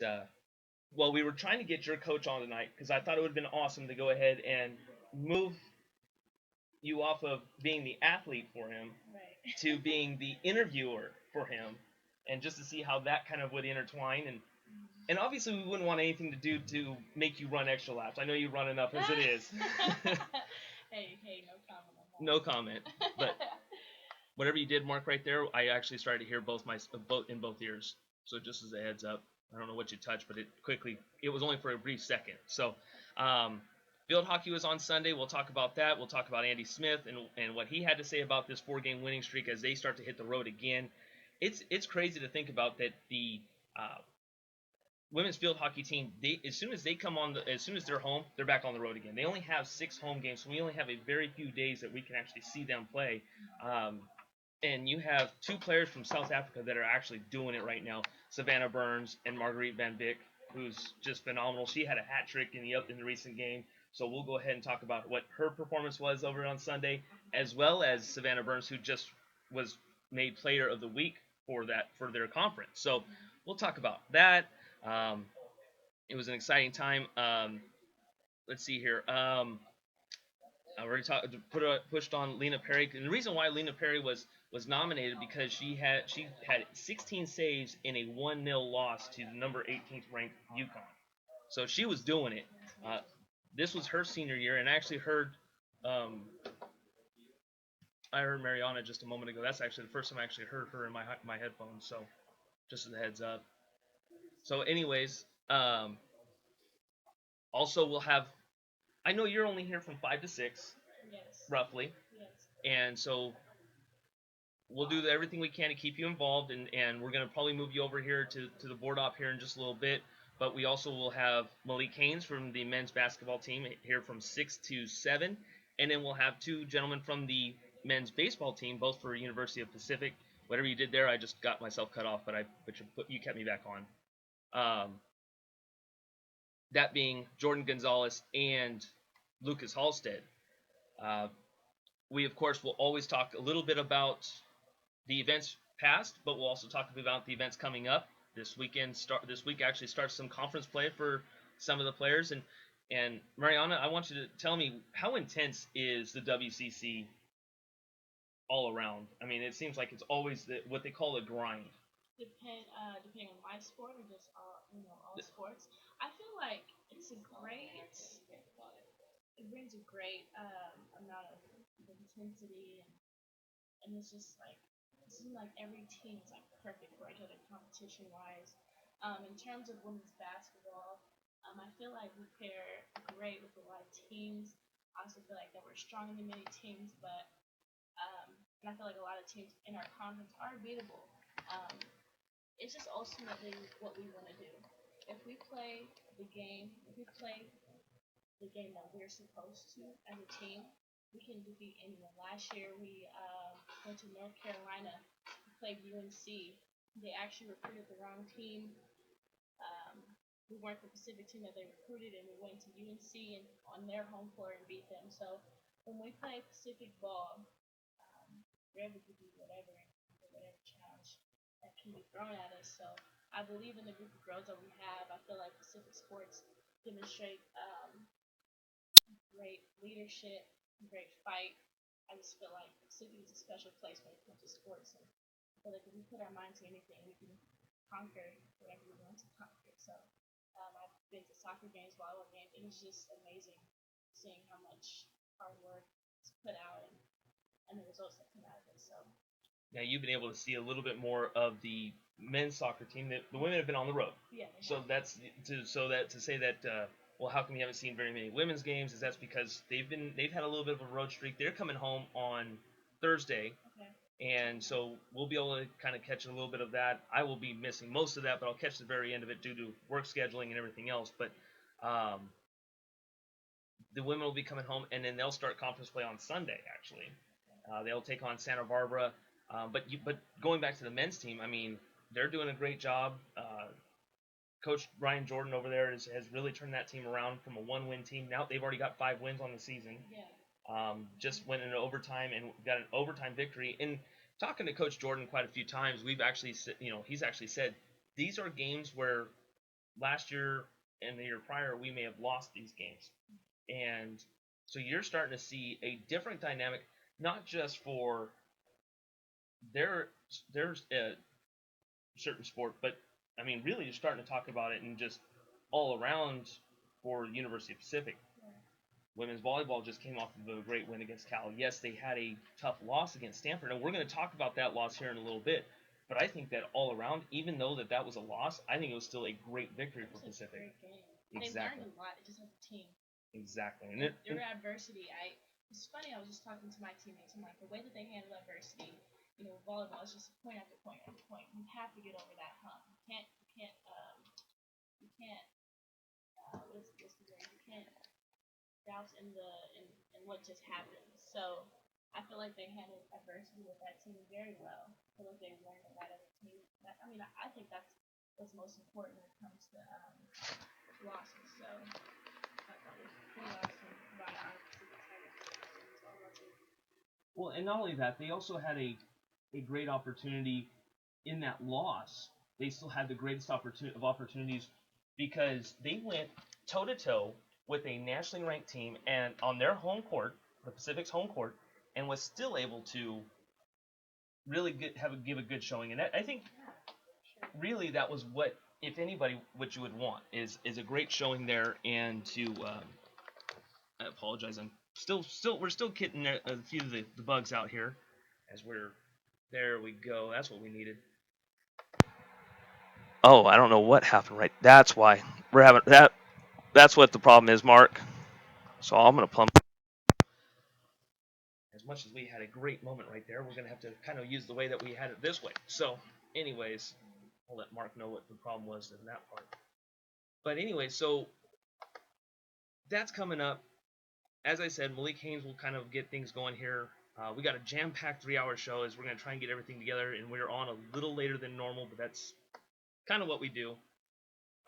uh, well, we were trying to get your coach on tonight because I thought it would have been awesome to go ahead and move you off of being the athlete for him to being the interviewer for him, and just to see how that kind of would intertwine. And obviously, we wouldn't want anything to do to make you run extra laps. I know you run enough as it is. Hey, no comment on No comment. But whatever you did, Mark, right there, I actually started to hear both in both ears. So just as a heads up, I don't know what you touched, but it was only for a brief second. So, um, field hockey was on Sunday. We'll talk about that. We'll talk about Andy Smith and what he had to say about this 4-game winning streak as they start to hit the road again. It's crazy to think about that the uh, women's field hockey team, they as soon as they come on as soon as they're home, they're back on the road again. They only have 6 home games, so we only have a very few days that we can actually see them play. Um, and you have 2 players from South Africa that are actually doing it right now, Savannah Burns and Marguerite Van Beek, who's just phenomenal. She had a hat trick in the recent game, so we'll go ahead and talk about what her performance was over on Sunday, as well as Savannah Burns, who just was made Player of the Week for their conference. So we'll talk about that. Um, it was an exciting time. Let's see here. I already pushed on Lena Perry, and the reason why Lena Perry was nominated because she had 16 saves in a 1-0 loss to the number 18th ranked UConn. So she was doing it. Uh, this was her senior year, and um, I heard Mariana just a moment ago. That's actually the first time I actually heard her in my headphones. So just as a heads up. So, anyways, also we'll have. I know you're only here from 5 to 6, Yes. roughly, Yes. and so we'll do everything we can to keep you involved, and we're going to probably move you over here to the board op here in just a little bit. But we also will have Malik Haynes from the men's basketball team here from 6 to 7, and then we'll have 2 gentlemen from the men's baseball team, both for University of Pacific. Whatever you did there, I just got myself cut off, but you kept me back on. That being Jordan Gonzalez and Lucas Halstead. Uh, we of course will always talk a little bit about the events past, but we'll also talk about the events coming up. This week actually starts some conference play for some of the players. And Mariana, I want you to tell me, how intense is the WCC all around? I mean, it seems like it's always what they call a grind. Depending on my sport or just all sports, I feel like it's a great. It brings a great amount of intensity, and it's just like it seems like every team is like perfect for each other competition wise. In terms of women's basketball, I feel like we pair great with a lot of teams. I also feel like that we're stronger than many teams, but and I feel like a lot of teams in our conference are beatable. Um, it's just ultimately what we want to do. If we play if we play the game that we're supposed to as a team, we can defeat anyone. Last year we went to North Carolina, we played UNC. They actually recruited the wrong team. Um, we weren't the Pacific team that they recruited, and we went to UNC and on their home floor and beat them. So when we play Pacific ball, we're able to do whatever challenge that can be thrown at us. So I believe in the group of girls that we have. I feel like Pacific Sports demonstrate great leadership, great fight. I just feel like Pacific is a special place when it comes to sports. And I feel like if we put our mind to anything, we can conquer whatever we want to conquer. So I've been to soccer games, volleyball games, and it's just amazing seeing how much hard work is put out and the results that come out of it. So Now you've been able to see a little bit more of the men's soccer team. That the women have been on the road. yeah, So that's to say that well, how come you haven't seen very many women's games? Is that's because they've had a little bit of a road streak. They're coming home on Thursday, okay. and so we'll be able to kind of catch a little bit of that. I will be missing most of that, but I'll catch the very end of it due to work scheduling and everything else. But um, the women will be coming home, and then they'll start conference play on Sunday. Actually, they'll take on Santa Barbara. But going back to the men's team, I mean, they're doing a great job. Coach Ryan Jordan over there has really turned that team around from a 1-win team. Now they've already got 5 wins on the season. Yeah. Just went into overtime and got an overtime victory. And talking to Coach Jordan quite a few times, he's actually said these are games where last year and the year prior, we may have lost these games. And so you're starting to see a different dynamic, not just for their certain sport, but I mean, really, you're starting to talk about it in just all around for University of Pacific. Yeah. Women's volleyball just came off of a great win against Cal. Yes, they had a tough loss against Stanford, and we're going to talk about that loss here in a little bit. But I think that all around, even though that was a loss, I think it was still a great victory for Pacific. Great game. Exactly. They learned a lot just as a team. Exactly. And their adversity, it's funny. I was just talking to my teammates. I'm like, the way that they handle adversity, volleyball is just point after point after point. You have to get over that hump. You can't. What's the word? You can't douse in what just happened. So I feel like they handled adversity with that team very well. I feel like they learned a lot as a team. I think that's what's most important when it comes to losses. So I thought it was pretty awesome about our Pacific Tigers. Well, and not only that, they also had a great opportunity in that loss. They still had the greatest opportunities because they went toe to toe with a nationally ranked team and on their home court, the Pacific's home court, and was still able to really give a good showing. And I think really that was what, if anybody, what you would want is a great showing there. And to I apologize, we're still getting a few of the bugs out here as we're there. We go. That's what we needed. Oh, I don't know what happened. Right, that's why we're having that. That's what the problem is, Mark. So I'm gonna plumb. As much as we had a great moment right there, we're gonna have to kind of use the way that we had it this way. So, anyways, I'll let Mark know what the problem was in that part. But anyway, so that's coming up. As I said, Malik Haynes will kind of get things going here. We got a jam-packed 3-hour show as we're going to try and get everything together, and we're on a little later than normal, but that's kind of what we do.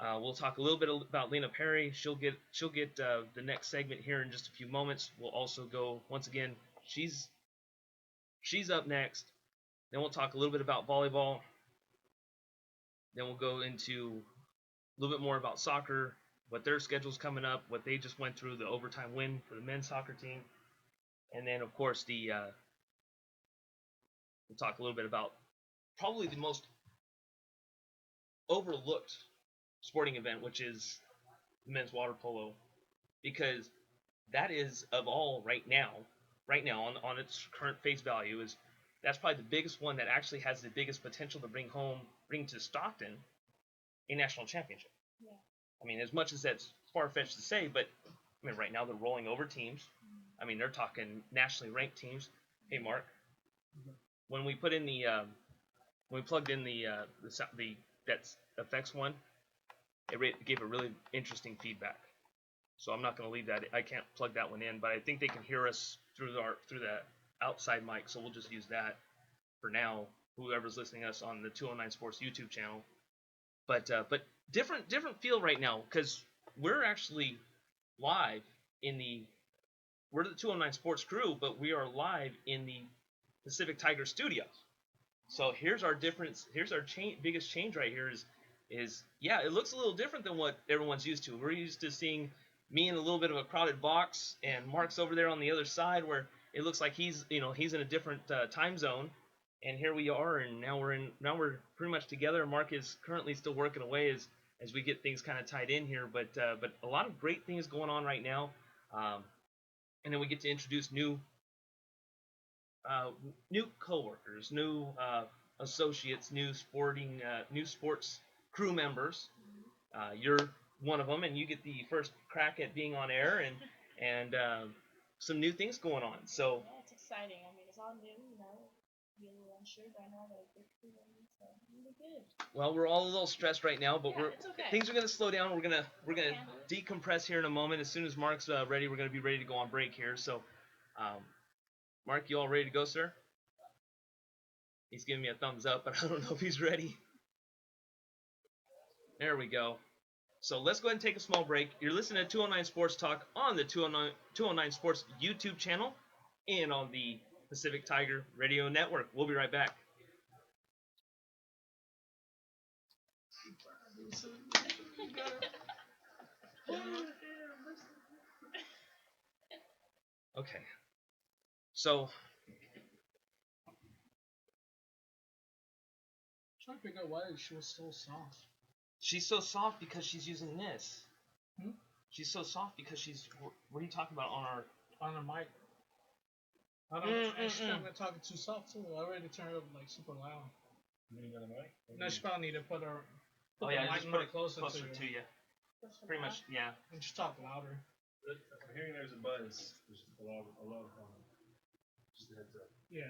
We'll talk a little bit about Lena Perry. She'll get the next segment here in just a few moments. We'll also go once again. She's up next. Then we'll talk a little bit about volleyball. Then we'll go into a little bit more about soccer, what their schedule's coming up, what they just went through, the overtime win for the men's soccer team, and then of course we'll talk a little bit about probably the most overlooked sporting event, which is the men's water polo, because that is of all right now on its current face value that's probably the biggest one that actually has the biggest potential to bring to Stockton a national championship. Yeah. I mean, as much as that's far-fetched to say, but I mean, right now they're rolling over teams. I mean, they're talking nationally ranked teams. Hey, Mark, when we put in when we plugged in the that's effects one, it gave a really interesting feedback. So I'm not going to leave that. I can't plug that one in, but I think they can hear us through the outside mic. So we'll just use that for now. Whoever's listening to us on the 209 Sports YouTube channel, but different feel right now because we're actually live we're the 209 Sports crew, but we are live in the Pacific Tiger Studios. So here's our difference. Here's our biggest change right here is yeah, it looks a little different than what everyone's used to. We're used to seeing me in a little bit of a crowded box, and Mark's over there on the other side where it looks like he's in a different time zone. And here we are, and now we're pretty much together. Mark is currently still working away as we get things kind of tied in here, but a lot of great things going on right now. And then we get to introduce new coworkers, new associates, new sports crew members. You're one of them, and you get the first crack at being on air and some new things going on. So yeah, it's exciting. I mean, it's all new, You're a little unsure by now, but so really good. Well, we're all a little stressed right now, but it's okay. Things are gonna slow down. We're gonna decompress here in a moment. As soon as Mark's ready, we're gonna be ready to go on break here. So, Mark, you all ready to go, sir? He's giving me a thumbs up, but I don't know if he's ready. There we go. So let's go ahead and take a small break. You're listening to 209 Sports Talk on the 209 Sports YouTube channel and on the Pacific Tiger Radio Network. We'll be right back. Okay. So trying to figure out why she was so soft. she's so soft because she's using this. Hmm? She's so soft because she's. What are you talking about on our? On the mic. I don't. She's kind of talking too soft too. I already turned it up like super loud. You ain't got a mic? No, she probably need to put her. Oh the yeah, mic just more put it closer closer to to you. you. Pretty much, yeah. And just talk louder. I'm hearing there's a buzz. There's a lot of just a heads up. Yeah,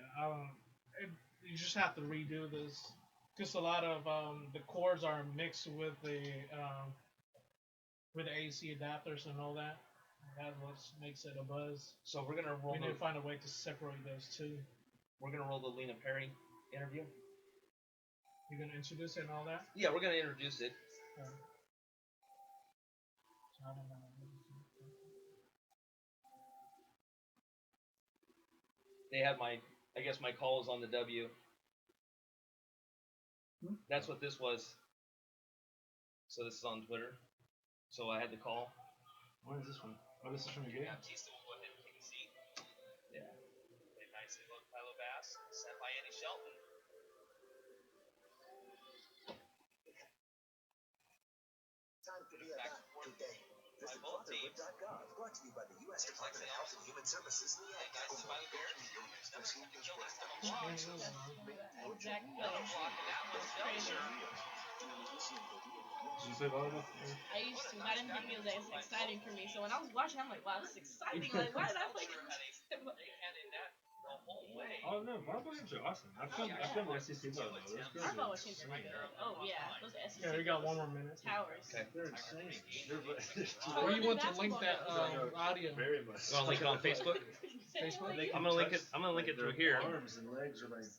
you just have to redo this. Just a lot of the cords are mixed with the AC adapters and all that. That's what makes it a buzz. So we're gonna roll. We need to find a way to separate those two. We're gonna roll the Lena Perry interview. You're gonna introduce it and all that. Yeah, we're gonna introduce it. I don't know. They had my. I guess my call was on the W. That's what this was. So this is on Twitter. So I had the call. What is this from? Oh, this is from your game? Batista will go ahead and take a seat. Yeah. Played nicely on Tyler Bass, sent by Andy Shelton. Time to be a back today. Visit fatherhood.gov, brought to you by the U.S. Department of Health and Human Services and the Ad Council. Exactly. It's crazy. Did you say loud enough? I used to, but I didn't think it was as exciting for me. So when I was watching, I'm like, wow, this is exciting. Like, why did I play this? Oh no, volleyball games are awesome. I've done SEC volleyball. Those girls I've are always seen them good. Oh yeah, those SEC. Yeah, we got one more minute. Towers. Okay. They're insane. Where you want to link that audio? Very much. You wanna link it on Facebook? Facebook? I'm gonna link it. I'm gonna link it through here. Arms and legs are like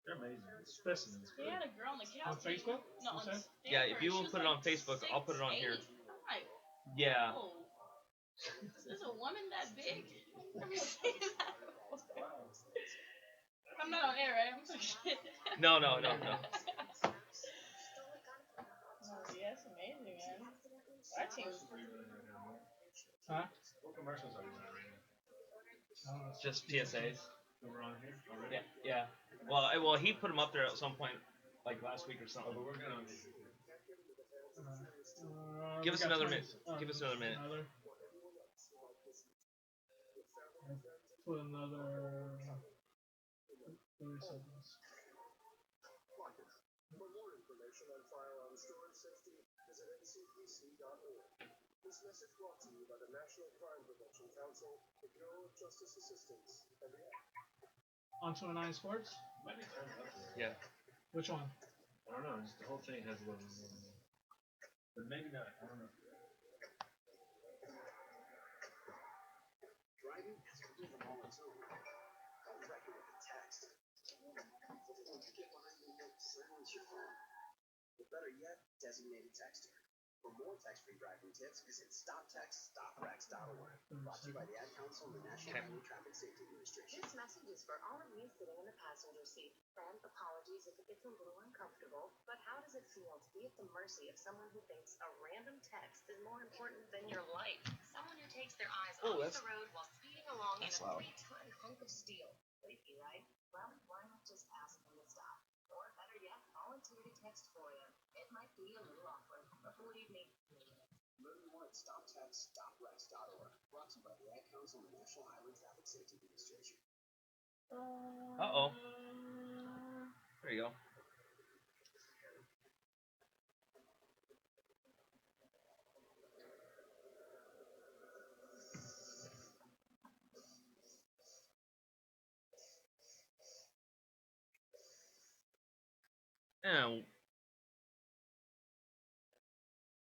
they're amazing. Specimens. They had a girl on the couch. On Facebook? No, on Okay. Yeah, if you will put it on Facebook, I'll put it on here. 6'8". I'm like, Yeah. oh, is a woman that big? Let me see that. I'm not on air, right? I'm so shit. No. Oh, yeah, it's amazing, man. Our team's Huh? What commercials are you running right now? Just PSAs. We're on here already? Yeah. Well, he put them up there at some point, like last week or something. But we're gonna Give us we got another 20 minute. Give us another minute. Put another 30 seconds. For more information on firearm storage safety, visit ncpc.org. This message brought to you by the National Crime Prevention Council, the Bureau of Justice Assistance, and the On 29 Sports? might be turned up there. Yeah. Which one? I don't know, just the whole thing has a little but maybe not, I don't know. driving has a rhythm all its own. A record of a text. Once you get behind the wheel, silence your phone. Or better yet, designated texter. For more text-free driving tips, visit stoptextstoprex.org. Brought to you by the Ad Council and the National Highway Traffic Safety Administration. This message is for all of you sitting in the passenger seat. And apologies if it gets a little uncomfortable, but how does it feel to be at the mercy of someone who thinks a random text is more important than your life? Someone who takes their eyes off the road while speeding along in a 3-ton hunk of steel. Creepy, right? Well, why not just ask them to stop? Or better yet, volunteer to text for you. It might be a little awkward, but believe me, Learn more at stoptextstoprex.org. Brought to you by the Ad Council and the National Highway Traffic Safety Administration. Uh-oh. There you go. And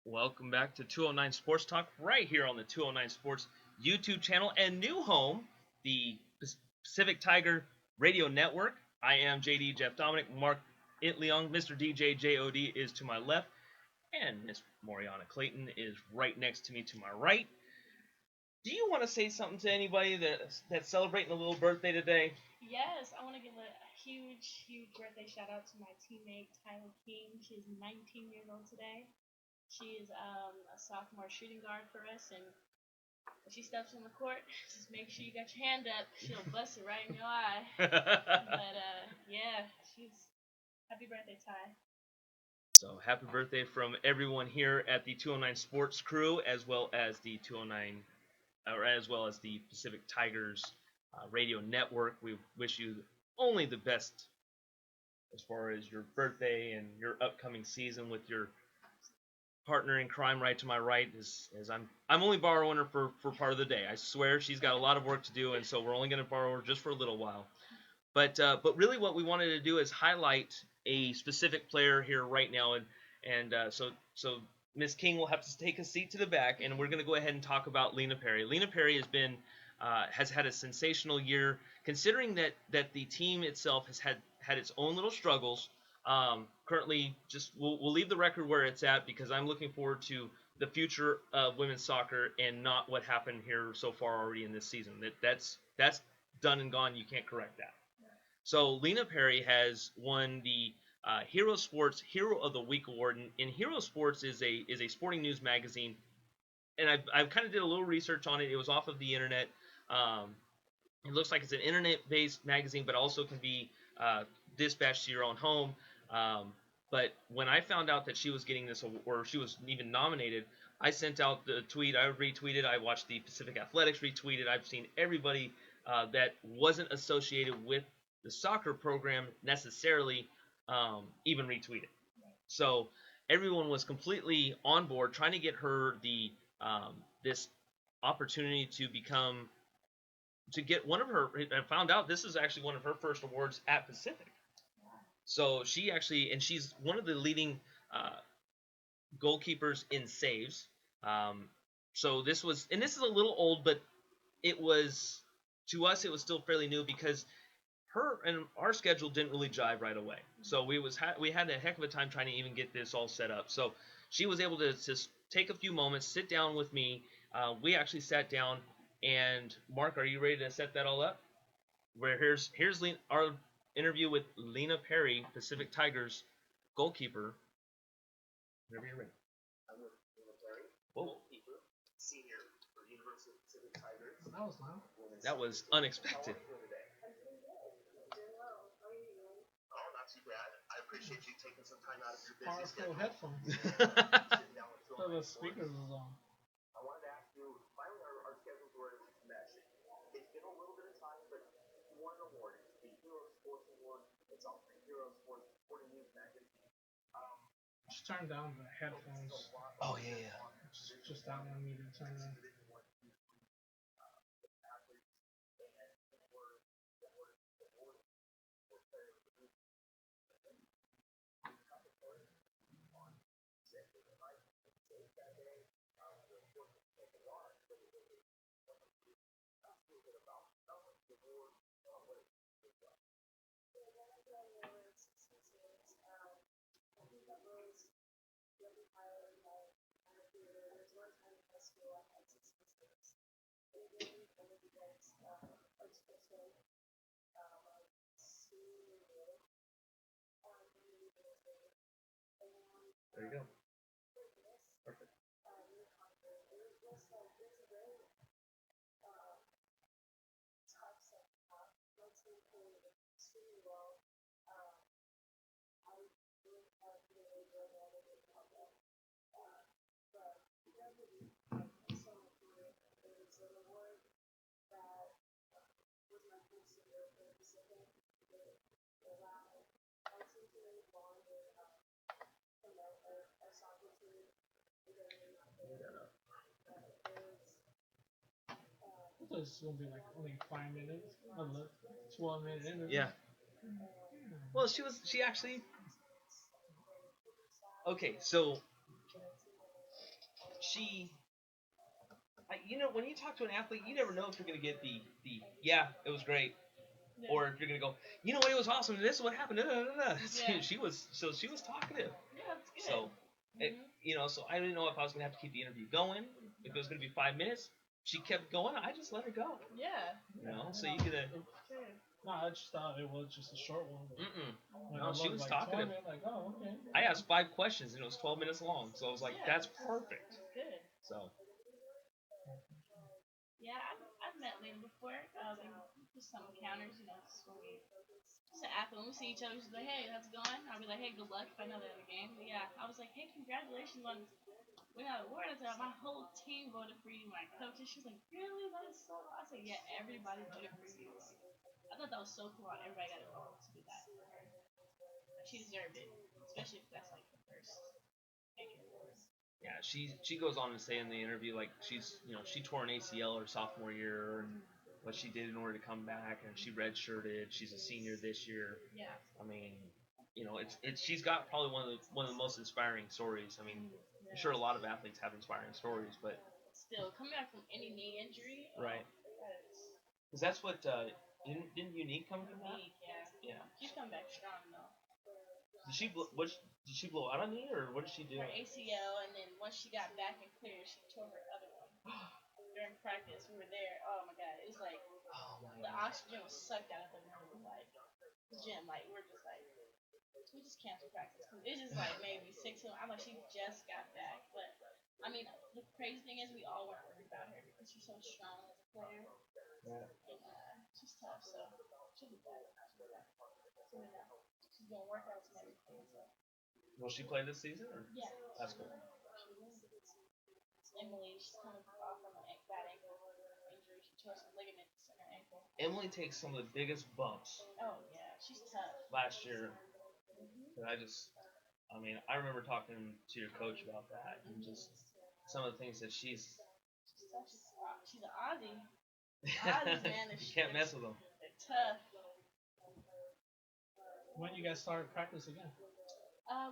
welcome back to 209 Sports Talk, right here on the 209 Sports YouTube channel and new home, the Pacific Tiger Radio Network. I am JD Jeff Dominic, Mark Itleong, Mr. DJ JOD is to my left, and Miss Moriana Clayton is right next to me to my right. Do you want to say something to anybody that's celebrating a little birthday today? Yes, I want to give a huge birthday shout out to my teammate Tyler King. She's 19 years old today. She is a sophomore shooting guard for us, and When she steps on the court, just make sure you got your hand up. She'll bust it right in your eye. But yeah, she's happy birthday, Ty. So happy birthday from everyone here at the 209 Sports Crew, as well as the 209, or as well as the Pacific Tigers Radio Network. We wish you only the best as far as your birthday and your upcoming season with your partner in crime right to my right. As I'm only borrowing her for part of the day. I swear she's got a lot of work to do, and so we're only going to borrow her just for a little while. But really, what we wanted to do is highlight a specific player here right now, and so Miss King will have to take a seat to the back, and we're going to go ahead and talk about Lena Perry. Lena Perry has had a sensational year, considering that the team itself has had its own little struggles. Currently, just we'll leave the record where it's at because I'm looking forward to the future of women's soccer and not what happened here so far already in this season. That's done and gone. You can't correct that. So Lena Perry has won the Hero Sports Hero of the Week award, and Hero Sports is a sporting news magazine, and I've kind of did a little research on it. It was off of the internet. It looks like it's an internet-based magazine, but also can be dispatched to your own home. But when I found out that she was getting this, or she was even nominated, I sent out the tweet. I retweeted. I watched the Pacific Athletics retweet it. I've seen everybody that wasn't associated with the soccer program necessarily even retweet it. So everyone was completely on board trying to get her the this opportunity to get one of her. I found out this is actually one of her first awards at Pacific. So she actually, and she's one of the leading goalkeepers in saves. So this was, and this is a little old, but it was, to us, it was still fairly new because her and our schedule didn't really jive right away. So we had a heck of a time trying to even get this all set up. So she was able to just take a few moments, sit down with me. We actually sat down, and Mark, are you ready to set that all up? Where here's our interview with Lena Perry, Pacific Tigers goalkeeper. Whenever you're ready. I'm with Lena Perry, Whoa. goalkeeper, senior for University of Pacific Tigers. That was loud. That was unexpected. How are you doing today? Oh, not too bad. I appreciate you taking some time out of your busy Powerful schedule. headphones. Sitting down with So the speakers is on. I wanted to ask you, finally our schedules were able to mesh. It's been a little bit of time, but you won an award. It's the Hero Sports Award. It's all the Hero Sports Sporting News magazine. Just turn down the headphones. Oh yeah. Just that one needed to turn down. There you go. Perfect. I thought this was gonna be like only 5 minutes. I look, 12-minute interview. Yeah. Well, she actually. Okay, so when you talk to an athlete, you never know if you're gonna get the yeah, it was great, Yeah. or if you're gonna go, you know what, it was awesome, and this is what happened. Yeah. She was talkative. Yeah, that's good. So, so I didn't know if I was gonna have to keep the interview going, if it was gonna be 5 minutes. She kept going. I just let her go. Yeah. So you get a. Sure. No, I just thought it was just a short one. But when No, I she looked, was like, talkative. 12 minutes, like, oh, okay. I asked 5 questions and it was 12 minutes long, so I was like, Yeah. that's perfect. Good. So. Yeah, I've met Lena before. Just some encounters, just when we just an athlete. When we see each other, she's like, "Hey, how's it going?" I'll be like, "Hey, good luck." If I know they're in the game, but yeah, I was like, "Hey, congratulations on winning that award." I said, "My whole team voted for you, my coaches." She's like, "Really? That is so." I said, "Yeah, everybody voted for you." I thought that was so cool. How everybody got involved to do that for her. She deserved it, especially if that's like the first major award. Yeah, she goes on to say in the interview like she tore an ACL her sophomore year and what she did in order to come back and she redshirted. She's a senior this year. Yeah. I mean, it's she's got probably one of the most inspiring stories. I mean, I'm sure a lot of athletes have inspiring stories, but still coming back from any knee injury. Right. Because that's what didn't Unique come from that? Unique, yeah. Yeah. She's come back strong though. Did she blow out a knee or what did she do? Her ACL, and then once she got back and clear, she tore her other one. During practice, we were there. Oh my god, it was like the oxygen was sucked out of the room, like the gym. Like we're just like we just canceled practice. It's just like maybe 6 of them. I'm like she just got back, but I mean the crazy thing is we all weren't worried about her because she's so strong as a player. Yeah. And she's tough, so she'll be back. She's doing workouts and everything. So. Will she play this season? Or? Yeah. That's cool. Emily, she's coming off from a bad ankle injury. She tore some ligaments in her ankle. Emily takes some of the biggest bumps. Oh yeah, she's tough. Last year, and I remember talking to your coach about that and just some of the things that she's tough. She's an Aussie. Aussies, man, you can't mess with them. They're tough. When you guys start practice again?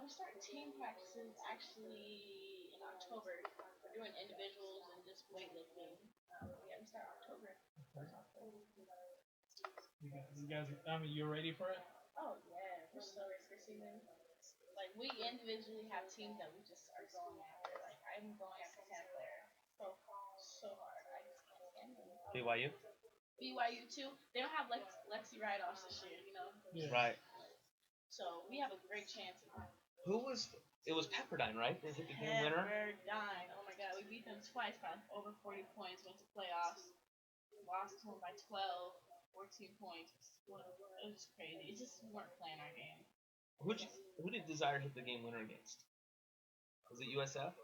We start team practices actually in October. We're doing individuals and just weightlifting. We start October. You guys, you're ready for it? Oh yeah, we're so ready for season. Like we individually have teams that we just are going after. Like I'm going after 10 player. So hard. I just can't stand them. BYU too. They don't have Lexi write-offs this year, Yeah. Right. So we have a great chance. It was Pepperdine, right? They hit the game winner. Pepperdine. Oh my god, we beat them twice by over 40 points. Went to playoffs. Lost to them by 12, 14 points. It was crazy. It just we weren't playing our game. Who did Desire hit the game winner against? Was it USF?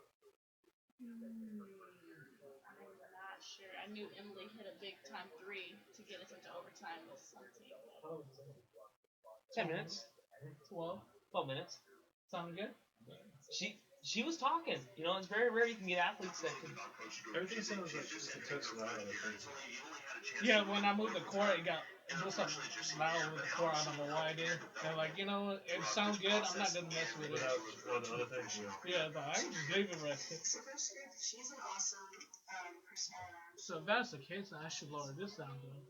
I'm not sure. I knew Emily hit a big time 3 to get us into overtime with something. 10 minutes. 12 minutes. Sound good? She was talking. It's very rare you can get athletes that can. Everything sounds like just a touch loud. Yeah, when I moved the court, it was up loud with the court. I don't know why I did. And it sounds good. I'm not gonna mess with it. Without the other things, Yeah, but I can just leave it right there. She's an awesome persona. So if that's the case, then I should lower this down though.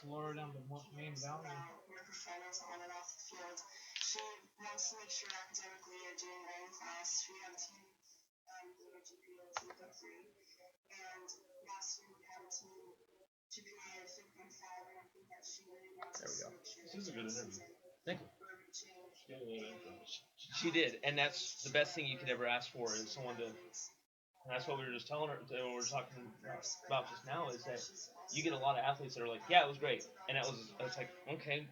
Lower down the main volume. Her performance on and off the field. She wants to make sure academically you're doing well in class. We have a team with a GPA of 3.3, and last year we had a team GPA of 3.5, and I think that she really wants to make sure. This is a good interview. Thank you. We're reaching. She did, and that's the best thing you could ever ask for is someone to. And that's what we were just telling her. What we were talking about just now is that you get a lot of athletes that are like, "Yeah, it was great," and it's like, okay,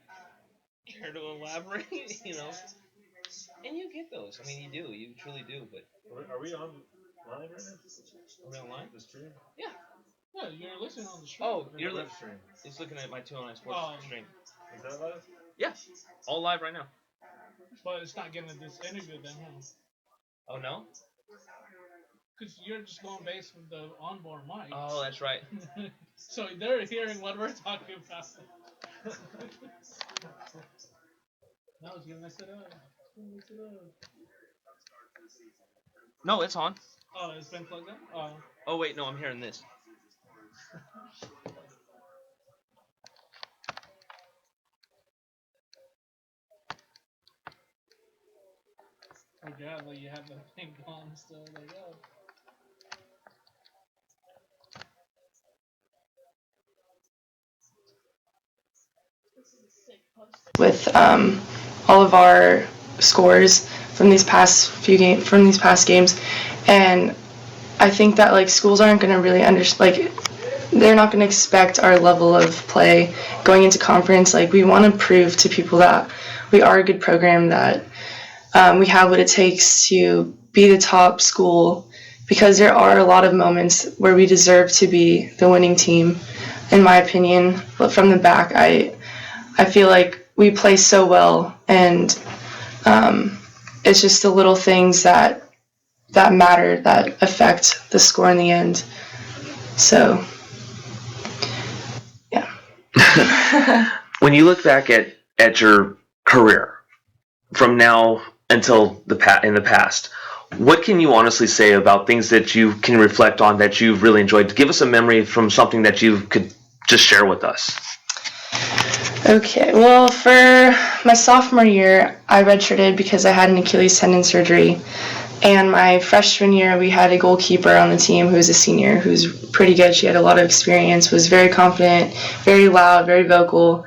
care to elaborate, And you get those. I mean, you do. You truly do. But Are we online right now? are we online? The stream? Yeah. Yeah, you're listening on the stream. Oh, you're live stream. It's looking at my 209 Sports stream. Is that live? Yeah, all live right now. But it's not getting this interview then, huh? Oh no? Because you're just going based with the onboard mic. Oh, that's right. So they're hearing what we're talking about. No, it's gonna mess it up. No, it's on. Oh, it's been plugged in? Oh. Oh wait, no, I'm hearing this. Oh god, like you have the thing on still, like, oh. With all of our scores from these past games, and I think that schools aren't going to really understand. they're not going to expect our level of play going into conference. Like, we want to prove to people that we are a good program, that we have what it takes to be the top school, because there are a lot of moments where we deserve to be the winning team, in my opinion. But from the back, I feel like we play so well, and it's just the little things that matter, that affect the score in the end. So, yeah. When you look back at your career from now until in the past, what can you honestly say about things that you can reflect on that you've really enjoyed? Give us a memory from something that you could just share with us. Okay, well, for my sophomore year, I redshirted because I had an Achilles tendon surgery. And my freshman year, we had a goalkeeper on the team who was a senior, who's pretty good. She had a lot of experience, was very confident, very loud, very vocal.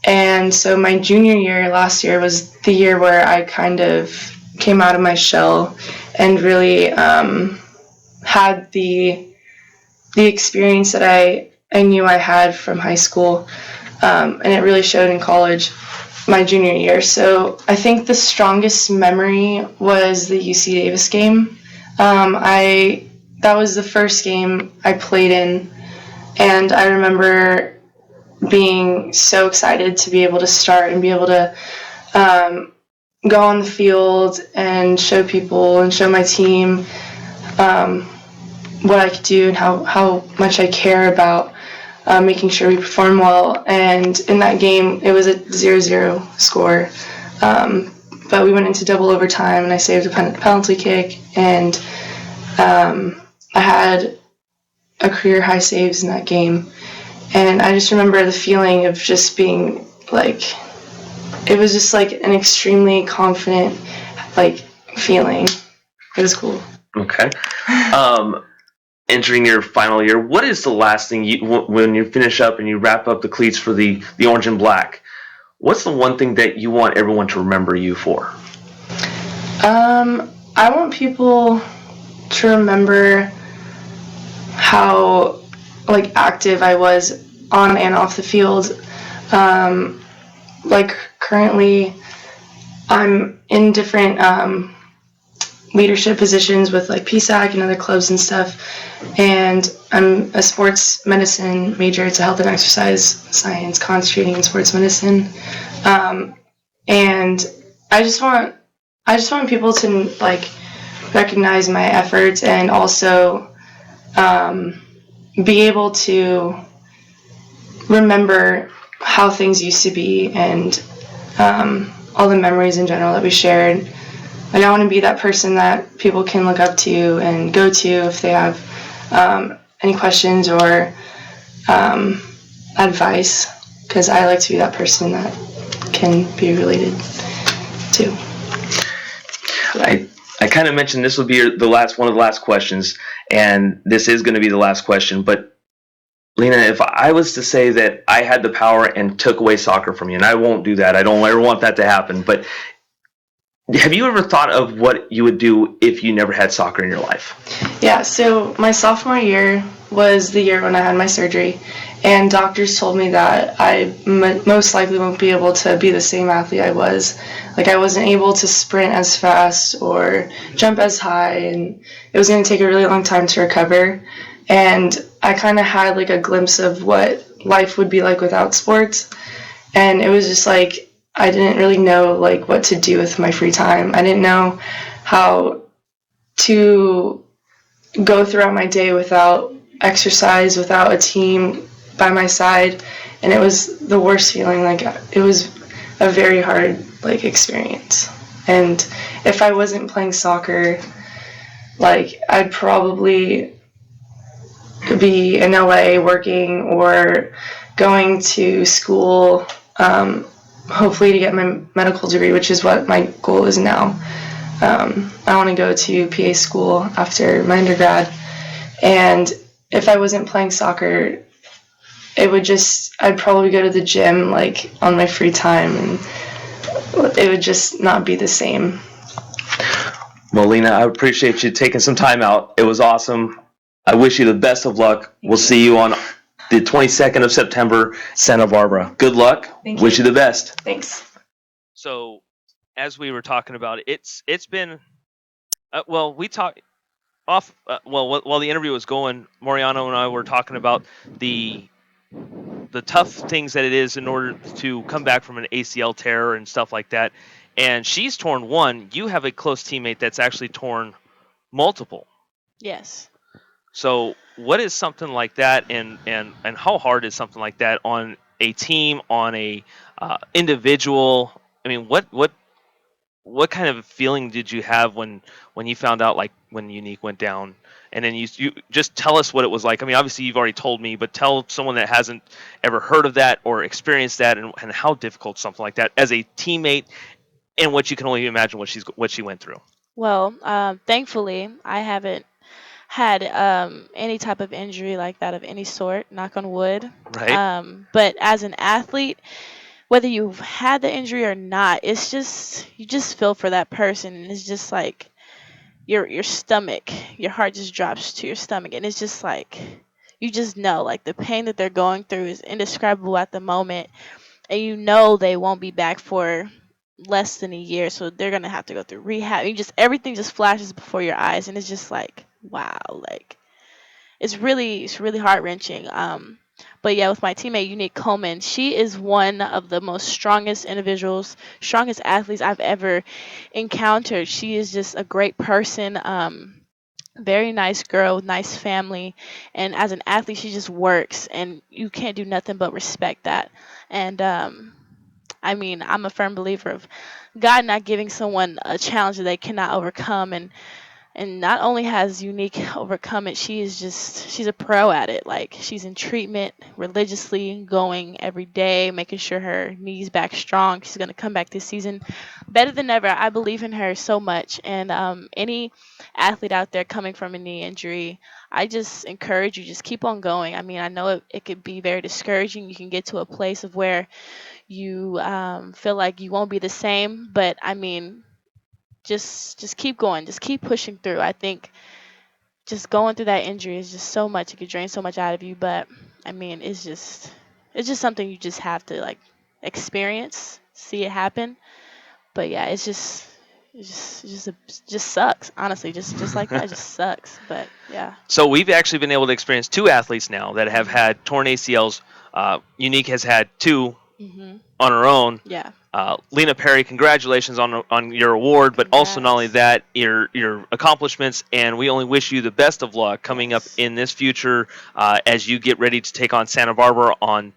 And so my junior year, last year, was the year where I kind of came out of my shell and really had the experience that I knew I had from high school. And it really showed in college my junior year. So I think the strongest memory was the UC Davis game. That was the first game I played in, and I remember being so excited to be able to start and be able to go on the field and show people and show my team what I could do and how much I care about making sure we perform well. And in that game, it was a 0-0 score. But we went into double overtime, and I saved a penalty kick, and I had a career high saves in that game. And I just remember the feeling of just being like, it was just like an extremely confident feeling. It was cool. Okay. Entering your final year, what is the last thing when you finish up and you wrap up the cleats for the orange and black, what's the one thing that you want everyone to remember you for? I want people to remember how active I was on and off the field. Currently I'm in different leadership positions with PSAC and other clubs and stuff, and I'm a sports medicine major. It's a health and exercise science concentrating in sports medicine, and I just want people to recognize my efforts, and also be able to remember how things used to be, and all the memories in general that we shared. And I want to be that person that people can look up to and go to if they have any questions or advice, because I like to be that person that can be related to. I kind of mentioned this would be one of the last questions, and this is going to be the last question. But Lena, if I was to say that I had the power and took away soccer from you, and I won't do that, I don't ever want that to happen, but have you ever thought of what you would do if you never had soccer in your life? Yeah, so my sophomore year was the year when I had my surgery, and doctors told me that I most likely won't be able to be the same athlete I was. I wasn't able to sprint as fast or jump as high, and it was going to take a really long time to recover. And I kind of had a glimpse of what life would be like without sports, and it was just I didn't really know what to do with my free time. I didn't know how to go throughout my day without exercise, without a team by my side, and it was the worst feeling. It was a very hard experience. And if I wasn't playing soccer, I'd probably be in LA working or going to school, hopefully to get my medical degree, which is what my goal is now. I want to go to PA school after my undergrad, and if I wasn't playing soccer, I'd probably go to the gym on my free time, and it would just not be the same. Well, Lena, I appreciate you taking some time out. It was awesome. I wish you the best of luck. We'll see you on the 22nd of September, Santa Barbara. Good luck. Thank Wish you. you the best. Thanks. So, as we were talking about, it's been well, we talked off while the interview was going. Mariano and I were talking about the tough things that it is in order to come back from an ACL tear and stuff like that. And she's torn one. You have a close teammate that's actually torn multiple. Yes. So what is something like that, and how hard is something like that on a team, on a individual? I mean, what kind of feeling did you have when you found out, like when Unique went down, and then you just tell us what it was like? I mean, obviously you've already told me, but tell someone that hasn't ever heard of that or experienced that, and how difficult something like that as a teammate, and what you can only imagine what she went through. Well, thankfully, I haven't had any type of injury like that of any sort, knock on wood. Right. But as an athlete, whether you've had the injury or not, it's just you just feel for that person, and it's just like your stomach, your heart just drops to your stomach, and it's just like you just know like the pain that they're going through is indescribable at the moment, and you know they won't be back for less than a year, so they're gonna have to go through rehab. You just everything just flashes before your eyes, and it's just like wow, like it's really heart wrenching. But yeah, with my teammate Unique Coleman, she is one of the most strongest athletes I've ever encountered. She is just a great person. Very nice girl with nice family, and as an athlete she just works, and you can't do nothing but respect that. And I mean, I'm a firm believer of God not giving someone a challenge that they cannot overcome, and not only has Unique overcome it, she's a pro at it. Like she's in treatment religiously, going every day, making sure her knees back strong. She's gonna come back this season better than ever. I believe in her so much. And any athlete out there coming from a knee injury, I just encourage you, just keep on going. I mean, I know it could be very discouraging. You can get to a place of where you feel like you won't be the same, but I mean, just keep going, just keep pushing through. I think just going through that injury is just so much. It could drain so much out of you, but I mean, it's just something you just have to like experience, see it happen. But yeah, it just sucks. Honestly, just like that, it just sucks. But yeah. So we've actually been able to experience two athletes now that have had torn ACLs. Unique has had two Mhm. on her own. Yeah. Lena Perry, congratulations on your award, but also not only that, your accomplishments, and we only wish you the best of luck coming up in this future as you get ready to take on Santa Barbara on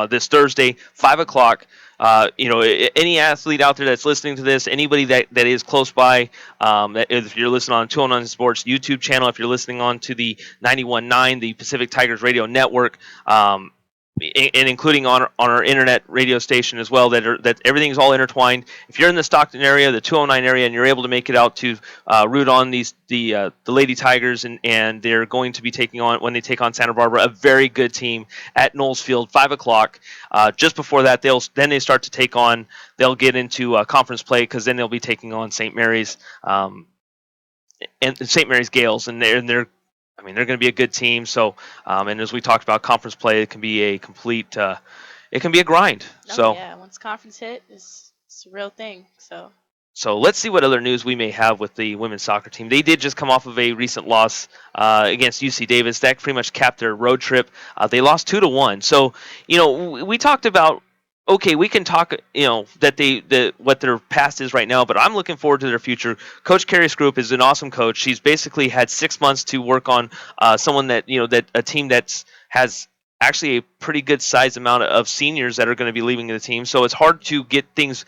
this Thursday, 5 o'clock. Any athlete out there that's listening to this, anybody that is close by, that if you're listening on 209 Sports YouTube channel, if you're listening on to the 91.9, the Pacific Tigers Radio Network, and including on our internet radio station as well, that everything's all intertwined. If you're in the Stockton area, the 209 area, and you're able to make it out to root on the Lady Tigers, and they're going to be taking on, when they take on Santa Barbara, a very good team at Knowles Field, 5 o'clock. Just before that, they start to take on. They'll get into conference play, because then they'll be taking on St. Mary's and St. Mary's Gales, and they're going to be a good team. So, and as we talked about, conference play, it can be a complete, it can be a grind. So yeah, once conference hit, it's a real thing. So let's see what other news we may have with the women's soccer team. They did just come off of a recent loss against UC Davis. That pretty much capped their road trip. They lost 2-1. So, we talked about, okay, we can talk, that what their past is right now, but I'm looking forward to their future. Coach Carrie Scroop is an awesome coach. She's basically had 6 months to work on someone that a team has actually a pretty good sized amount of seniors that are going to be leaving the team. So it's hard to get things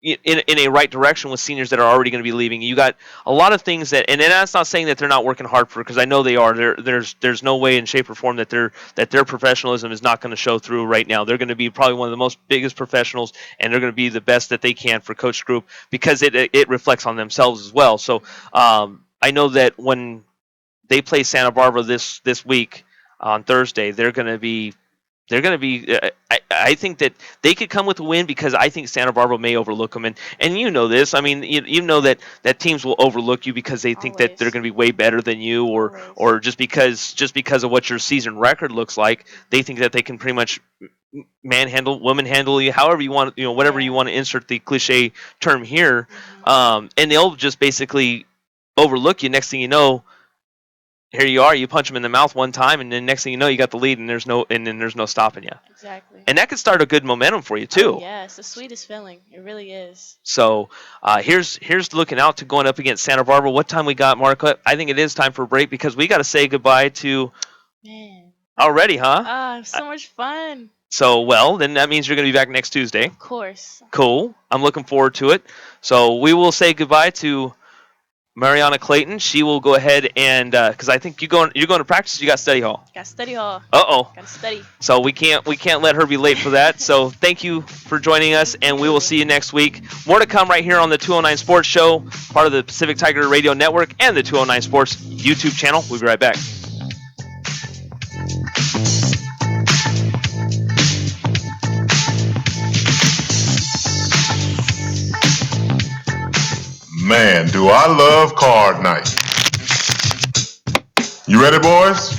in a right direction with seniors that are already going to be leaving. You got a lot of things and that's not saying that they're not working hard for, because I know they are. There's no way in shape or form that their professionalism is not going to show through right now. They're going to be probably one of the most biggest professionals, and they're going to be the best that they can for Coach Group, because it reflects on themselves as well. So I know that when they play Santa Barbara this week on Thursday, they're going to be They're going to be. I think that they could come with a win because I think Santa Barbara may overlook them, and you know this. I mean, you know that teams will overlook you because they think that they're going to be way better than you, or just because of what your season record looks like, they think that they can pretty much manhandle, woman handle you, however you want, whatever you want to insert the cliche term here, and they'll just basically overlook you. Next thing you know, here you are, you punch them in the mouth one time, and then next thing you know, you got the lead, and there's no stopping you. Exactly. And that could start a good momentum for you too. Oh, yeah, it's the sweetest feeling. It really is. So here's looking out to going up against Santa Barbara. What time we got, Marco? I think it is time for a break because we got to say goodbye to. Man. Already, huh? So much fun. So, well, then that means you're going to be back next Tuesday. Of course. Cool. I'm looking forward to it. So we will say goodbye to Mariana Clayton. She will go ahead and because I think you're going to practice. You got study hall. Got study hall. Got to study. So we can't let her be late for that. So thank you for joining us, and we will see you next week. More to come right here on the 209 Sports Show, part of the Pacific Tiger Radio Network and the 209 Sports YouTube channel. We'll be right back. Man, do I love card night. You ready, boys?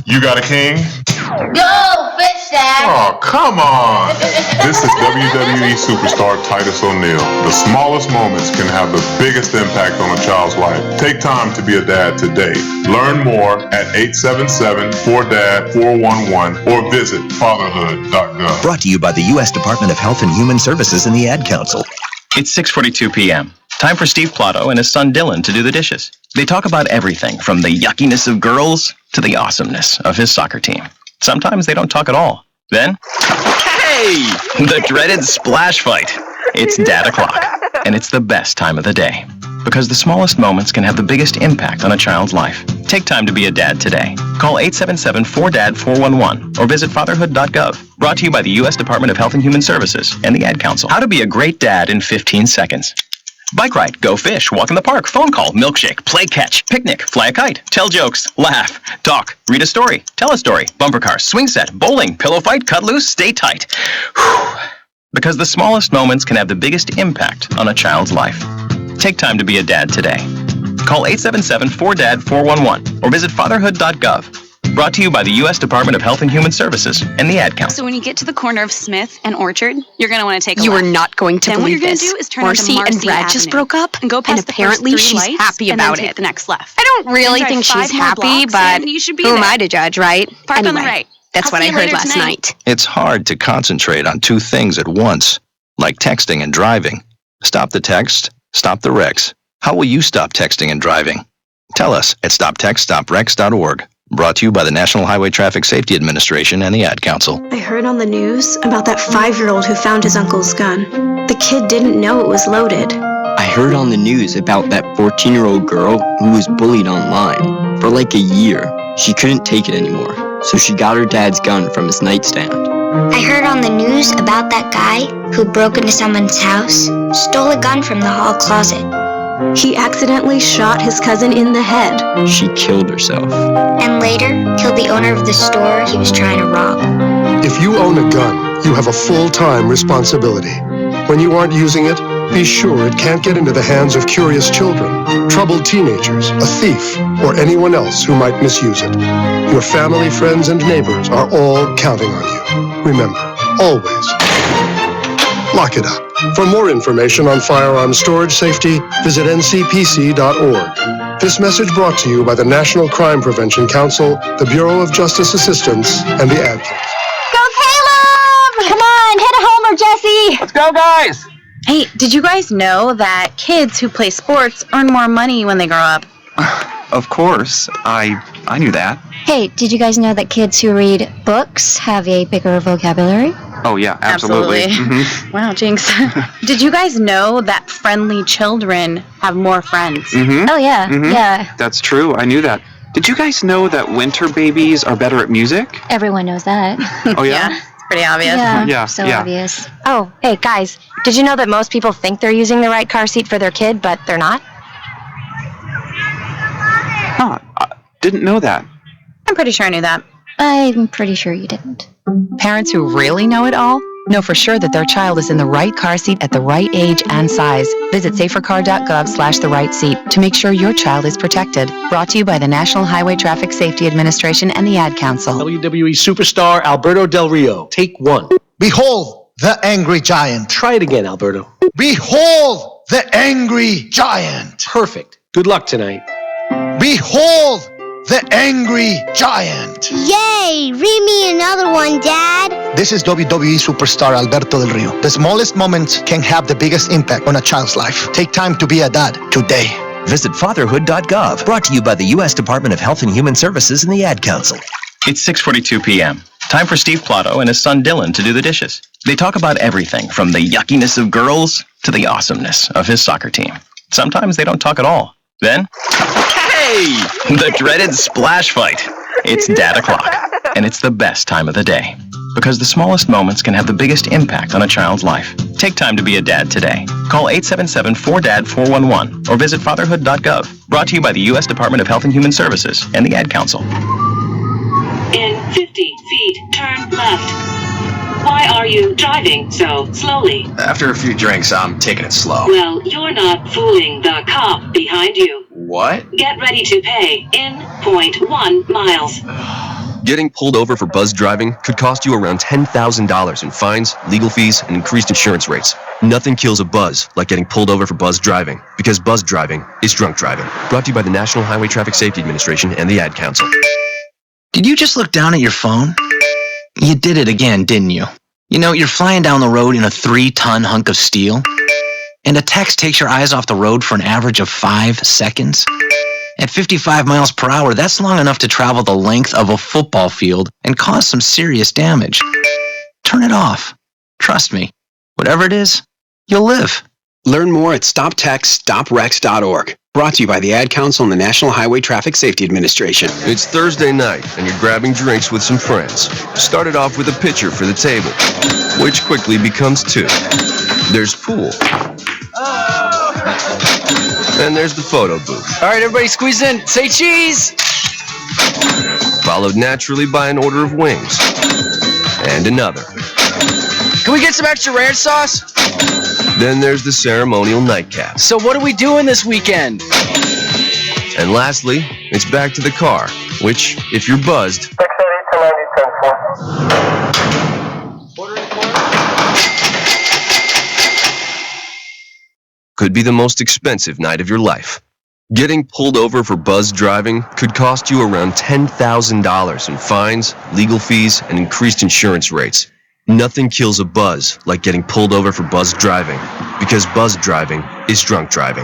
You got a king? Go, Fish Dad! Oh, come on! This is WWE superstar Titus O'Neil. The smallest moments can have the biggest impact on a child's life. Take time to be a dad today. Learn more at 877-4DAD-411 or visit fatherhood.gov. Brought to you by the U.S. Department of Health and Human Services and the Ad Council. It's 6:42 p.m. Time for Steve Plato and his son Dylan to do the dishes. They talk about everything from the yuckiness of girls to the awesomeness of his soccer team. Sometimes they don't talk at all. Then, hey! The dreaded splash fight. It's Dad o'clock, and it's the best time of the day. Because the smallest moments can have the biggest impact on a child's life. Take time to be a dad today. Call 877-4DAD-411 or visit fatherhood.gov. Brought to you by the U.S. Department of Health and Human Services and the Ad Council. How to be a great dad in 15 seconds. Bike ride, go fish, walk in the park, phone call, milkshake, play catch, picnic, fly a kite, tell jokes, laugh, talk, read a story, tell a story, bumper car, swing set, bowling, pillow fight, cut loose, stay tight. Whew. Because the smallest moments can have the biggest impact on a child's life. Take time to be a dad today. Call 877-4DAD-411 or visit fatherhood.gov. Brought to you by the U.S. Department of Health and Human Services and the Ad Council. So when you get to the corner of Smith and Orchard, you're going to want to take a You left. are not going to then believe what you're this. going to do is turn Marcy onto Marcy and Brad Avenue just broke up, and go past and apparently the first 3 she's lights, happy and about then take it. the next left. I don't really Then think drive she's 5 more happy, blocks, but and you should be who am there. I to judge, right? Park on the Anyway, right. that's I'll what see I you heard later last tonight. night. It's hard to concentrate on two things at once, like texting and driving. Stop the text, stop the wrecks. How will you stop texting and driving? Tell us at stoptextstoprex.org. Brought to you by the National Highway Traffic Safety Administration and the Ad Council. I heard on the news about that 5-year-old who found his uncle's gun. The kid didn't know it was loaded. I heard on the news about that 14-year-old girl who was bullied online. For like a year, she couldn't take it anymore, so she got her dad's gun from his nightstand. I heard on the news about that guy who broke into someone's house, stole a gun from the hall closet. He accidentally shot his cousin in the head. She killed herself. And later, killed the owner of the store he was trying to rob. If you own a gun, you have a full-time responsibility. When you aren't using it, be sure it can't get into the hands of curious children, troubled teenagers, a thief, or anyone else who might misuse it. Your family, friends, and neighbors are all counting on you. Remember, always, lock it up. For more information on firearm storage safety, visit ncpc.org. This message brought to you by the National Crime Prevention Council, the Bureau of Justice Assistance, and the Ad Council. Go Caleb! Come on, hit a homer, Jesse! Let's go, guys! Hey, did you guys know that kids who play sports earn more money when they grow up? Of course. I knew that. Hey, did you guys know that kids who read books have a bigger vocabulary? Oh, yeah, absolutely. Mm-hmm. Wow, Jinx. Did you guys know that friendly children have more friends? Mm-hmm. Oh, yeah, yeah. That's true. I knew that. Did you guys know that winter babies are better at music? Everyone knows that. Oh, yeah? It's pretty obvious. Yeah, so yeah. obvious. Oh, hey, guys. Did you know that most people think they're using the right car seat for their kid, but they're not? Huh. I didn't know that. I'm pretty sure I knew that. I'm pretty sure you didn't. Parents who really know it all know for sure that their child is in the right car seat at the right age and size. Visit safercar.gov/the-right-seat to make sure your child is protected. Brought to you by the National Highway Traffic Safety Administration and the Ad Council. WWE superstar Alberto Del Rio. Take one. Behold the angry giant. Try it again, Alberto. Behold the angry giant. Perfect. Good luck tonight. Behold the angry giant. Yay! Read me another one, Dad. This is WWE superstar Alberto Del Rio. The smallest moments can have the biggest impact on a child's life. Take time to be a dad today. Visit fatherhood.gov. Brought to you by the U.S. Department of Health and Human Services and the Ad Council. It's 6:42 p.m. Time for Steve Plato and his son Dylan to do the dishes. They talk about everything from the yuckiness of girls to the awesomeness of his soccer team. Sometimes they don't talk at all. Then, hey! The dreaded splash fight. It's Dad o'clock, and it's the best time of the day. Because the smallest moments can have the biggest impact on a child's life. Take time to be a dad today. Call 877-4DAD-411 or visit fatherhood.gov. Brought to you by the U.S. Department of Health and Human Services and the Ad Council. In 50 feet, turn left. Why are you driving so slowly? After a few drinks, I'm taking it slow. Well, you're not fooling the cop behind you. What? Get ready to pay in 0.1 miles. Getting pulled over for buzz driving could cost you around $10,000 in fines, legal fees, and increased insurance rates. Nothing kills a buzz like getting pulled over for buzz driving, because buzz driving is drunk driving. Brought to you by the National Highway Traffic Safety Administration and the Ad Council. Did you just look down at your phone? You did it again, didn't you? You know, you're flying down the road in a 3-ton hunk of steel, and a text takes your eyes off the road for an average of 5 seconds. At 55 miles per hour, that's long enough to travel the length of a football field and cause some serious damage. Turn it off. Trust me, whatever it is, you'll live. Learn more at stoptextstoprex.org. Brought to you by the Ad Council and the National Highway Traffic Safety Administration. It's Thursday night, and you're grabbing drinks with some friends. Started off with a pitcher for the table, which quickly becomes 2. There's pool. And there's the photo booth. All right, everybody squeeze in. Say cheese! Followed naturally by an order of wings. And another. Can we get some extra ranch sauce? Then there's the ceremonial nightcap. So what are we doing this weekend? And lastly, it's back to the car, which, if you're buzzed, could be the most expensive night of your life. Getting pulled over for buzz driving could cost you around $10,000 in fines, legal fees, and increased insurance rates. Nothing kills a buzz like getting pulled over for buzz driving, because buzz driving is drunk driving.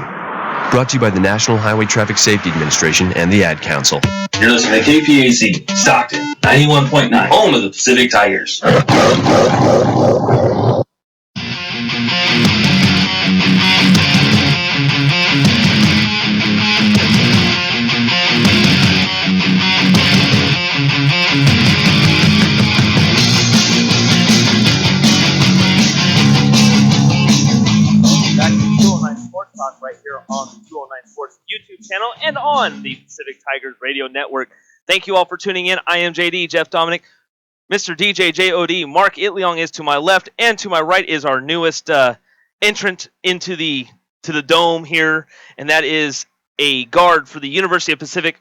Brought to you by the National Highway Traffic Safety Administration and the Ad Council. You're listening to KPAC, Stockton, 91.9, home of the Pacific Tigers. Right here on the 209 Sports YouTube channel and on the Pacific Tigers Radio Network. Thank you all for tuning in. I am JD, Jeff Dominic. Mr. DJ JOD, Mark Itliong is to my left, and to my right is our newest entrant into the dome here, and that is a guard for the University of Pacific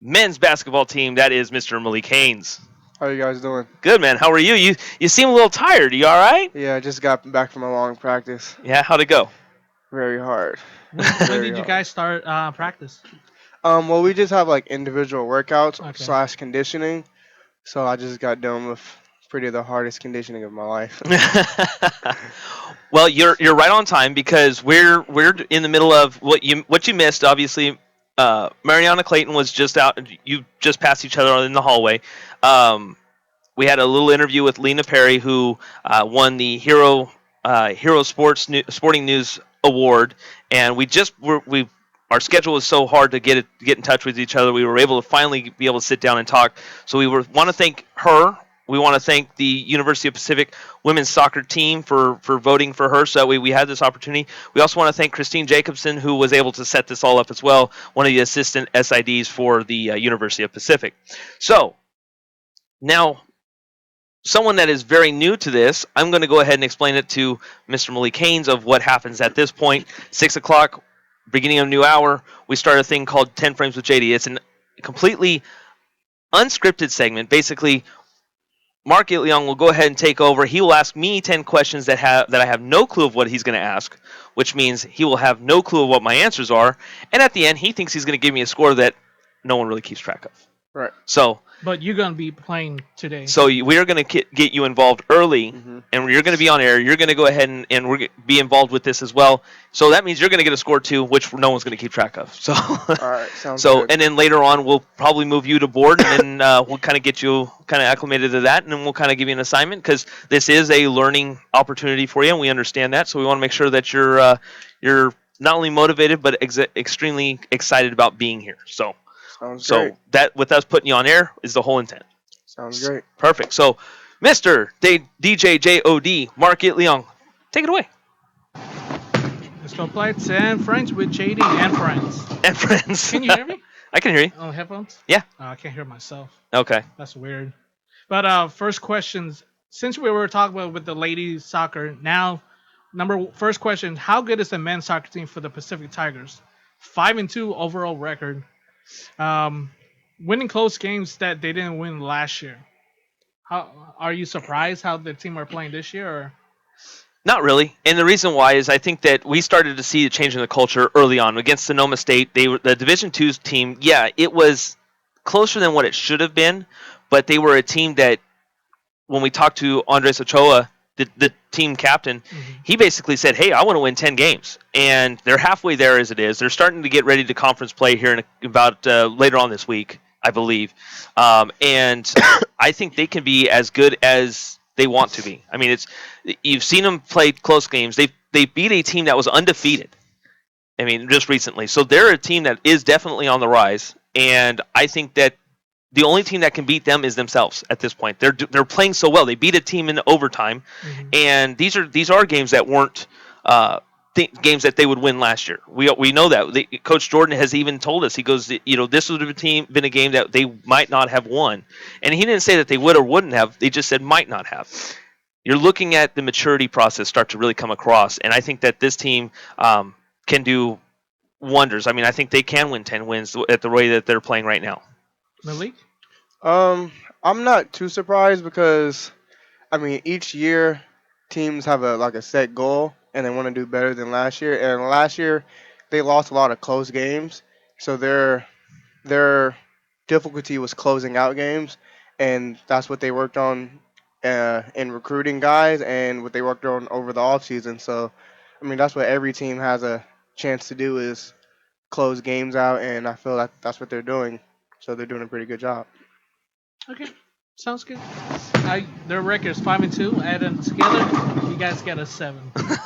men's basketball team. That is Mr. Malik Haynes. How are you guys doing? Good, man. How are you? You seem a little tired. You all right? Yeah, I just got back from a long practice. Yeah, how'd it go? Very hard. When did you guys start practice? Well, we just have like individual workouts / conditioning. So I just got done with pretty the hardest conditioning of my life. Well, you're right on time because we're in the middle of what you missed. Obviously, Mariana Clayton was just out. You just passed each other in the hallway. We had a little interview with Lena Perry, who won the Hero Sporting News Award, and our schedule was so hard to get in touch with each other. We were able to finally be able to sit down and talk. So we want to thank her. We want to thank the University of Pacific women's soccer team for voting for her. So we had this opportunity. We also want to thank Christine Jacobson, who was able to set this all up as well, one of the assistant SIDs for the University of Pacific. So Now, someone that is very new to this, I'm going to go ahead and explain it to Mr. Malik Haynes of what happens at this point. 6 o'clock, beginning of a new hour, we start a thing called 10 Frames with JD. It's a completely unscripted segment. Basically, Mark Leong will go ahead and take over. He will ask me 10 questions that I have no clue of what he's going to ask, which means he will have no clue of what my answers are. And at the end, he thinks he's going to give me a score that no one really keeps track of. Right. So, But you're going to be playing today. so we are going to get you involved early, and you're going to be on air. You're going to go ahead and we're be involved with this as well. So that means you're going to get a score too, which no one's going to keep track of. So, All right, sounds so good. and then later on we'll probably move you to board, and then we'll kind of get you kind of acclimated to that, and then we'll kind of give you an assignment because this is a learning opportunity for you, and we understand that. So we want to make sure that you're not only motivated but extremely excited about being here. So. Sounds great. So that with us putting you on air is the whole intent. Sounds great. Perfect. So, Mr. DJ JOD, Mark Leong, take it away. Let's go play 10 Frames with JD and friends. And friends. Can you hear me? I can hear you. On headphones? Yeah. I can't hear myself. Okay. That's weird. But first questions. Since we were talking about with the ladies soccer, now first question: how good is the men's soccer team for the Pacific Tigers? 5-2 overall record. Winning close games that they didn't win last year. How are you surprised how the team are playing this year? Or? Not really, and the reason why is I think that we started to see a change in the culture early on against Sonoma State. They were the Division II team. Yeah, it was closer than what it should have been, but they were a team that, when we talked to Andres Ochoa, the team captain, he basically said, hey, I want to win 10 games. And they're halfway there as it is. They're starting to get ready to conference play here in about later on this week, I believe. And I think they can be as good as they want to be. I mean, you've seen them play close games. They beat a team that was undefeated, I mean, just recently. So they're a team that is definitely on the rise. And I think that the only team that can beat them is themselves at this point. They're playing so well. They beat a team in overtime, and these are games that weren't games that they would win last year. We know that. Coach Jordan has even told us. He goes, this would have been a game that they might not have won, and he didn't say that they would or wouldn't have. They just said might not have. You're looking at the maturity process start to really come across, and I think that this team can do wonders. I mean, I think they can win 10 wins at the way that they're playing right now. Malik? I'm not too surprised because, I mean, each year teams have a set goal and they want to do better than last year. And last year they lost a lot of close games, so their difficulty was closing out games, and that's what they worked on in recruiting guys and what they worked on over the offseason. So, I mean, that's what every team has a chance to do is close games out, and I feel like that's what they're doing. So they're doing a pretty good job. Okay, sounds good. Their record is 5-2. Add them together, you guys get a 7.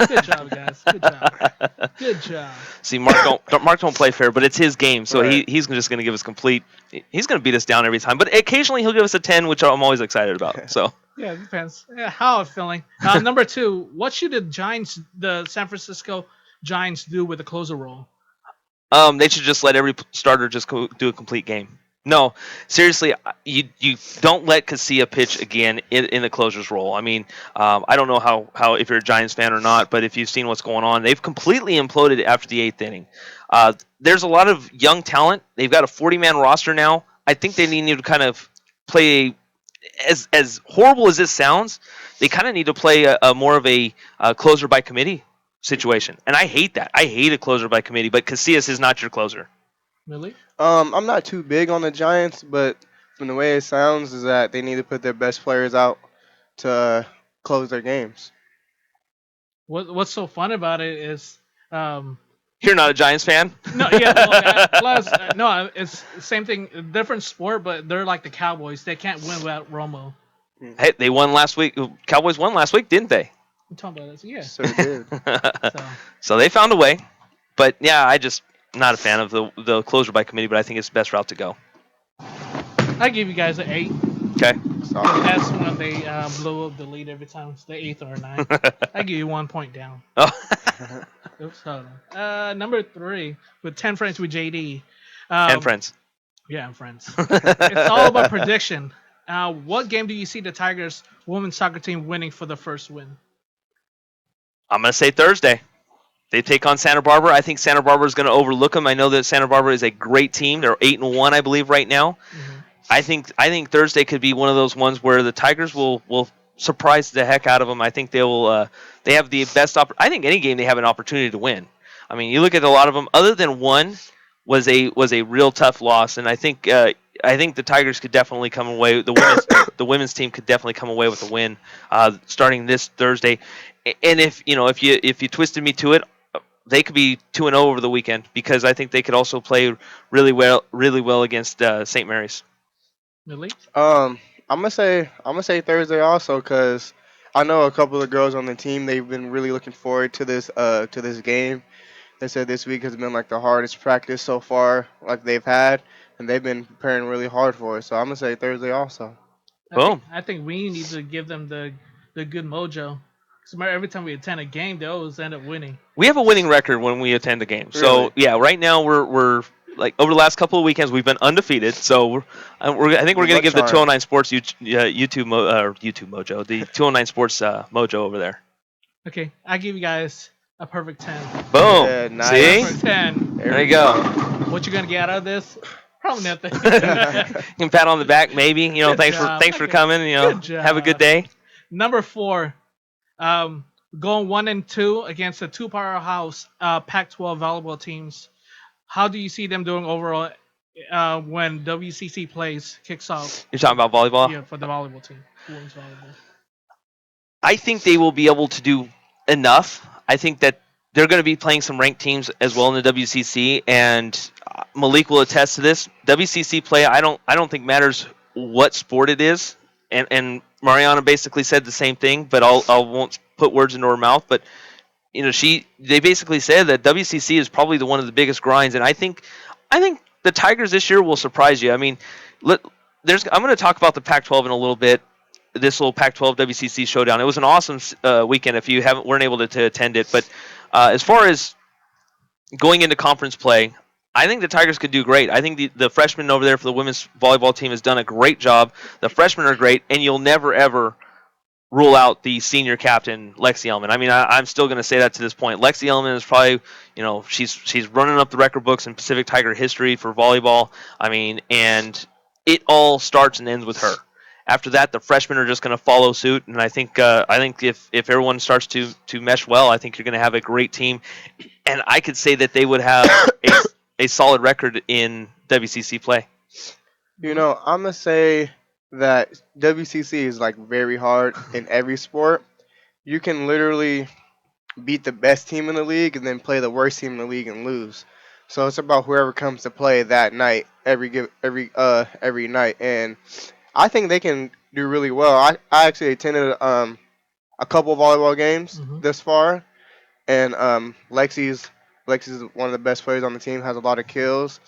Good job, guys. Good job. Good job. See, Mark don't play fair, but it's his game, so Right. he's just going to give us complete. He's going to beat us down every time, but occasionally he'll give us a 10, which I'm always excited about. So Yeah, it depends. Yeah, how I'm feeling. Number 2, what should the San Francisco Giants do with the closer role? they should just let every starter just do a complete game. No, seriously, you don't let Casilla pitch again in the closer's role. I mean, I don't know how if you're a Giants fan or not, but if you've seen what's going on, they've completely imploded after the 8th inning. There's a lot of young talent. They've got a 40-man roster now. I think they need to kind of play, as horrible as this sounds, they kind of need to play a more of a closer by committee situation. And I hate that. I hate a closer by committee, but Casillas is not your closer. Really? I'm not too big on the Giants, but from the way it sounds is that they need to put their best players out to close their games. What's so fun about it is You're not a Giants fan? no, yeah. Well, plus, no, it's the same thing, different sport, but they're like the Cowboys. They can't win without Romo. Hey, they won last week. Cowboys won last week, didn't they? I'm talking about this, yeah. So they did. So they found a way. But yeah, I just not a fan of the closer by committee, but I think it's the best route to go. I give you guys an 8. Okay. That's when they blow up the lead every time. It's the 8th or 9th. I give you 1 point down. Oh. Oops, hold on. Number 3 with 10 Frames with JD. And friends. Yeah, and friends. It's all about prediction. What game do you see the Tigers women's soccer team winning for the first win? I'm going to say Thursday. They take on Santa Barbara. I think Santa Barbara is going to overlook them. I know that Santa Barbara is a great team. They're 8-1, I believe, right now. I think Thursday could be one of those ones where the Tigers will surprise the heck out of them. I think they will. They have the best. I think any game they have an opportunity to win. I mean, you look at a lot of them. Other than one, was a real tough loss, and I think the Tigers could definitely come away. The women's team could definitely come away with a win starting this Thursday. And if you twisted me to it, they could be 2-0 over the weekend because I think they could also play really well against St. Mary's. Really? I'm gonna say Thursday also because I know a couple of girls on the team. They've been really looking forward to this game. They said this week has been like the hardest practice so far like they've had, and they've been preparing really hard for it. So I'm gonna say Thursday also. I think we need to give them the good mojo. Because every time we attend a game, they always end up winning. We have a winning record when we attend a game. Really? So yeah, right now we're like over the last couple of weekends we've been undefeated. So I think we're going to give the 209 Sports YouTube mojo, the 209 Sports mojo over there. Okay, I give you guys a perfect 10. Boom. Yeah, nice. See? Perfect 10. There you go. What you gonna get out of this? Probably nothing. You can pat on the back, maybe. Thanks for coming. Good job. Have a good day. Number 4, going 1-2 against the two powerhouse Pac-12 volleyball teams. How do you see them doing overall when WCC kicks off? You're talking about volleyball? Yeah, for the volleyball team, women's volleyball. I think they will be able to do enough. I think that they're going to be playing some ranked teams as well in the WCC, and Malik will attest to this. WCC play, I don't think matters what sport it is, and Mariana basically said the same thing, but I won't put words into her mouth. But they basically said that WCC is probably one of the biggest grinds, and I think the Tigers this year will surprise you. I mean, I'm going to talk about the Pac-12 in a little bit. This little Pac-12 WCC showdown. It was an awesome weekend. If you weren't able to attend it, but as far as going into conference play, I think the Tigers could do great. I think the freshman over there for the women's volleyball team has done a great job. The freshmen are great, and you'll never ever rule out the senior captain, Lexi Elman. I mean, I'm still going to say that to this point. Lexi Elman is probably, she's running up the record books in Pacific Tiger history for volleyball. I mean, and it all starts and ends with her. After that, the freshmen are just going to follow suit, and I think if everyone starts to mesh well, I think you're going to have a great team, and I could say that they would have a solid record in WCC play. I'm gonna say that WCC is like very hard in every sport. You can literally beat the best team in the league and then play the worst team in the league and lose. So it's about whoever comes to play that night every night, and I think they can do really well. I actually attended a couple volleyball games this far, and Lexi's one of the best players on the team, has a lot of kills,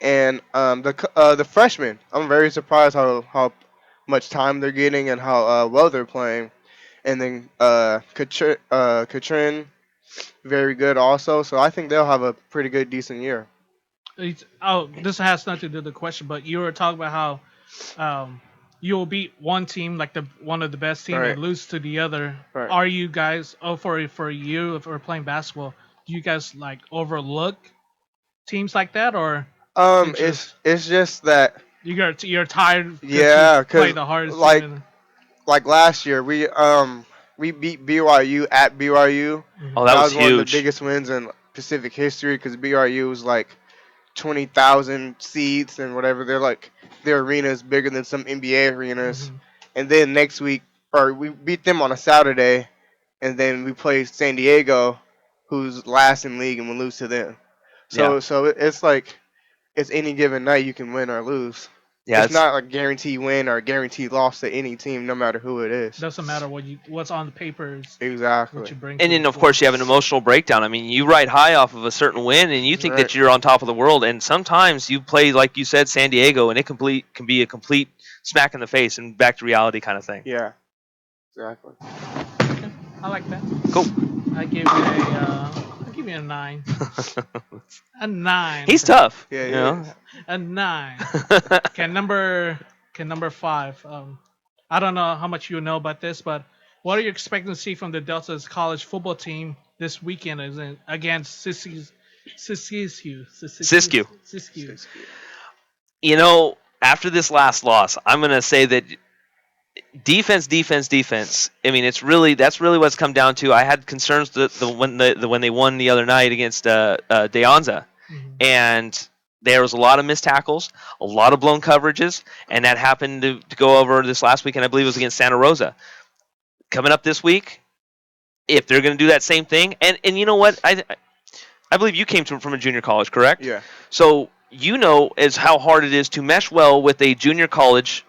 and the freshmen, I'm very surprised how much time they're getting and how well they're playing, and then Katrin, very good also. So I think they'll have a pretty good, decent year. This has nothing to do with the question, but you were talking about how you'll beat one team, like one of the best teams, and lose to the other. Right. Are you guys, for you, if we're playing basketball, do you guys like overlook teams like that, or? It's just that you're tired. Yeah, you play the hardest. Like last year, we beat BYU at BYU. Oh, that was huge. One of the biggest wins in Pacific history because BYU was like 20,000 seats and whatever. Their arena is bigger than some NBA arenas. And then next week, we beat them on a Saturday, and then we play San Diego, who's last in league, and we lose to them. So it's like it's any given night you can win or lose. Yeah, it's not a guaranteed win or a guaranteed loss to any team, no matter who it is. Doesn't matter what's on the papers. Exactly. What you bring and then, of course, you have an emotional breakdown. I mean, you ride high off of a certain win, and you think that you're on top of the world. And sometimes you play, like you said, San Diego, and it can be a complete smack in the face and back to reality kind of thing. Yeah, exactly. Okay. I like that. Cool. I give you a 9. A 9. He's tough. Yeah, A 9. Okay, number Okay, number 5. I don't know how much you know about this, but what are you expecting to see from the Delta's college football team this weekend against Siskiyou? Siskiyou. You know, after this last loss, I'm going to say that defense. I mean, that's really what's come down to. I had concerns when they won the other night against De Anza, and there was a lot of missed tackles, a lot of blown coverages, and that happened to go over this last weekend. I believe it was against Santa Rosa. Coming up this week, if they're going to do that same thing, and you know what, I believe you came from a junior college, correct? Yeah. So you know as how hard it is to mesh well with a junior college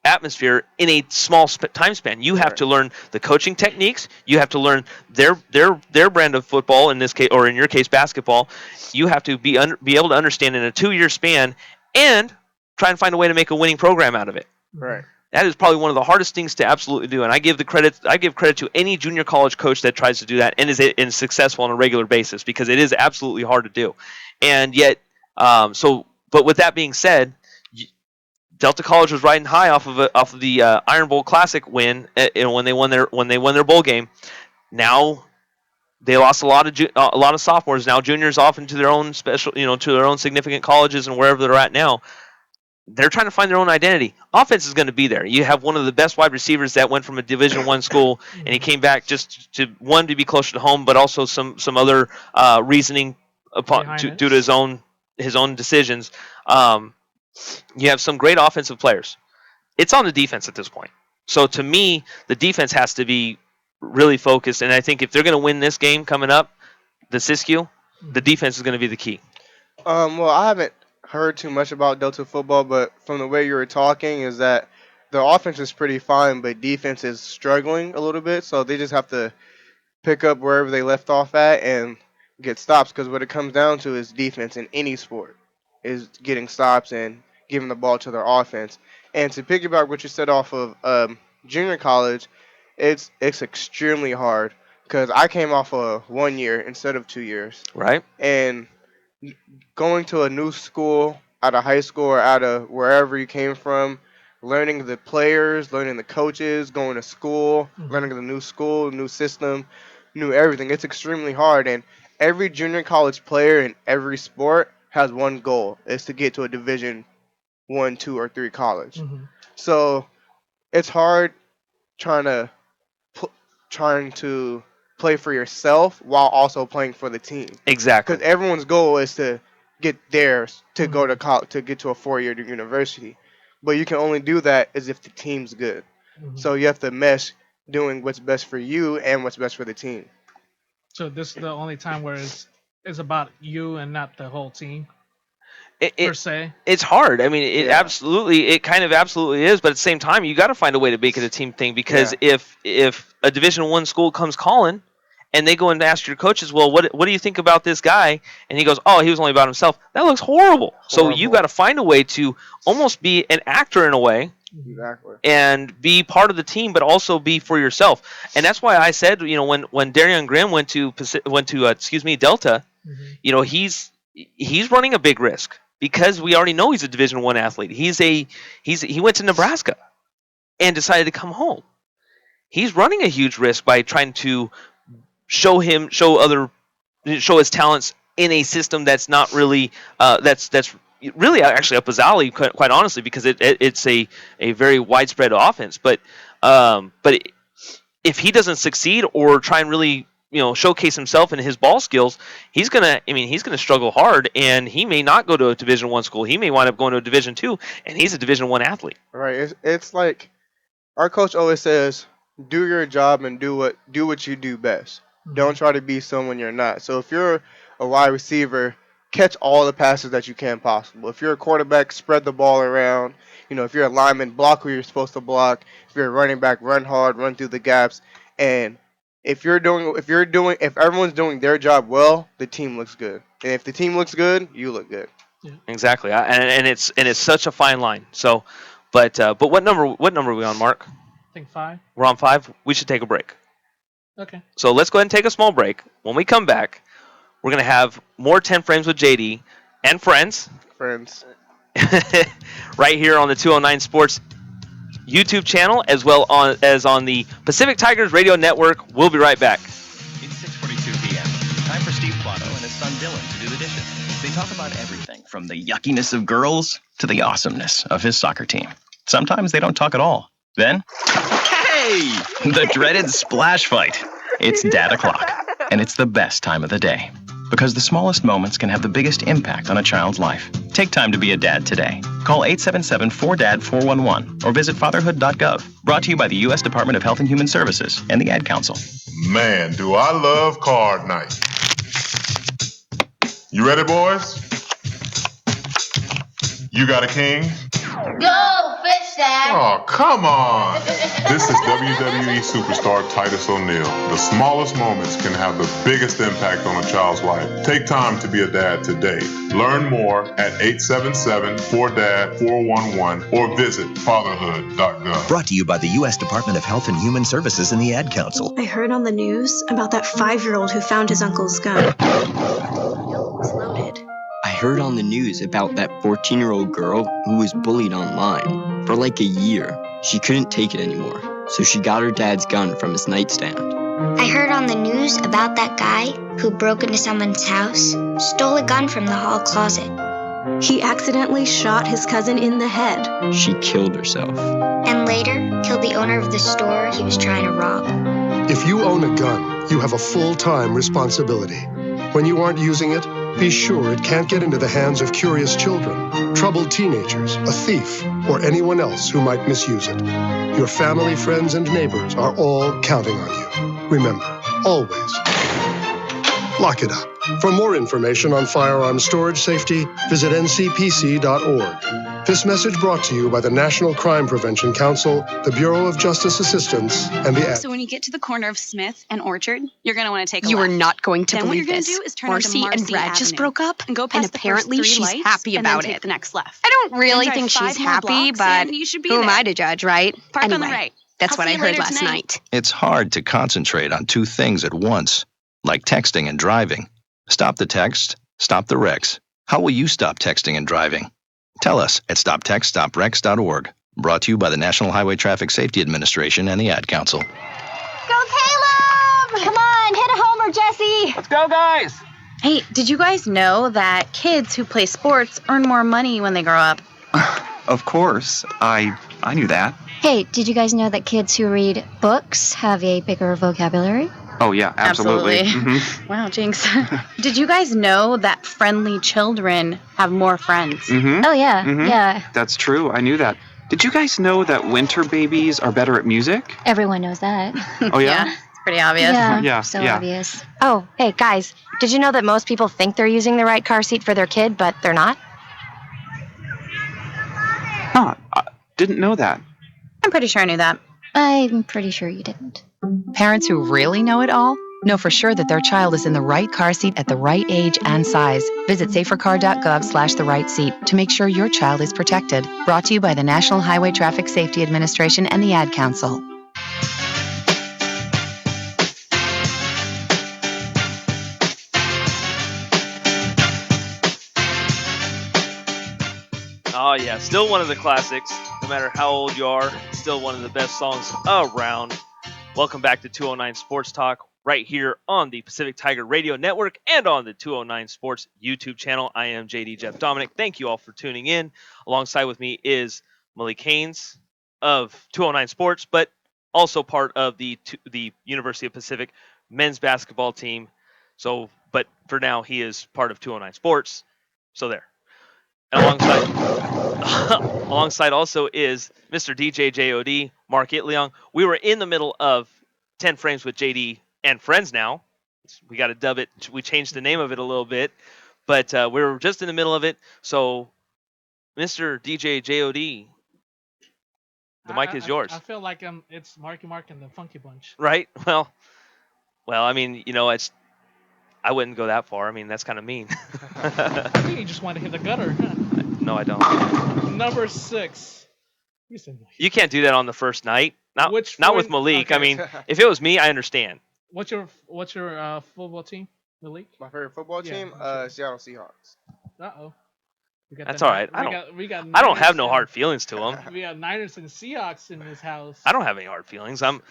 atmosphere in a small time span. You have to learn the coaching techniques. You have to learn their brand of football, in this case, or in your case, basketball. You have to be able to understand in a 2-year span and try and find a way to make a winning program out of it. Right. That is probably one of the hardest things to absolutely do, and I give credit to any junior college coach that tries to do that and is successful on a regular basis, because it is absolutely hard to do. And yet, but with that being said, Delta College was riding high off of the Iron Bowl Classic win, when they won their bowl game. Now they lost a lot of sophomores. Now juniors off into their own to their own significant colleges and wherever they're at now. They're trying to find their own identity. Offense is going to be there. You have one of the best wide receivers that went from a Division I school, and he came back just to be closer to home, but also some other reasoning due to his own decisions. You have some great offensive players. It's on the defense at this point. So to me, the defense has to be really focused, and I think if they're going to win this game coming up, the Siskiyou, the defense is going to be the key. Well, I haven't heard too much about Delta football, but from the way you were talking is that the offense is pretty fine, but defense is struggling a little bit, so they just have to pick up wherever they left off at and get stops, because what it comes down to is defense in any sport is getting stops and giving the ball to their offense. And to piggyback what you said off of junior college, it's extremely hard, because I came off of 1 year instead of 2 years. Right. And going to a new school, out of high school or out of wherever you came from, learning the players, learning the coaches, going to school, learning the new school, new system, new everything. It's extremely hard. And every junior college player in every sport has one goal, is to get to a Division 1, 2, or 3 college. So it's hard trying to play for yourself while also playing for the team. Exactly. Because everyone's goal is to get there, to go to college, to get to a 4-year university. But you can only do that as if the team's good. So you have to mesh doing what's best for you and what's best for the team. So this is the only time where it's about you and not the whole team. Per se, it's hard. I mean, it kind of absolutely is, but at the same time, you got to find a way to make it a team thing, because if a Division I school comes calling and they go and ask your coaches, well, what do you think about this guy? And he goes, oh, he was only about himself. That looks horrible. So you got to find a way to almost be an actor in a way. Exactly. And be part of the team, but also be for yourself. And that's why I said, when Darian Grimm went to Delta, he's running a big risk, because we already know he's a Division I athlete. He went to Nebraska and decided to come home. He's running a huge risk by trying to show his talents in a system that's not really that's really actually up his alley, quite honestly, because it's a very widespread offense. But if he doesn't succeed or try and really showcase himself and his ball skills, he's gonna struggle hard, and he may not go to a Division I school. He may wind up going to a Division II, and he's a Division I athlete. Right. It's like our coach always says, do your job and do what you do best. Don't try to be someone you're not. So if you're a wide receiver, catch all the passes that you can possible. If you're a quarterback, spread the ball around. If you're a lineman, block who you're supposed to block. If you're a running back, run hard, run through the gaps. And if everyone's doing their job well, the team looks good. And if the team looks good, you look good. Yeah. Exactly. And it's such a fine line. So, but what number are we on, Mark? I think 5. We're on 5. We should take a break. Okay. So let's go ahead and take a small break. When we come back, we're going to have more 10 Frames with JD and friends. right here on the 209 Sports YouTube channel, as well as on the Pacific Tigers Radio Network. We'll be right back. It's 6:42 p.m. Time for Steve Plato and his son Dylan to do the dishes. They talk about everything from the yuckiness of girls to the awesomeness of his soccer team. Sometimes they don't talk at all. Then, hey! The dreaded splash fight. It's Dad o'clock, and it's the best time of the day. Because the smallest moments can have the biggest impact on a child's life. Take time to be a dad today. Call 877-4DAD-411 or visit fatherhood.gov. Brought to you by the U.S. Department of Health and Human Services and the Ad Council. Man, do I love card night. You ready, boys? You got a king? Go, fish dad! Oh, come on! This is WWE superstar Titus O'Neil. The smallest moments can have the biggest impact on a child's life. Take time to be a dad today. Learn more at 877-4DAD-411 or visit fatherhood.gov. Brought to you by the U.S. Department of Health and Human Services and the Ad Council. I heard on the news about that 5-year-old who found his uncle's gun. It was loaded. I heard on the news about that 14-year-old girl who was bullied online. For like a year, she couldn't take it anymore, so she got her dad's gun from his nightstand. I heard on the news about that guy who broke into someone's house, stole a gun from the hall closet. He accidentally shot his cousin in the head. She killed herself. And later, killed the owner of the store he was trying to rob. If you own a gun, you have a full-time responsibility. When you aren't using it, be sure it can't get into the hands of curious children, troubled teenagers, a thief, or anyone else who might misuse it. Your family, friends, and neighbors are all counting on you. Remember, always, lock it up. For more information on firearm storage safety, visit ncpc.org. This message brought to you by the National Crime Prevention Council, the Bureau of Justice Assistance, and the So when you get to the corner of Smith and Orchard, you're going to want to take a You left. are not going to Then what believe you're gonna this. do is turn Marcy onto and Marcy Brad just Avenue broke up, and go past and the first apparently 3 she's lights, happy and then about take it. the next left. I don't really Then think drive she's 5 more happy, blocks, but and you should be who am there. I to judge, right? Park on the Anyway, right. That's I'll what see I you heard later last tonight. night. It's hard to concentrate on two things at once, like texting and driving. Stop the text, stop the wrecks. How will you stop texting and driving? Tell us at stoptextstopwrecks.org. Brought to you by the National Highway Traffic Safety Administration and the Ad Council. Go Caleb! Come on, hit a homer, Jesse! Let's go, guys! Hey, did you guys know that kids who play sports earn more money when they grow up? Of course. I knew that. Hey, did you guys know that kids who read books have a bigger vocabulary? Oh, yeah, absolutely. Wow, Jinx. Did you guys know that friendly children have more friends? Oh, yeah, yeah. That's true. I knew that. Did you guys know that winter babies are better at music? Everyone knows that. Oh, yeah? It's pretty obvious. Yeah, so yeah. obvious. Oh, hey, guys, did you know that most people think they're using the right car seat for their kid, but they're not? Huh. I didn't know that. I'm pretty sure I knew that. I'm pretty sure you didn't. Parents who really know it all know for sure that their child is in the right car seat at the right age and size. Visit safercar.gov/the right seat to make sure your child is protected. Brought to you by the National Highway Traffic Safety Administration and the Ad Council. Oh, yeah. Still one of the classics. No matter how old you are, still one of the best songs around. Welcome back to 209 Sports Talk right here on the Pacific Tiger Radio Network and on the 209 Sports YouTube channel. I am JD Jeff Dominic. Thank you all for tuning in. Alongside with me is Malik Haynes of 209 Sports, but also part of the University of Pacific men's basketball team. So, but for now, he is part of 209 Sports. So there. And alongside also is Mr. DJ JOD, Mark Itliong. We were in the middle of 10 Frames with JD and Friends now. We got to dub it. We changed the name of it a little bit, but we were just in the middle of it. So, Mr. DJ JOD, the mic is yours. I feel like it's Marky Mark and the Funky Bunch. Right? Well, I mean, you know, I wouldn't go that far. I mean, that's kind of mean. I think you just want to hit the gutter. Huh? No, I don't. Number 6. You can't do that on the first night. Not with Malik. Okay. I mean, if it was me, I understand. What's your football team, Malik? My favorite football team? Seattle Seahawks. Uh-oh. We got That's the all Ni- right. we got I don't have Niners no and- hard feelings to them. We got Niners and Seahawks in this house. I don't have any hard feelings. I'm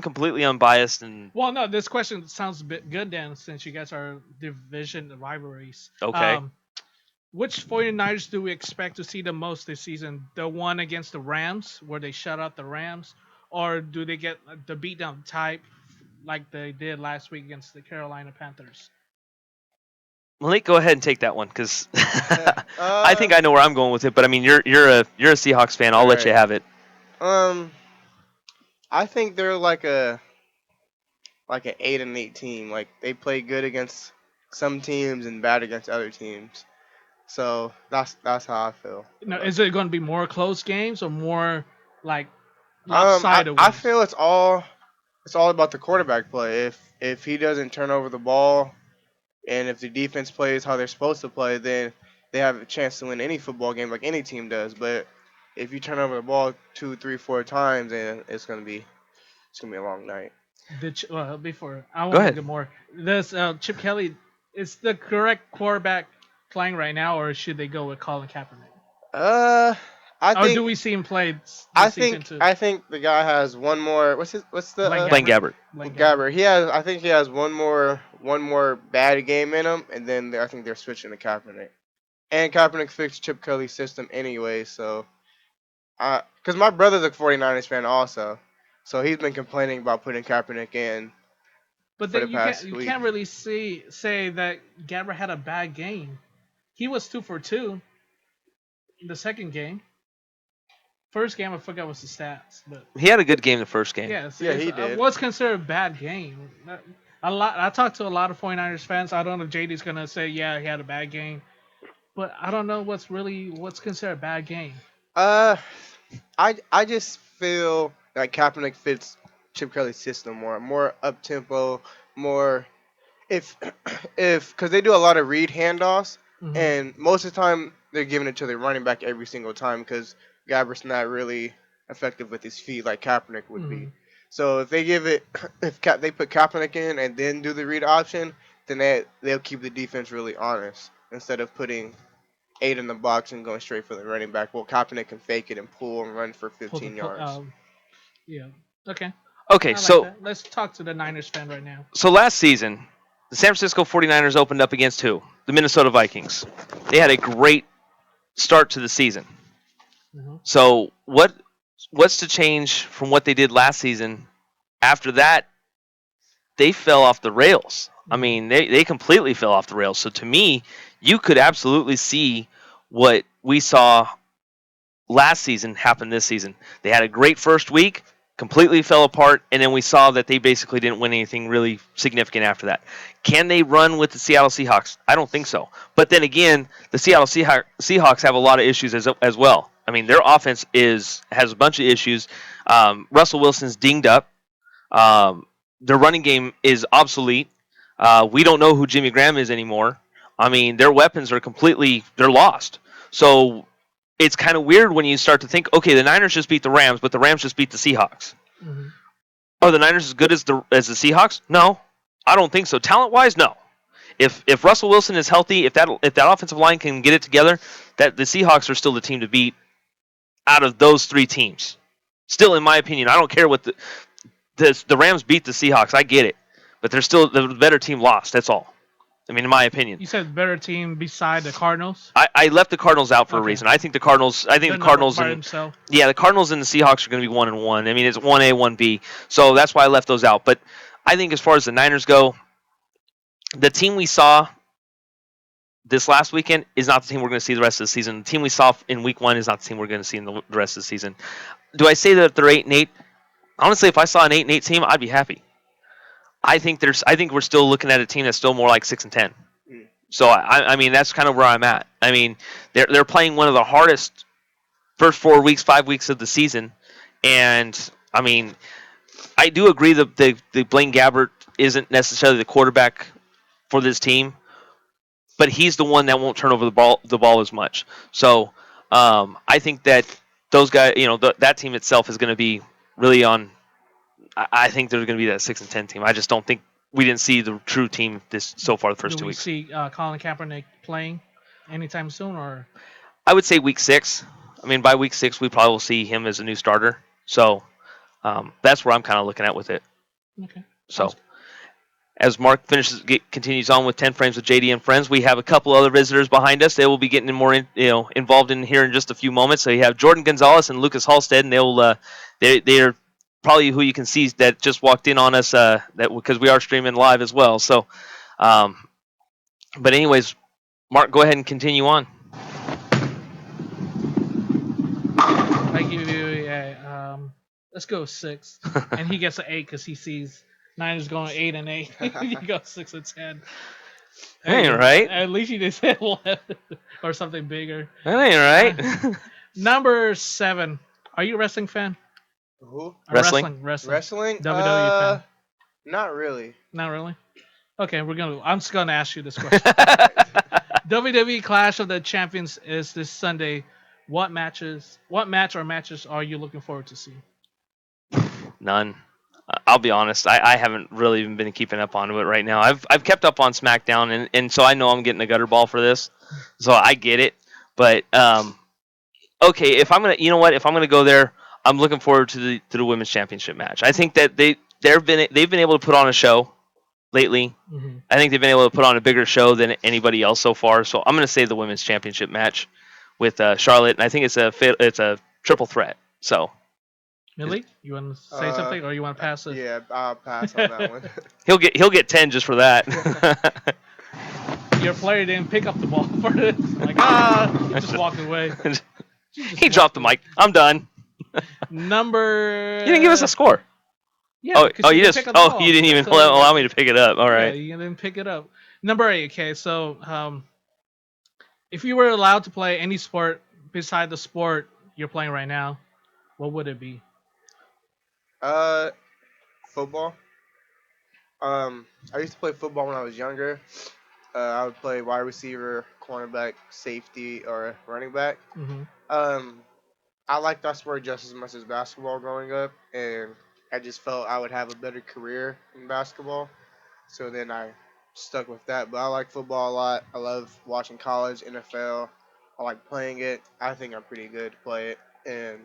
completely unbiased and Well, no, this question sounds a bit good then, since you guys are division rivalries. Okay. Which 49ers do we expect to see the most this season? The one against the Rams, where they shut out the Rams? Or do they get the beatdown type like they did last week against the Carolina Panthers? Malik, go ahead and take that one because I think I know where I'm going with it. But I mean, you're a Seahawks fan. I'll let you have it. I think they're like an 8-8 team. Like they play good against some teams and bad against other teams. So that's how I feel. Now, is it going to be more close games or more like I lopsided ones? feel it's all about the quarterback play. If he doesn't turn over the ball, and if the defense plays how they're supposed to play, then they have a chance to win any football game like any team does. But if you turn over the ball 2, 3, 4 times, then it's gonna be a long night. Before I Go want to ahead. get more. This Chip Kelly is the correct quarterback playing right now, or should they go with Colin Kaepernick? I Or think do we see him play this I season think too? I think the guy has one more. What's the Blaine Gabbert. Gabbert. I think he has one more bad game in him, and then I think they're switching to Kaepernick. And Kaepernick fixed Chip Kelly's system anyway, so because my brother's a 49ers fan also, so he's been complaining about putting Kaepernick in. But for then the you past can't week. really say that Gabbert had a bad game. He was 2 for 2 in the second game. First game, I forgot what's the stats, but He had a good game the first game. yes, Yeah, it's- he did. What's considered a bad game? I talked to a lot of 49ers fans. I don't know if JD's gonna say yeah he had a bad game, but I don't know what's considered a bad game. I just feel like Kaepernick fits Chip Kelly's system more up tempo, more if because they do a lot of read handoffs, Mhm. and most of the time they're giving it to the running back every single time because Gabbert's not really effective with his feet like Kaepernick would be. Mhm. So if they give it, they put Kaepernick in and then do the read option, then they'll keep the defense really honest instead of putting 8 in the box and going straight for the running back. Well, Kaepernick can fake it and pull and run for 15 yards. Yeah. Okay. Okay, I like so that. Let's talk to the Niners fan right now. so last season, the San Francisco 49ers opened up against who? The Minnesota Vikings. They had a great start to the season. Mhm. So what's to change from what they did last season? After that, they fell off the rails. I mean, they completely fell off the rails. So to me, you could absolutely see what we saw last season happen this season. They had a great first week, completely fell apart, and then we saw that they basically didn't win anything really significant after that. Can they run with the Seattle Seahawks? I don't think so. But then again, the Seattle Seahawks have a lot of issues as well. I mean, their offense has a bunch of issues. Russell Wilson's dinged up. Their running game is obsolete. We don't know who Jimmy Graham is anymore. I mean, their weapons are they're lost. So it's kind of weird when you start to think, okay, the Niners just beat the Rams, but the Rams just beat the Seahawks. Mhm. Are the Niners as good as the Seahawks? No, I don't think so. Talent-wise, no. If Russell Wilson is healthy, if that offensive line can get it together, that the Seahawks are still the team to beat out of those 3 teams. Still, in my opinion, I don't care what the Rams beat the Seahawks. I get it, but they're still the better team lost. That's all. I mean, in my opinion. You said better team beside the Cardinals. I left the Cardinals out for a Okay. reason. I think the Cardinals. They're the not Cardinals by and themselves. yeah, the Cardinals and the Seahawks are going to be 1-1. I mean, it's 1A, 1B. So that's why I left those out. But I think as far as the Niners go, the team we saw this last weekend is not the team we're going to see the rest of the season. The team we saw in Week 1 is not the team we're going to see in the rest of the season. Do I say that they're 8-8? Honestly, if I saw an 8-8 team, I'd be happy. I think we're still looking at a team that's still more like 6-10. So I mean that's kind of where I'm at. I mean they're playing one of the hardest first 5 weeks of the season, and I mean I do agree that the Blaine Gabbert isn't necessarily the quarterback for this team, but he's the one that won't turn over the ball as much. So I think that those guys, that team itself is going to be really on. I think they're going to be that 6-10 team. I just don't think we didn't see the true team so far the first 2 Do we weeks. see Colin Kaepernick playing? anytime soon, or I would say week 6. I mean, by week 6, we probably will see him as a new starter. So that's where I'm kind of looking at with it. okay? So as Mark continues on with 10 frames with JD and friends, we have a couple other visitors behind us. They will be getting involved in here in just a few moments. So you have Jordan Gonzalez and Lucas Halstead, and they're probably who you can see that just walked in on us that because we are streaming live as well. So, but anyways, Mark, go ahead and continue on. I give you let's go 6, and he gets an 8 because he sees Niners going 8 and 8. You go 6 and 10. Ain't right. At least you didn't say 11 or something bigger. That ain't right. Number 7. Are you a wrestling fan? Who? Wrestling? Wrestling? WWE fan? Not really. Not really? Okay, I'm just gonna ask you this question. WWE Clash of the Champions is this Sunday. What match or matches are you looking forward to see? None. I'll be honest. I haven't really even been keeping up on it right now. I've kept up on SmackDown, and so I know I'm getting a gutter ball for this, so I get it. But okay, if I'm gonna go there, I'm looking forward to the women's championship match. I think that they've been able to put on a show lately. Mm-hmm. I think they've been able to put on a bigger show than anybody else so far. So I'm gonna say the women's championship match with Charlotte, and I think it's a triple threat. So. Millie, you want to say something, or you want to pass it? Yeah, I'll pass on that one. He'll get 10 just for that. Your player didn't pick up the ball for it. Like he just walked away. He dropped the mic. I'm done. Number. You didn't give us a score. Yeah. You just. You didn't even allow me to pick it up. All right. Yeah, you didn't pick it up. Number 8. Okay, so if you were allowed to play any sport beside the sport you're playing right now, what would it be? Football. I used to play football when I was younger. I would play wide receiver, cornerback, safety, or running back. Mm-hmm. I liked that sport just as much as basketball growing up, and I just felt I would have a better career in basketball. So then I stuck with that. But I like football a lot. I love watching college, NFL. I like playing it. I think I'm pretty good to play it, and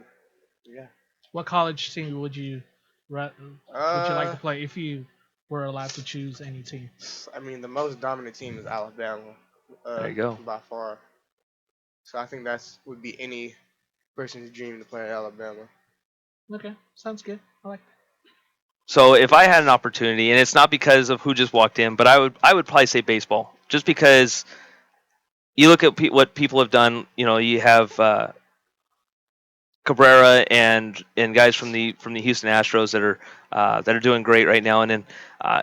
yeah. What college team would you like to play if you were allowed to choose any team? I mean, the most dominant team is Alabama. There you go. By far. So I think would be any person's dream to play at Alabama. Okay, sounds good. I like that. So if I had an opportunity, and it's not because of who just walked in, but I would probably say baseball, just because you look at what people have done. You know, you have Cabrera and guys from the Houston Astros that are doing great right now, and then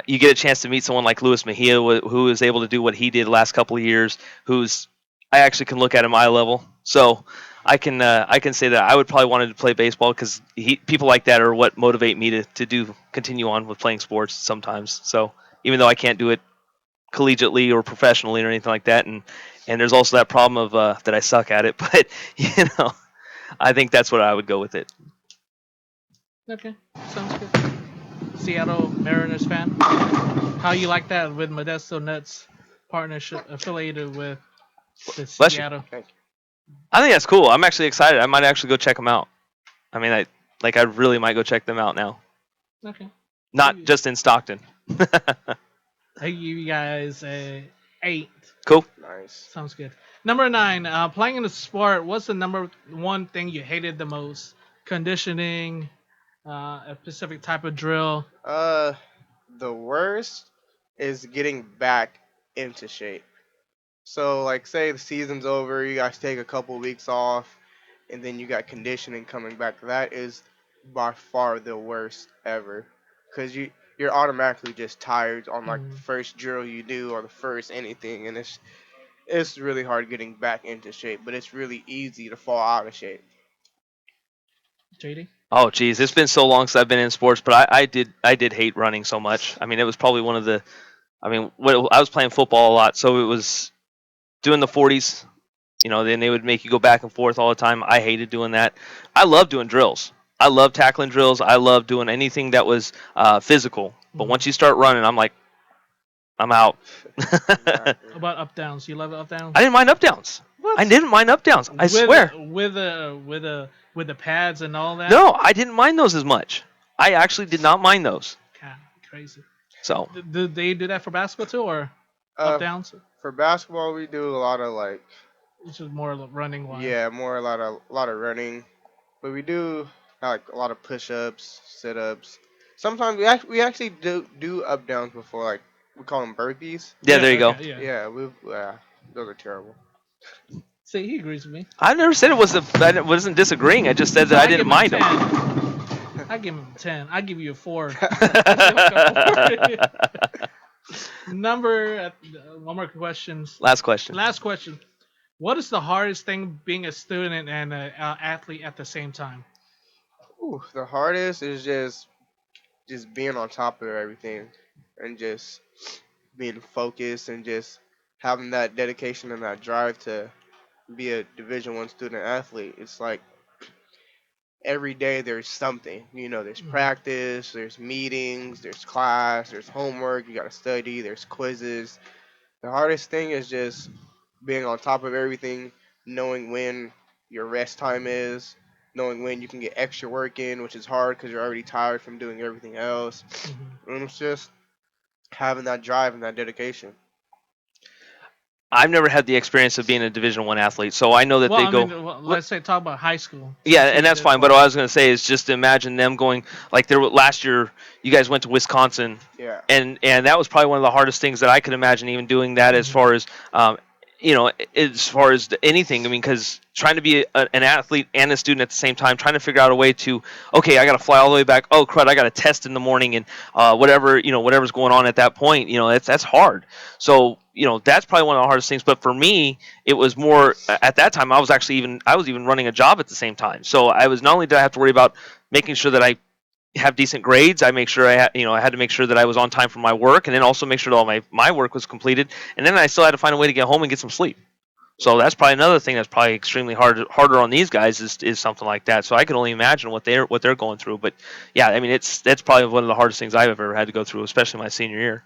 you get a chance to meet someone like Luis Mejia, who is able to do what he did the last couple of years. I actually can look at him eye level, so I can say that I would probably wanted to play baseball because people like that are what motivate me to continue on with playing sports sometimes. So even though I can't do it collegiately or professionally or anything like that, and there's also that problem of that I suck at it, but I think that's what I would go with it. Okay, sounds good. Seattle Mariners fan, how you like that with Modesto Nuts partnership affiliated with the Seattle? I think that's cool. I'm actually excited. I might actually go check them out. I mean, I really might go check them out now. Okay. Not just in Stockton. I give you guys a 8. Cool. Nice. Sounds good. Number 9, playing in the sport, what's the number one thing you hated the most? Conditioning, a specific type of drill? The worst is getting back into shape. So, like, say the season's over, you guys take a couple weeks off, and then you got conditioning coming back. That is by far the worst ever. Because you're automatically just tired on, like, the first drill you do or the first anything, and it's really hard getting back into shape, but it's really easy to fall out of shape. JD? Oh, geez, it's been so long since I've been in sports, but I did hate running so much. I mean, it was probably one of the. I mean, I was playing football a lot, so it was doing the 40s. Then they would make you go back and forth all the time. I hated doing that. I love doing drills. I love tackling drills. I love doing anything that was physical. But once you start running, I'm like, I'm out. About up downs. You love up downs? I didn't mind up downs. I didn't mind up downs. I swear. With the pads and all that. No, I didn't mind those as much. I actually did not mind those. God, crazy. So. Do they do that for basketball too, or up downs? For basketball, we do a lot of like. Which is more running wise. Yeah, more a lot of running, but we do like a lot of push-ups, sit-ups. Sometimes we actually do up downs before, like we call them burpees. Yeah, there you go. Yeah, those are terrible. See, he agrees with me. I never said I wasn't disagreeing. I just said that I didn't mind them. I give him 10. I give you a 4. One more question. Last question. Last question. What is the hardest thing being a student and an athlete at the same time? Ooh, the hardest is just being on top of everything and just being focused and just having that dedication and that drive to be a Division I student athlete. It's like every day there's something. There's practice, there's meetings, there's class, there's homework, you got to study, there's quizzes. The hardest thing is just being on top of everything, knowing when your rest time is, knowing when you can get extra work in, which is hard because you're already tired from doing everything else. And it's just having that drive and that dedication. I've never had the experience of being a Division I athlete, so I know that they go. Let's talk about high school. Yeah, and that's fine. But what I was going to say is just imagine them going like last year. You guys went to Wisconsin, yeah, and that was probably one of the hardest things that I could imagine even doing that as far as anything. I mean, because trying to be an athlete and a student at the same time, trying to figure out a way to, okay, I got to fly all the way back. Oh, crud, I got a test in the morning, and whatever's going on at that point, that's hard. So, that's probably one of the hardest things. But for me, it was more at that time. I was even running a job at the same time. So I was not only did I have to worry about making sure that I have decent grades. I make sure I had to make sure that I was on time for my work, and then also make sure that all my work was completed. And then I still had to find a way to get home and get some sleep. So that's probably another thing that's probably extremely harder on these guys is something like that. So I can only imagine what they're going through. But yeah, I mean that's probably one of the hardest things I've ever had to go through, especially my senior year.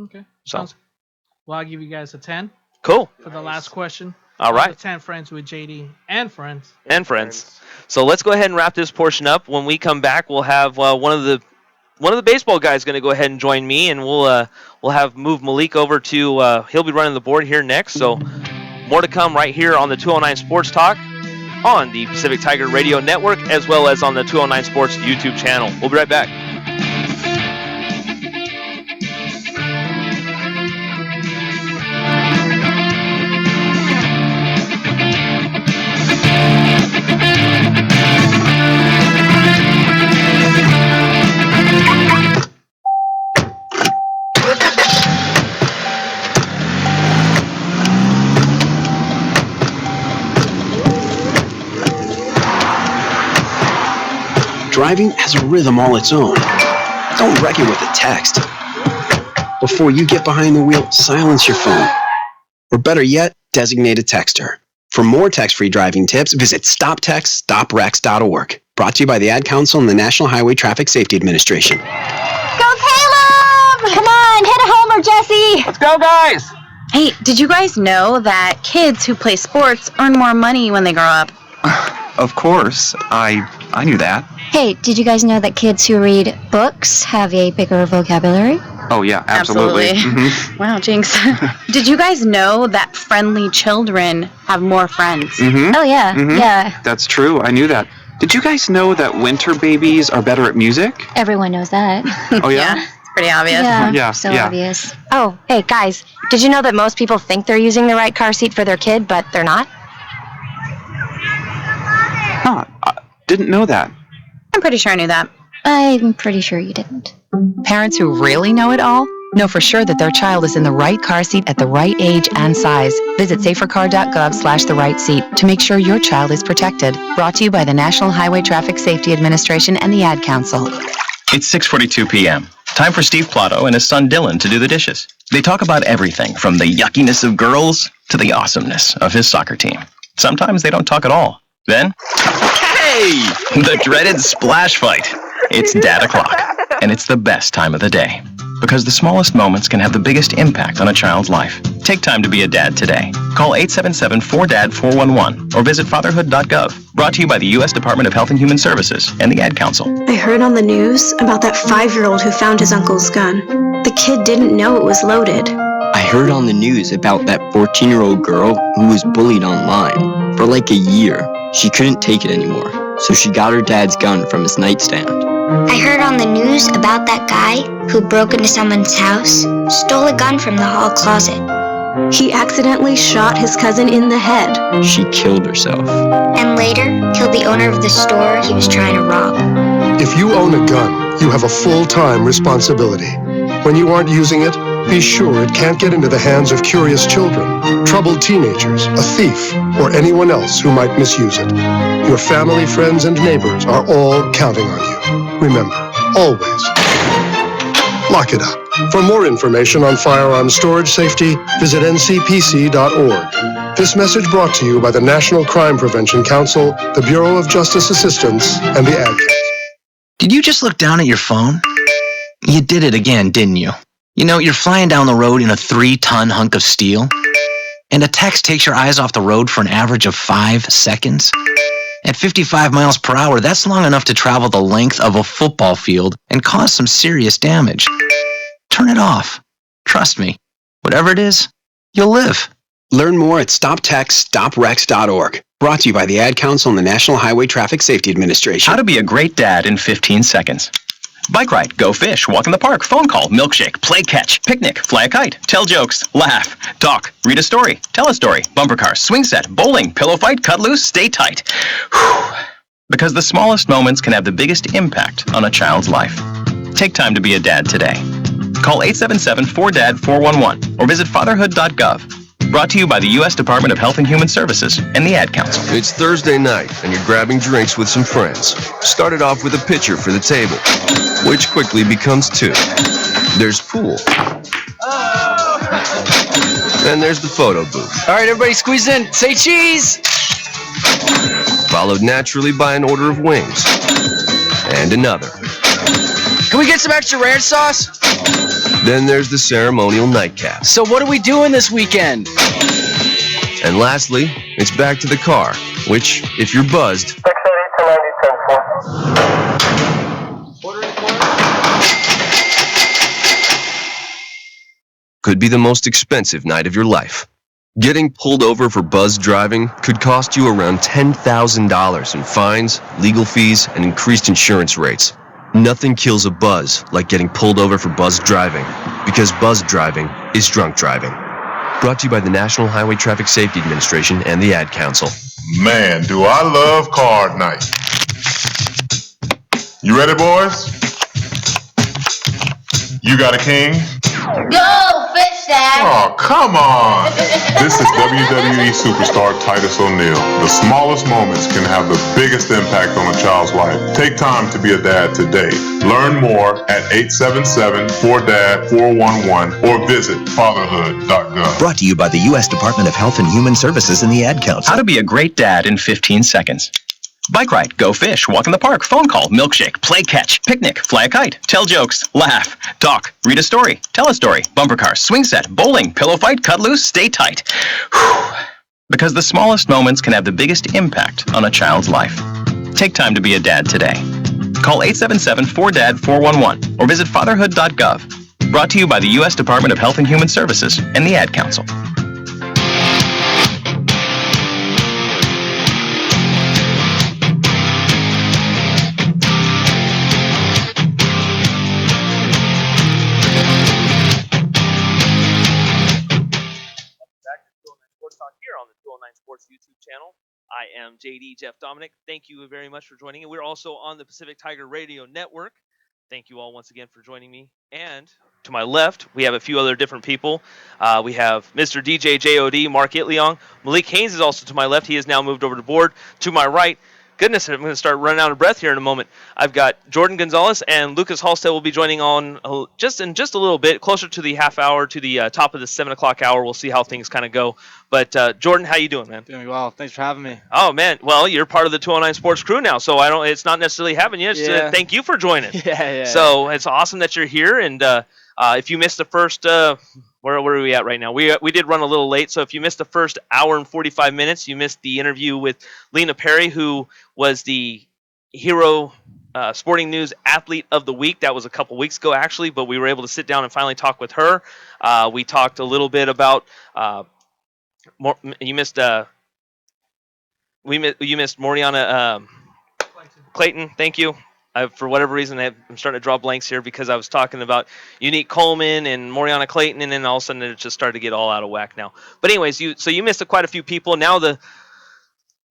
Okay. So. Well, I'll give you guys a 10. Cool. For the last question. All right. 10 friends with JD and friends. And friends. So let's go ahead and wrap this portion up. When we come back, we'll have one of the baseball guys going to go ahead and join me, and we'll move Malik over to he'll be running the board here next. So more to come right here on the 209 Sports Talk on the Pacific Tiger Radio Network, as well as on the 209 Sports YouTube channel. We'll be right back. Driving has a rhythm all its own. Don't wreck it with a text. Before you get behind the wheel, silence your phone. Or better yet, designate a texter. For more text-free driving tips, visit stoptextstoprex.org. Brought to you by the Ad Council and the National Highway Traffic Safety Administration. Go Caleb! Come on, hit a homer, Jesse! Let's go, guys! Hey, did you guys know that kids who play sports earn more money when they grow up? Of course. I knew that. Hey, did you guys know that kids who read books have a bigger vocabulary? Oh, yeah, absolutely. Mm-hmm. Wow, Jinx. Did you guys know that friendly children have more friends? Mm-hmm. Oh, yeah, yeah. That's true. I knew that. Did you guys know that winter babies are better at music? Everyone knows that. Oh, yeah? It's pretty obvious. Yeah, so yeah. obvious. Oh, hey, guys, did you know that most people think they're using the right car seat for their kid, but they're not? Huh. I didn't know that. I'm pretty sure I knew that. I'm pretty sure you didn't. Parents who really know it all know for sure that their child is in the right car seat at the right age and size. Visit safercar.gov/the-right-seat to make sure your child is protected. Brought to you by the National Highway Traffic Safety Administration and the Ad Council. It's 6:42 p.m. Time for Steve Plato and his son Dylan to do the dishes. They talk about everything from the yuckiness of girls to the awesomeness of his soccer team. Sometimes they don't talk at all. Then, hey! The dreaded splash fight. It's Dad o'clock, and it's the best time of the day. Because the smallest moments can have the biggest impact on a child's life. Take time to be a dad today. Call 877-4DAD-411 or visit fatherhood.gov. Brought to you by the U.S. Department of Health and Human Services and the Ad Council. I heard on the news about that 5-year-old who found his uncle's gun. The kid didn't know it was loaded. I heard on the news about that 14-year-old girl who was bullied online. For like a year, she couldn't take it anymore, so she got her dad's gun from his nightstand. I heard on the news about that guy who broke into someone's house, stole a gun from the hall closet. He accidentally shot his cousin in the head. She killed herself. And later, killed the owner of the store he was trying to rob. If you own a gun, you have a full-time responsibility. When you aren't using it, be sure it can't get into the hands of curious children, troubled teenagers, a thief, or anyone else who might misuse it. Your family, friends, and neighbors are all counting on you. Remember, always, lock it up. For more information on firearm storage safety, visit ncpc.org. This message brought to you by the National Crime Prevention Council, the Bureau of Justice Assistance, and the Ad Council. Did you just look down at your phone? You did it again, didn't you? You know, you're flying down the road in a 3-ton hunk of steel, and a text takes your eyes off the road for an average of 5 seconds. At 55 miles per hour, that's long enough to travel the length of a football field and cause some serious damage. Turn it off. Trust me, whatever it is, you'll live. Learn more at stoptextsstopwrecks.org. Brought to you by the Ad Council and the National Highway Traffic Safety Administration. How to be a great dad in 15 seconds. Bike ride, go fish, walk in the park, phone call, milkshake, play catch, picnic, fly a kite, tell jokes, laugh, talk, read a story, tell a story, bumper car, swing set, bowling, pillow fight, cut loose, stay tight. Whew. Because the smallest moments can have the biggest impact on a child's life. Take time to be a dad today. Call 877-4DAD-411 or visit fatherhood.gov. Brought to you by the U.S. Department of Health and Human Services and the Ad Council. It's Thursday night, and you're grabbing drinks with some friends. Started off with a pitcher for the table, which quickly becomes 2. There's pool. Then there's the photo booth. All right, everybody squeeze in. Say cheese! Followed naturally by an order of wings. And another. Can we get some extra ranch sauce? Then there's the ceremonial nightcap. So what are we doing this weekend? And lastly, it's back to the car, which, if you're buzzed, could be the most expensive night of your life. Getting pulled over for buzz driving could cost you around $10,000 in fines, legal fees, and increased insurance rates. Nothing kills a buzz like getting pulled over for buzz driving, because buzz driving is drunk driving. Brought to you by the National Highway Traffic Safety Administration and the Ad Council. Man, do I love card night. You ready, boys? You got a king? Go fish, Dad! Oh, come on! This is WWE superstar Titus O'Neil. The smallest moments can have the biggest impact on a child's life. Take time to be a dad today. Learn more at 877-4DAD-411 or visit fatherhood.gov. Brought to you by the U.S. Department of Health and Human Services and the Ad Council. How to be a great dad in 15 seconds. Bike ride, go fish, walk in the park, phone call, milkshake, play catch, picnic, fly a kite, tell jokes, laugh, talk, read a story, tell a story, bumper car, swing set, bowling, pillow fight, cut loose, stay tight. Whew. Because the smallest moments can have the biggest impact on a child's life. Take time to be a dad today. Call 877-4DAD-411 or visit fatherhood.gov. Brought to you by the U.S. Department of Health and Human Services and the Ad Council. Sports YouTube channel. I am JD Jeff Dominic. Thank you very much for joining. And we're also on the Pacific Tiger Radio Network. Thank you all once again for joining me. And to my left, we have a few other different people. We have Mr. DJ JOD, Mark Itliong. Malik Haynes is also to my left. He has now moved over to board. To my right, goodness, I'm going to start running out of breath here in a moment. I've got Jordan Gonzalez and Lucas Halstead will be joining on just a little bit, closer to the half hour, to the top of the 7 o'clock hour. We'll see how things kind of go. But Jordan, how you doing, man? Doing well. Thanks for having me. Oh man, well you're part of the 209 Sports crew now, so it's not necessarily having you. It's thank you for joining. Yeah. So it's awesome that you're here, and If you missed the first, where are we at right now? We did run a little late, so if you missed the first hour and 45 minutes, you missed the interview with Lena Perry, who was the Hero Sporting News Athlete of the Week. That was a couple weeks ago, actually, but we were able to sit down and finally talk with her. We talked a little bit about you missed Moriana Clayton. Thank you. For whatever reason, I'm starting to draw blanks here because I was talking about Unique Coleman and Moriana Clayton, and then all of a sudden it just started to get all out of whack now. But anyways, you missed quite a few people. Now the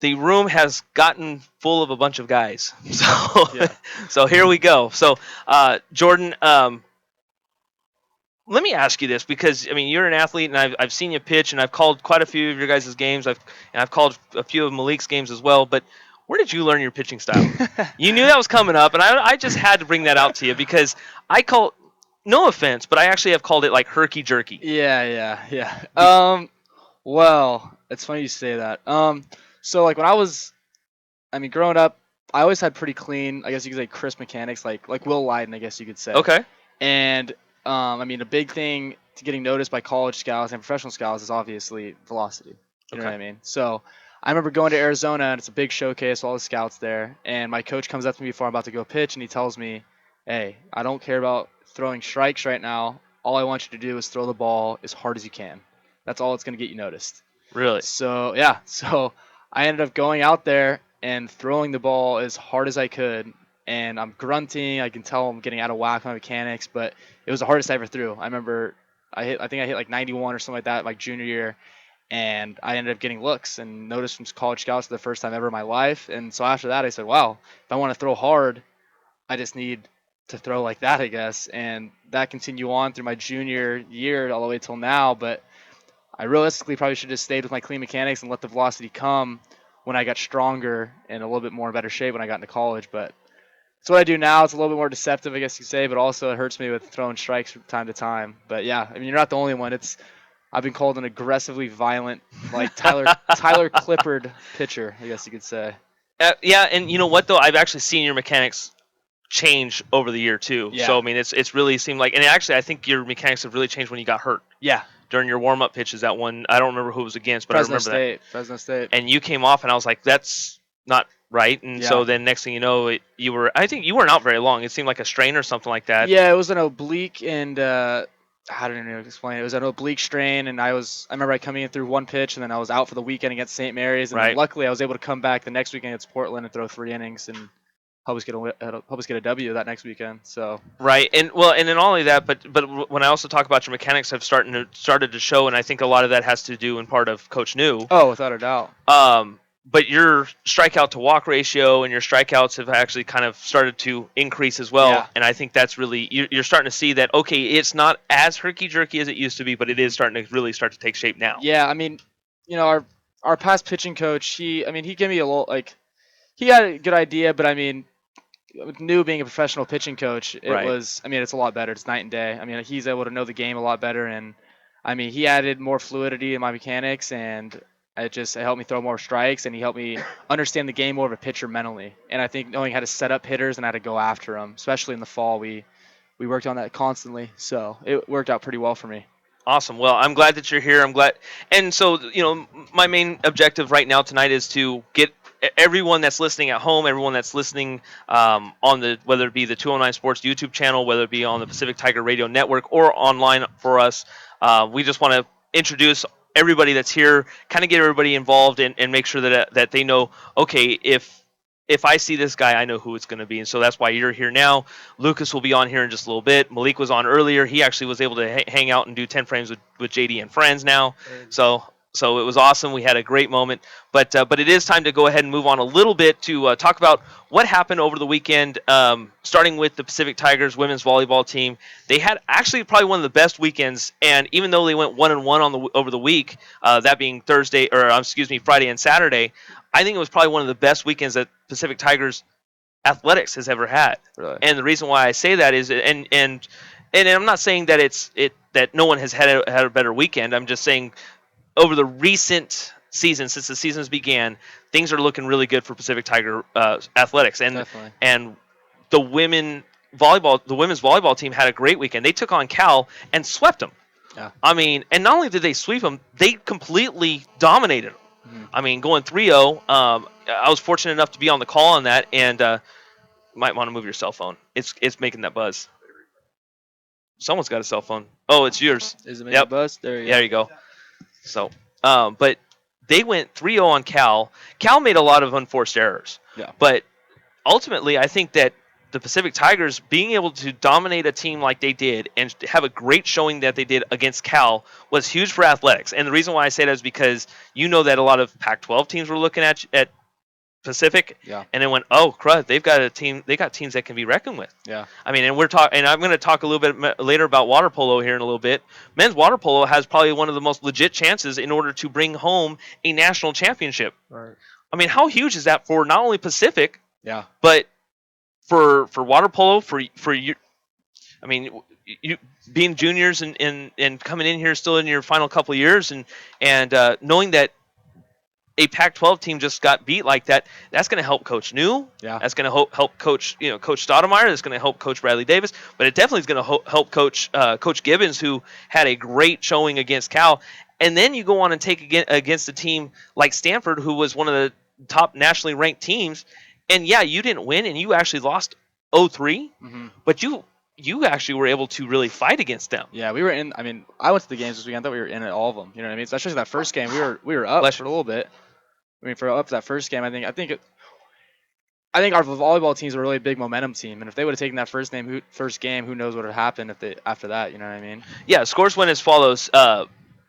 room has gotten full of a bunch of guys. So so here we go. So Jordan, let me ask you this, because I mean you're an athlete and I've seen you pitch, and I've called quite a few of your guys' games. I've called a few of Malik's games as well, but where did you learn your pitching style? You knew that was coming up, and I just had to bring that out to you because I call, no offense, but I actually have called it like herky jerky. Yeah. Well, it's funny you say that. So like when growing up, I always had pretty clean, I guess you could say, crisp mechanics, like Will Leiden, I guess you could say. Okay. And a big thing to getting noticed by college scouts and professional scouts is obviously velocity. You know what I mean? So I remember going to Arizona, and it's a big showcase, all the scouts there, and my coach comes up to me before I'm about to go pitch, and he tells me, hey, I don't care about throwing strikes right now. All I want you to do is throw the ball as hard as you can. That's all that's going to get you noticed. Really? So, yeah. So I ended up going out there and throwing the ball as hard as I could, and I'm grunting. I can tell I'm getting out of whack with my mechanics, but it was the hardest I ever threw. I remember I think I hit like 91 or something like that like junior year. And I ended up getting looks and noticed from college scouts for the first time ever in my life. And so after that, I said, wow, if I want to throw hard, I just need to throw like that, I guess. And that continued on through my junior year all the way till now. But I realistically probably should have just stayed with my clean mechanics and let the velocity come when I got stronger and a little bit more in better shape when I got into college. But it's what I do now. It's a little bit more deceptive, I guess you could say, but also it hurts me with throwing strikes from time to time. But yeah, I mean, you're not the only one. I've been called an aggressively violent, like Tyler Clippard pitcher, I guess you could say. Yeah, and you know what though? I've actually seen your mechanics change over the year too. Yeah. So I mean, it's really seemed like, and actually, I think your mechanics have really changed when you got hurt. Yeah. During your warm-up pitches, that one, I don't remember who it was against, but I remember that. Fresno State. And you came off, and I was like, that's not right. And so then next thing you know, I think you weren't out very long. It seemed like a strain or something like that. Yeah, it was an oblique, and I don't know how to explain it. It was an oblique strain, and I remember I coming in through one pitch, and then I was out for the weekend against St. Mary's, and then luckily I was able to come back the next weekend against Portland and throw 3 innings and help us get a W that next weekend. So right, and then all of that, but when I also talk about your mechanics have started to show, and I think a lot of that has to do in part of Coach New. Oh, without a doubt. But your strikeout to walk ratio and your strikeouts have actually kind of started to increase as well. Yeah. And I think that's really, you're starting to see that, okay, it's not as herky-jerky as it used to be, but it is starting to really start to take shape now. Yeah, I mean, our past pitching coach, he gave me a little, he had a good idea, but I mean, with New being a professional pitching coach, it's a lot better. It's night and day. I mean, he's able to know the game a lot better, and I mean, he added more fluidity in my mechanics, and it helped me throw more strikes, and he helped me understand the game more of a pitcher mentally. And I think knowing how to set up hitters and how to go after them, especially in the fall, we worked on that constantly. So it worked out pretty well for me. Awesome. Well, I'm glad that you're here. I'm glad. And so, my main objective right now tonight is to get everyone that's listening at home, everyone that's listening whether it be the 209 Sports YouTube channel, whether it be on the Pacific Tiger Radio Network or online for us. We just want to introduce everybody that's here, kind of get everybody involved and make sure that they know, okay, if I see this guy, I know who it's going to be. And so that's why you're here now. Lucas will be on here in just a little bit. Malik was on earlier. He actually was able to hang out and do 10 frames with JD and friends now. So it was awesome. We had a great moment. But it is time to go ahead and move on a little bit to talk about what happened over the weekend, starting with the Pacific Tigers women's volleyball team. They had actually probably one of the best weekends, and even though they went 1-1 over the week, that being Friday and Saturday, I think it was probably one of the best weekends that Pacific Tigers athletics has ever had. Really? And the reason why I say that is, and I'm not saying that that no one has had a better weekend. I'm just saying over the recent season, since the seasons began, things are looking really good for Pacific Tiger athletics, and Definitely. and the women the women's volleyball team had a great weekend. They took on Cal and swept them. Yeah. I mean, and not only did they sweep them, they completely dominated them. I mean, going 3-0. I was fortunate enough to be on the call on that, and might want to move your cell phone. It's making that buzz. Someone's got a cell phone. Oh, it's yours. Is it making a buzz? There you go. There you go. So, but they went 3-0 on Cal. Cal made a lot of unforced errors. Yeah. But ultimately, I think that the Pacific Tigers being able to dominate a team like they did and have a great showing that they did against Cal was huge for athletics. And the reason why I say that is because you know that a lot of Pac-12 teams were looking at Pacific, and then went, oh crud, they got teams that can be reckoned with. Yeah. I mean, and I'm going to talk a little bit later about water polo here in a little bit. Men's water polo has probably one of the most legit chances in order to bring home a national championship. Right. I mean, how huge is that for not only Pacific, but for water polo, for you? I mean, you being juniors and coming in here still in your final couple of years and knowing that a Pac-12 team just got beat like that, that's going to help Coach New. Yeah. That's going to help Coach Coach Stoudemire. That's going to help Coach Bradley Davis. But it definitely is going to help Coach Gibbons, who had a great showing against Cal. And then you go on and take against a team like Stanford, who was one of the top nationally ranked teams. And yeah, you didn't win, and you actually lost 0-3. But you actually were able to really fight against them. Yeah, we were in. I mean, I went to the games this weekend. I thought we were in all of them. You know what I mean? Especially that first game, we were up for a little bit. I mean, for up that first game, I think our volleyball team's a really big momentum team, and if they would have taken that first game, who knows what would have happened after that? You know what I mean? Yeah, scores went as follows: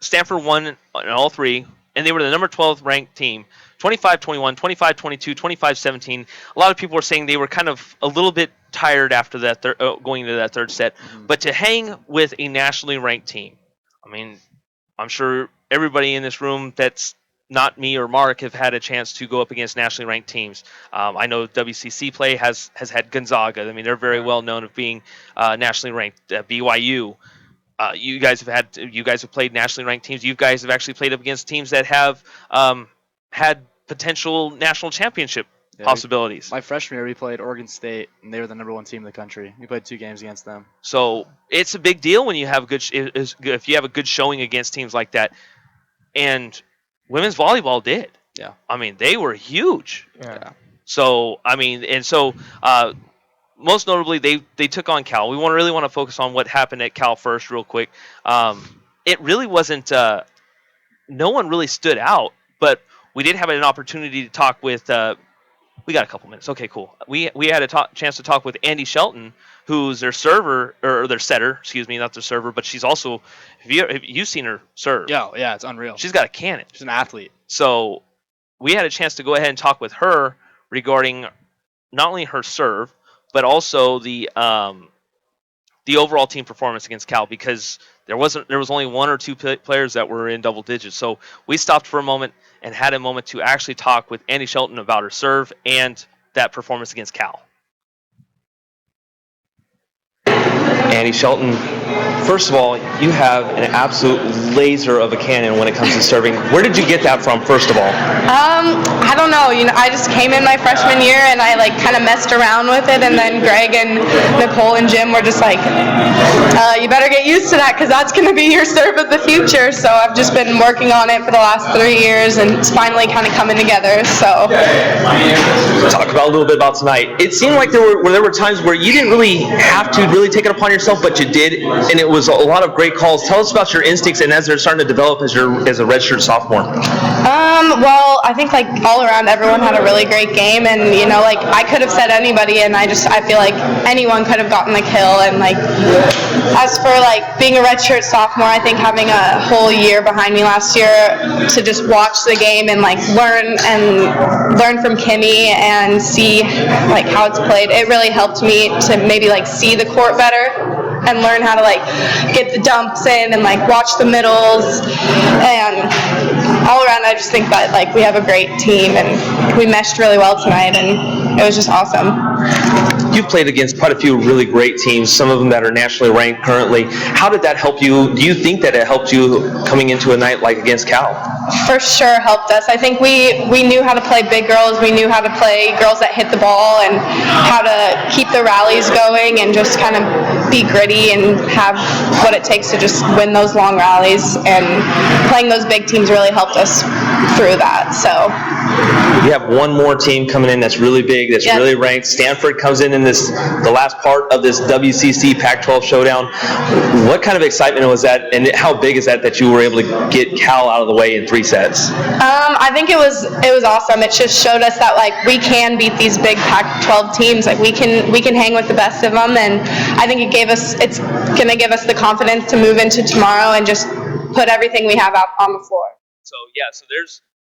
Stanford won in all three, and they were the number 12 ranked team. 25-21, 25-22, 25-17. A lot of people were saying they were kind of a little bit tired after that going into that third set. But to hang with a nationally ranked team, I mean, I'm sure everybody in this room that's not me or Mark have had a chance to go up against nationally ranked teams. I know WCC play has had Gonzaga. I mean, they're very well known of being nationally ranked. BYU. You guys have played nationally ranked teams. You guys have actually played up against teams that have had potential national championship possibilities. My freshman year, we played Oregon State, and they were the number 1 team in the country. We played 2 games against them. So it's a big deal when you have if you have a good showing against teams like that. And women's volleyball did. Yeah. I mean, they were huge. Yeah. So I mean, and so most notably, they took on Cal. We really want to focus on what happened at Cal first, real quick. It really wasn't. No one really stood out, but we did have an opportunity to talk with. We got a couple minutes. Okay, cool. We had a chance to talk with Andy Shelton, who's their server or their setter. Excuse me, not their server, but she's also. Have you seen her serve? Yeah, it's unreal. She's got a cannon. She's an athlete. So we had a chance to go ahead and talk with her regarding not only her serve, but also the overall team performance against Cal, because there was only 1 or 2 players that were in double digits. So we stopped for a moment and had a moment to actually talk with Andy Shelton about her serve and that performance against Cal. Andy Shelton, first of all, you have an absolute laser of a cannon when it comes to serving. Where did you get that from, first of all? I don't know. I just came in my freshman year and I kind of messed around with it, and then Greg and Nicole and Jim were just like, you better get used to that because that's going to be your serve of the future. So I've just been working on it for the last 3 years, and it's finally kind of coming together. So talk about a little bit about tonight. It seemed like there were times where you didn't really have to really take it upon yourself, but you did, and it was a lot of great calls. Tell us about your instincts and as they're starting to develop as a redshirt sophomore. Well, I think all around everyone had a really great game, and I could have said anybody, and I feel like anyone could have gotten the kill. And as for being a redshirt sophomore, I think having a whole year behind me last year to just watch the game and learn from Kimmy and see how it's played, it really helped me to maybe see the court better and learn how to get the dumps in and watch the middles. And all around, I just think that we have a great team and we meshed really well tonight, and it was just awesome. You've played against quite a few really great teams, some of them that are nationally ranked currently. How did that help you? Do you think that it helped you coming into a night like against Cal? For sure helped us. I think we knew how to play big girls. We knew how to play girls that hit the ball and how to keep the rallies going and just kind of be gritty and have what it takes to just win those long rallies. And playing those big teams really helped us through that. So you have one more team coming in that's really big, that's really ranked. Stanford comes in the last part of this WCC Pac-12 showdown. What kind of excitement was that, and how big is that you were able to get Cal out of the way in 3 sets? I think it was awesome. It just showed us that like we can beat these big Pac-12 teams. Like we can hang with the best of them, and I think it's going to give us the confidence to move into tomorrow and just put everything we have out on the floor. So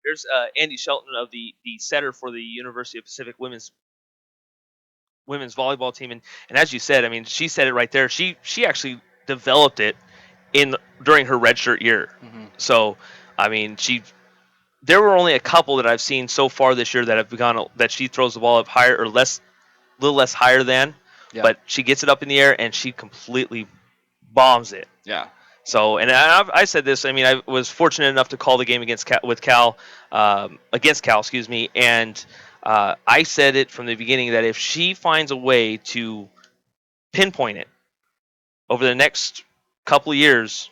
there's Andy Shelton of the setter for the University of Pacific women's volleyball team, and as you said, I mean, she said it right there. She actually developed it during her redshirt year. Mm-hmm. So, I mean, there were only a couple that I've seen so far this year that have gone that she throws the ball up higher or a little less higher than, but she gets it up in the air and she completely bombs it. Yeah. So, and I said this. I mean, I was fortunate enough to call the game against Cal, excuse me, and I said it from the beginning that if she finds a way to pinpoint it over the next couple of years,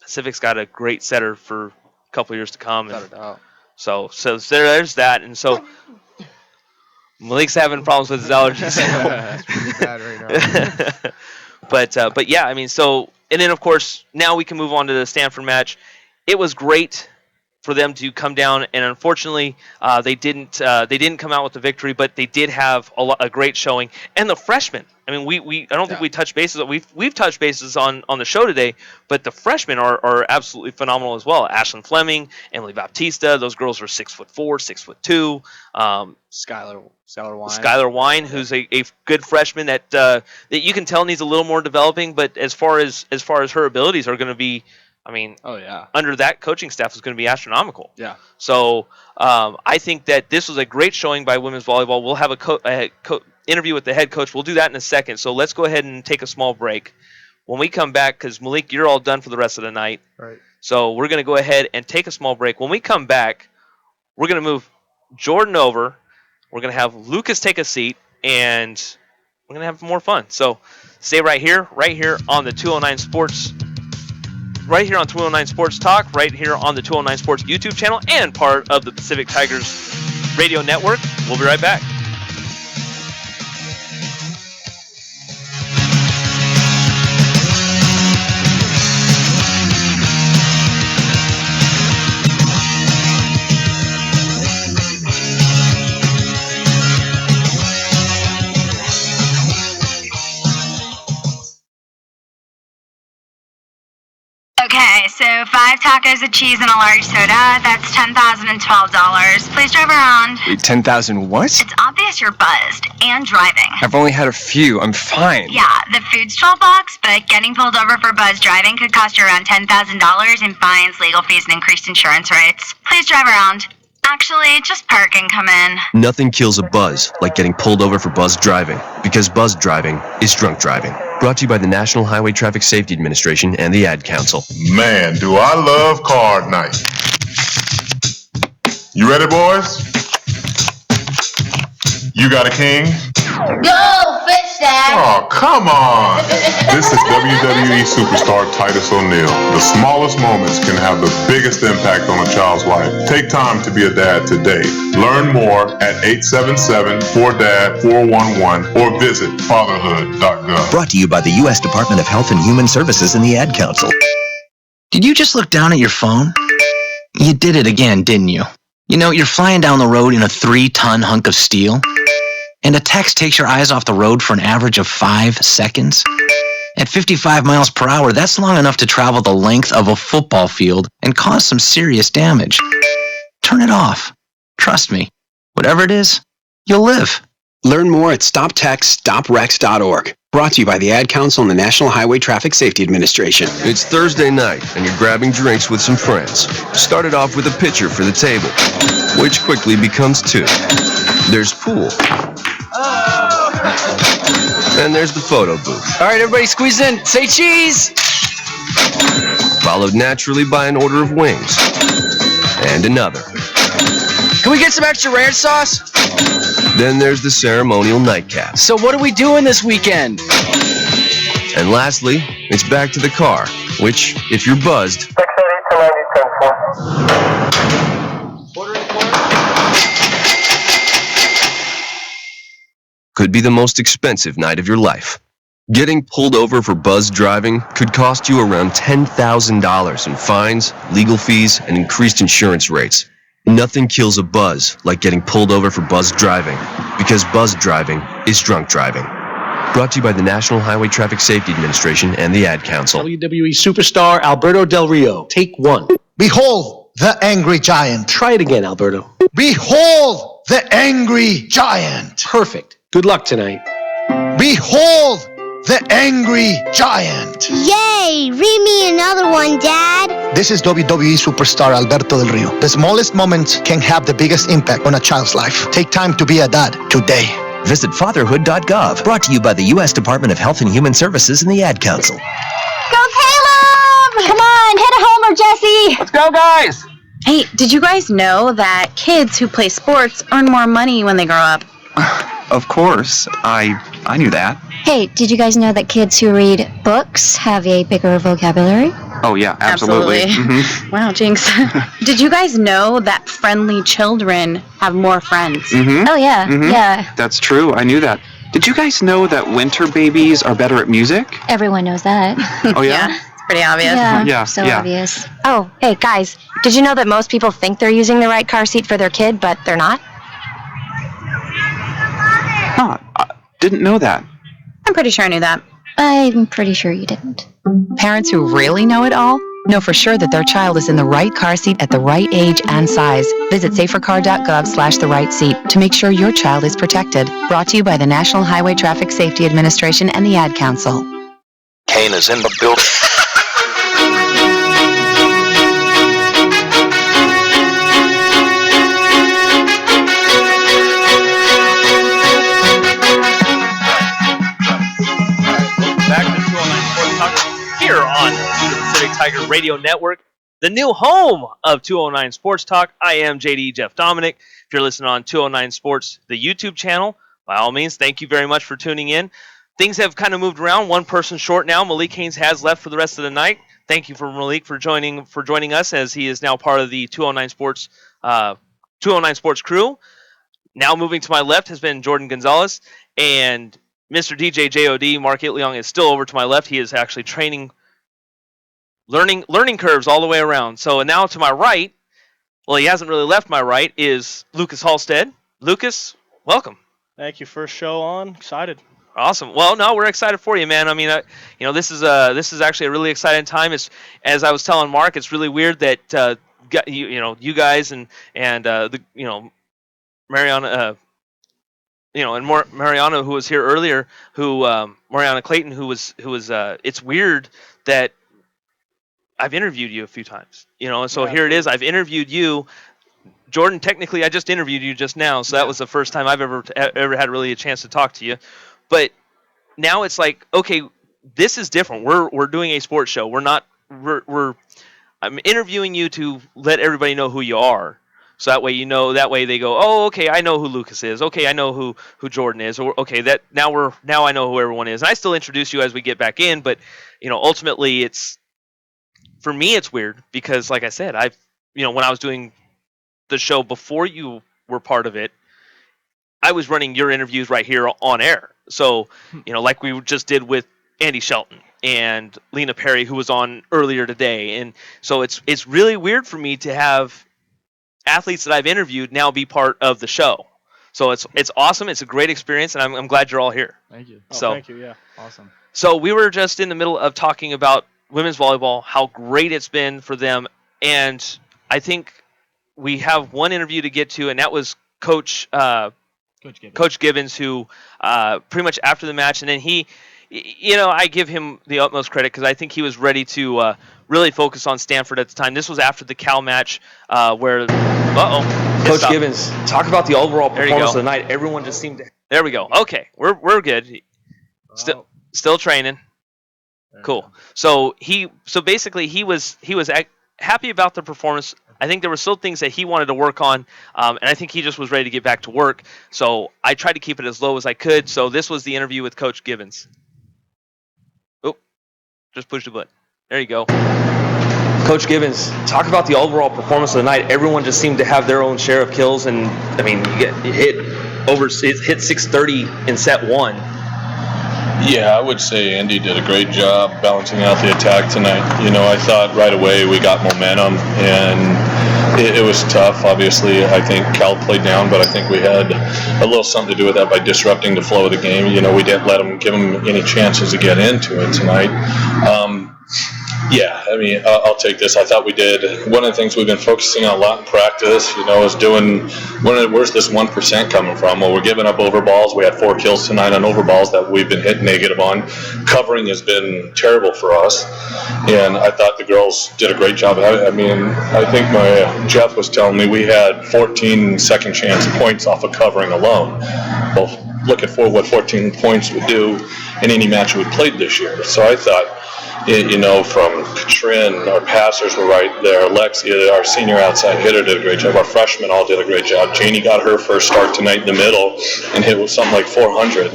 Pacific's got a great setter for a couple of years to come. So there's that, and so Malik's having problems with his allergies. That's pretty bad right now. But yeah, I mean, so. And then, of course, now we can move on to the Stanford match. It was great for them to come down, and unfortunately, they didn't come out with the victory, but they did have a great showing. And the freshmen, I mean, I don't think we touched bases. We've touched bases on the show today, but the freshmen are absolutely phenomenal as well. Ashlyn Fleming, Emily Baptista, those girls are 6'4", 6'2". Skylar Wine, who's a good freshman that you can tell needs a little more developing, but as far as her abilities are going to be, I mean, under that coaching staff is going to be astronomical. Yeah. So I think that this was a great showing by women's volleyball. We'll have a interview with the head coach. We'll do that in a second. So let's go ahead and take a small break. When we come back, because Malik, you're all done for the rest of the night. Right. So we're going to go ahead and take a small break. When we come back, we're going to move Jordan over. We're going to have Lucas take a seat, and we're going to have more fun. So stay right here on the 209 Sports. Right here on 209 Sports Talk, right here on the 209 Sports YouTube channel, and part of the Pacific Tigers Radio Network. We'll be right back. Okay, so 5 tacos of cheese and a large soda. That's $10,012. Please drive around. Wait, 10,000 what? It's obvious you're buzzed and driving. I've only had a few. I'm fine. Yeah, the food's $12, but getting pulled over for buzz driving could cost you around $10,000 in fines, legal fees, and increased insurance rates. Please drive around. Actually, just park and come in. Nothing kills a buzz like getting pulled over for buzz driving, because buzz driving is drunk driving. Brought to you by the National Highway Traffic Safety Administration and the Ad Council. Man, do I love card night. You ready, boys? You got a king? Go fish, Dad! Oh, come on! This is WWE superstar Titus O'Neil. The smallest moments can have the biggest impact on a child's life. Take time to be a dad today. Learn more at 877-4DAD-411 or visit fatherhood.gov. Brought to you by the U.S. Department of Health and Human Services and the Ad Council. Did you just look down at your phone? You did it again, didn't you? You know, you're flying down the road in a 3-ton hunk of steel, and a text takes your eyes off the road for an average of 5 seconds. At 55 miles per hour, that's long enough to travel the length of a football field and cause some serious damage. Turn it off. Trust me, whatever it is, you'll live. Learn more at stoptextsstopwrecks.org. Brought to you by the Ad Council and the National Highway Traffic Safety Administration. It's Thursday night, and you're grabbing drinks with some friends. Started off with a pitcher for the table, which quickly becomes two. There's pool. And there's the photo booth. All right, everybody squeeze in. Say cheese! Followed naturally by an order of wings. And another. Can we get some extra ranch sauce? Then there's the ceremonial nightcap. So what are we doing this weekend? And lastly, it's back to the car, which, if you're buzzed, could be the most expensive night of your life. Getting pulled over for buzz driving could cost you around $10,000 in fines, legal fees, and increased insurance rates. Nothing kills a buzz like getting pulled over for buzz driving, because buzz driving is drunk driving. Brought to you by the National Highway Traffic Safety Administration and the Ad Council. WWE superstar Alberto Del Rio. Take one. Behold the angry giant. Try it again, Alberto. Behold the angry giant. Perfect. Good luck tonight. Behold the angry giant. Yay! Read me another one, Dad. This is WWE superstar Alberto Del Rio. The smallest moments can have the biggest impact on a child's life. Take time to be a dad today. Visit fatherhood.gov. Brought to you by the U.S. Department of Health and Human Services and the Ad Council. Go Caleb! Come on, hit a homer, Jesse! Let's go, guys! Hey, did you guys know that kids who play sports earn more money when they grow up? Of course. I knew that. Hey, did you guys know that kids who read books have a bigger vocabulary? Oh, yeah, absolutely. Mm-hmm. Wow, Jinx. Did you guys know that friendly children have more friends? Mm-hmm. Oh, yeah, Mm-hmm. yeah. That's true. I knew that. Did you guys know that winter babies are better at music? Everyone knows that. Oh, yeah? It's pretty obvious. Yeah, so yeah. obvious. Oh, hey, guys, did you know that most people think they're using the right car seat for their kid, but they're not? Huh. I didn't know that. I'm pretty sure I knew that. I'm pretty sure you didn't. Parents who really know it all know for sure that their child is in the right car seat at the right age and size. Visit safercar.gov/the right seat to make sure your child is protected. Brought to you by the National Highway Traffic Safety Administration and the Ad Council. Kane is in the building. Back to 209 Sports Talk here on the Pacific Tiger Radio Network, the new home of 209 Sports Talk. I am JD Jeff Dominic. If you're listening on 209 Sports, the YouTube channel, by all means, thank you very much for tuning in. Things have kind of moved around. One person short now. Malik Haynes has left for the rest of the night. Thank you for Malik for joining us, as he is now part of the 209 Sports crew. Now moving to my left has been Jordan Gonzalez, and Mr. DJ JOD, Mark Itliong, is still over to my left. He is actually training, learning curves all the way around. So now to my right, well, he hasn't really left my right, is Lucas Halstead. Lucas, welcome. Thank you. First show on. Excited. Awesome. Well, no, we're excited for you, man. I mean, this is actually a really exciting time. It's, as I was telling Mark, it's really weird that you guys and Mariana. And Mariana, who was here earlier, Mariana Clayton, who was, it's weird that I've interviewed you a few times, and so here it is. I've interviewed you, Jordan. Technically, I just interviewed you just now, so that was the first time I've ever had really a chance to talk to you. But now it's like, okay, this is different. We're doing a sports show. I'm interviewing you to let everybody know who you are. So that way they go, oh, okay, I know who Lucas is. Okay, I know who Jordan is. Or okay, now I know who everyone is. And I still introduce you as we get back in, but ultimately for me it's weird because, like I said, when I was doing the show before you were part of it, I was running your interviews right here on air. So, like we just did with Andy Shelton and Lena Perry, who was on earlier today. And so it's really weird for me to have athletes that I've interviewed now be part of the show. So it's awesome. It's a great experience, and I'm glad you're all here. Thank you. Thank you. Yeah, awesome. So we were just in the middle of talking about women's volleyball, how great it's been for them, and I think we have one interview to get to, and that was Coach Coach Gibbons, who pretty much after the match, and then I give him the utmost credit because I think he was ready to really focus on Stanford at the time. This was after the Cal match where, Coach Gibbons, talk about the overall performance of the night. Everyone just seemed to. There we go. Okay, we're good. Still training. Cool. So basically he was happy about the performance. I think there were still things that he wanted to work on, and I think he just was ready to get back to work. So I tried to keep it as low as I could. So this was the interview with Coach Gibbons. Oh, just push the button. There you go. Coach Gibbons, talk about the overall performance of the night. Everyone just seemed to have their own share of kills, and I mean, you hit 630 in set 1. Yeah, I would say Andy did a great job balancing out the attack tonight. I thought right away we got momentum, and it was tough. Obviously, I think Cal played down, but I think we had a little something to do with that by disrupting the flow of the game. We didn't give them any chances to get into it tonight. Yeah, I mean, I'll take this. I thought we did. One of the things we've been focusing on a lot in practice, is doing, where's this 1% coming from? Well, we're giving up overballs. We had 4 kills tonight on overballs that we've been hit negative on. Covering has been terrible for us, and I thought the girls did a great job. I think Jeff was telling me we had 14 second chance points off of covering alone. Well, looking for what 14 points would do in any match we played this year. So I thought, from Katrin, our passers were right there. Alexia, our senior outside hitter, did a great job. Our freshmen all did a great job. Janie got her first start tonight in the middle and hit with something like 400.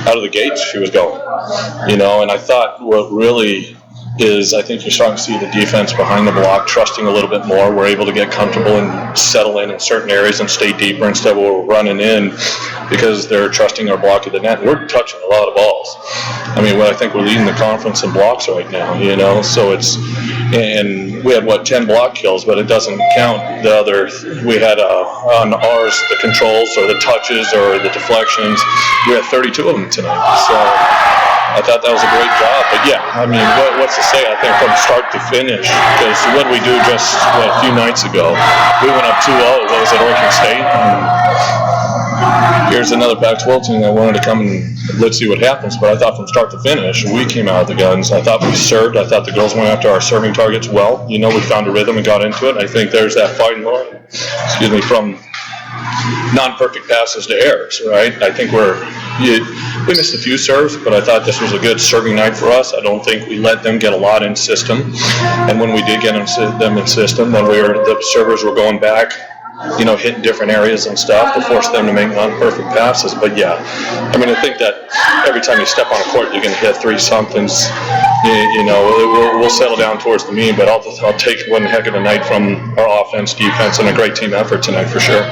Out of the gates, she was going. And I thought what really is, I think you're starting to see the defense behind the block trusting a little bit more. We're able to get comfortable and settle in certain areas and stay deeper instead of we're running in because they're trusting our block at the net. We're touching a lot of balls. I think we're leading the conference in blocks right now, so it's, and we had 10 block kills, but it doesn't count the other, we had on ours, the controls or the touches or the deflections, we had 32 of them tonight, so I thought that was a great job. But yeah, what's to say? I think from start to finish, because what did we do just a few nights ago? We went up 2-0. What was it, Oregon State? And here's another Pac-12 team that wanted to come and let's see what happens. But I thought from start to finish, we came out of the guns. I thought we served. I thought the girls went after our serving targets well. We found a rhythm and got into it. And I think there's that fine line, from non-perfect passes to errors, right? I think we missed a few serves, but I thought this was a good serving night for us. I don't think we let them get a lot in system, and when we did get them in system, when the servers were going back, hitting different areas and stuff to force them to make non-perfect passes. But yeah, I think that every time you step on a court, you're going to hit 3 somethings. We'll settle down towards the mean, but I'll take one heck of a night from our offense, defense, and a great team effort tonight for sure.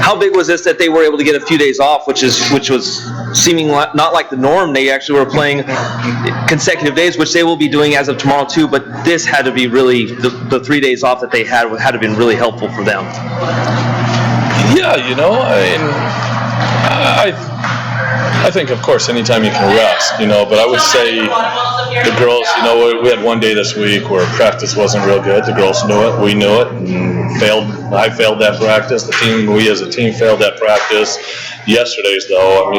How big was this that they were able to get a few days off, which was seeming not like the norm? They actually were playing consecutive days, which they will be doing as of tomorrow too. But this had to be really the 3 days off that they had to have been really helpful for them. Yeah, I think, of course, anytime you can rest, but I would say the girls, we had one day this week where practice wasn't real good. The girls knew it, we knew it, and I failed that practice. We as a team failed that practice. Yesterday's, though,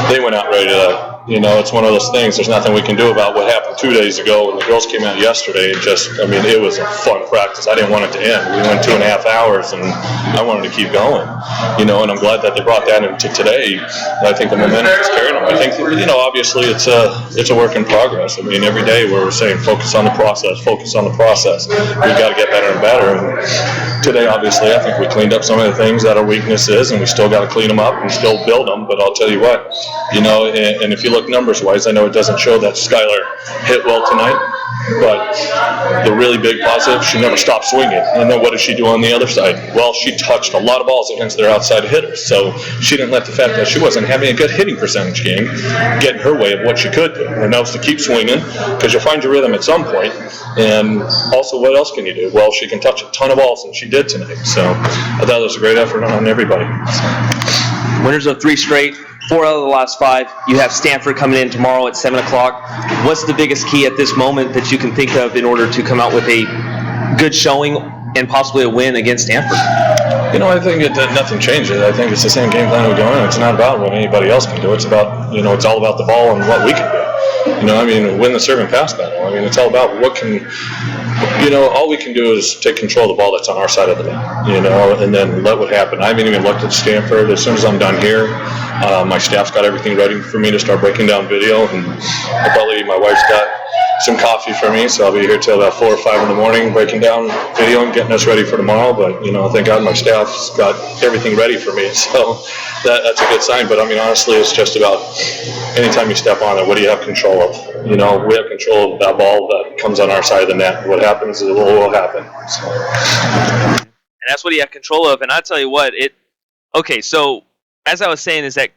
they went out ready to, it's one of those things. There's nothing we can do about what happened 2 days ago when the girls came out yesterday. It was a fun practice. I didn't want it to end. We went 2.5 hours, and I wanted to keep going, and I'm glad that they brought that into today. I think the momentum is carrying them. I think, obviously it's a work in progress. Every day we're saying focus on the process, focus on the process. We've got to get better and better. And today, obviously, I think we cleaned up some of the things that our weaknesses, and we still got to clean them up and still build them. But I'll tell you what, and if you look numbers-wise, I know it doesn't show that Skylar hit well tonight, but the really big positive, she never stopped swinging. And then what did she do on the other side? Well, she touched a lot of balls against their outside hitters, so she didn't let the fact that she wasn't having a good hitting percentage game get in her way of what she could do. And that was to keep swinging, because you'll find your rhythm at some point. And also, what else can you do? Well, she can touch a ton of balls, and she did tonight. So I thought it was a great effort on everybody. Winners of 3 straight. 4 out of the last 5. You have Stanford coming in tomorrow at 7 o'clock. What's the biggest key at this moment that you can think of in order to come out with a good showing and possibly a win against Stanford? I think nothing changes. I think it's the same game plan we go in. It's not about what anybody else can do. It's about, it's all about the ball and what we can do. Win the serve and pass battle. It's all about what can, all we can do is take control of the ball that's on our side of the net, and then let what happen. I haven't even looked at Stanford. As soon as I'm done here, my staff's got everything ready for me to start breaking down video, and my wife's got some coffee for me, so I'll be here till about 4 or 5 in the morning breaking down video and getting us ready for tomorrow. But thank God my staff's got everything ready for me, so that's a good sign. But honestly, it's just about anytime you step on it, what do you have control of? We have control of that ball that comes on our side of the net. What happens is it will happen. So. And that's what you have control of. And I tell you what, so as I was saying, is that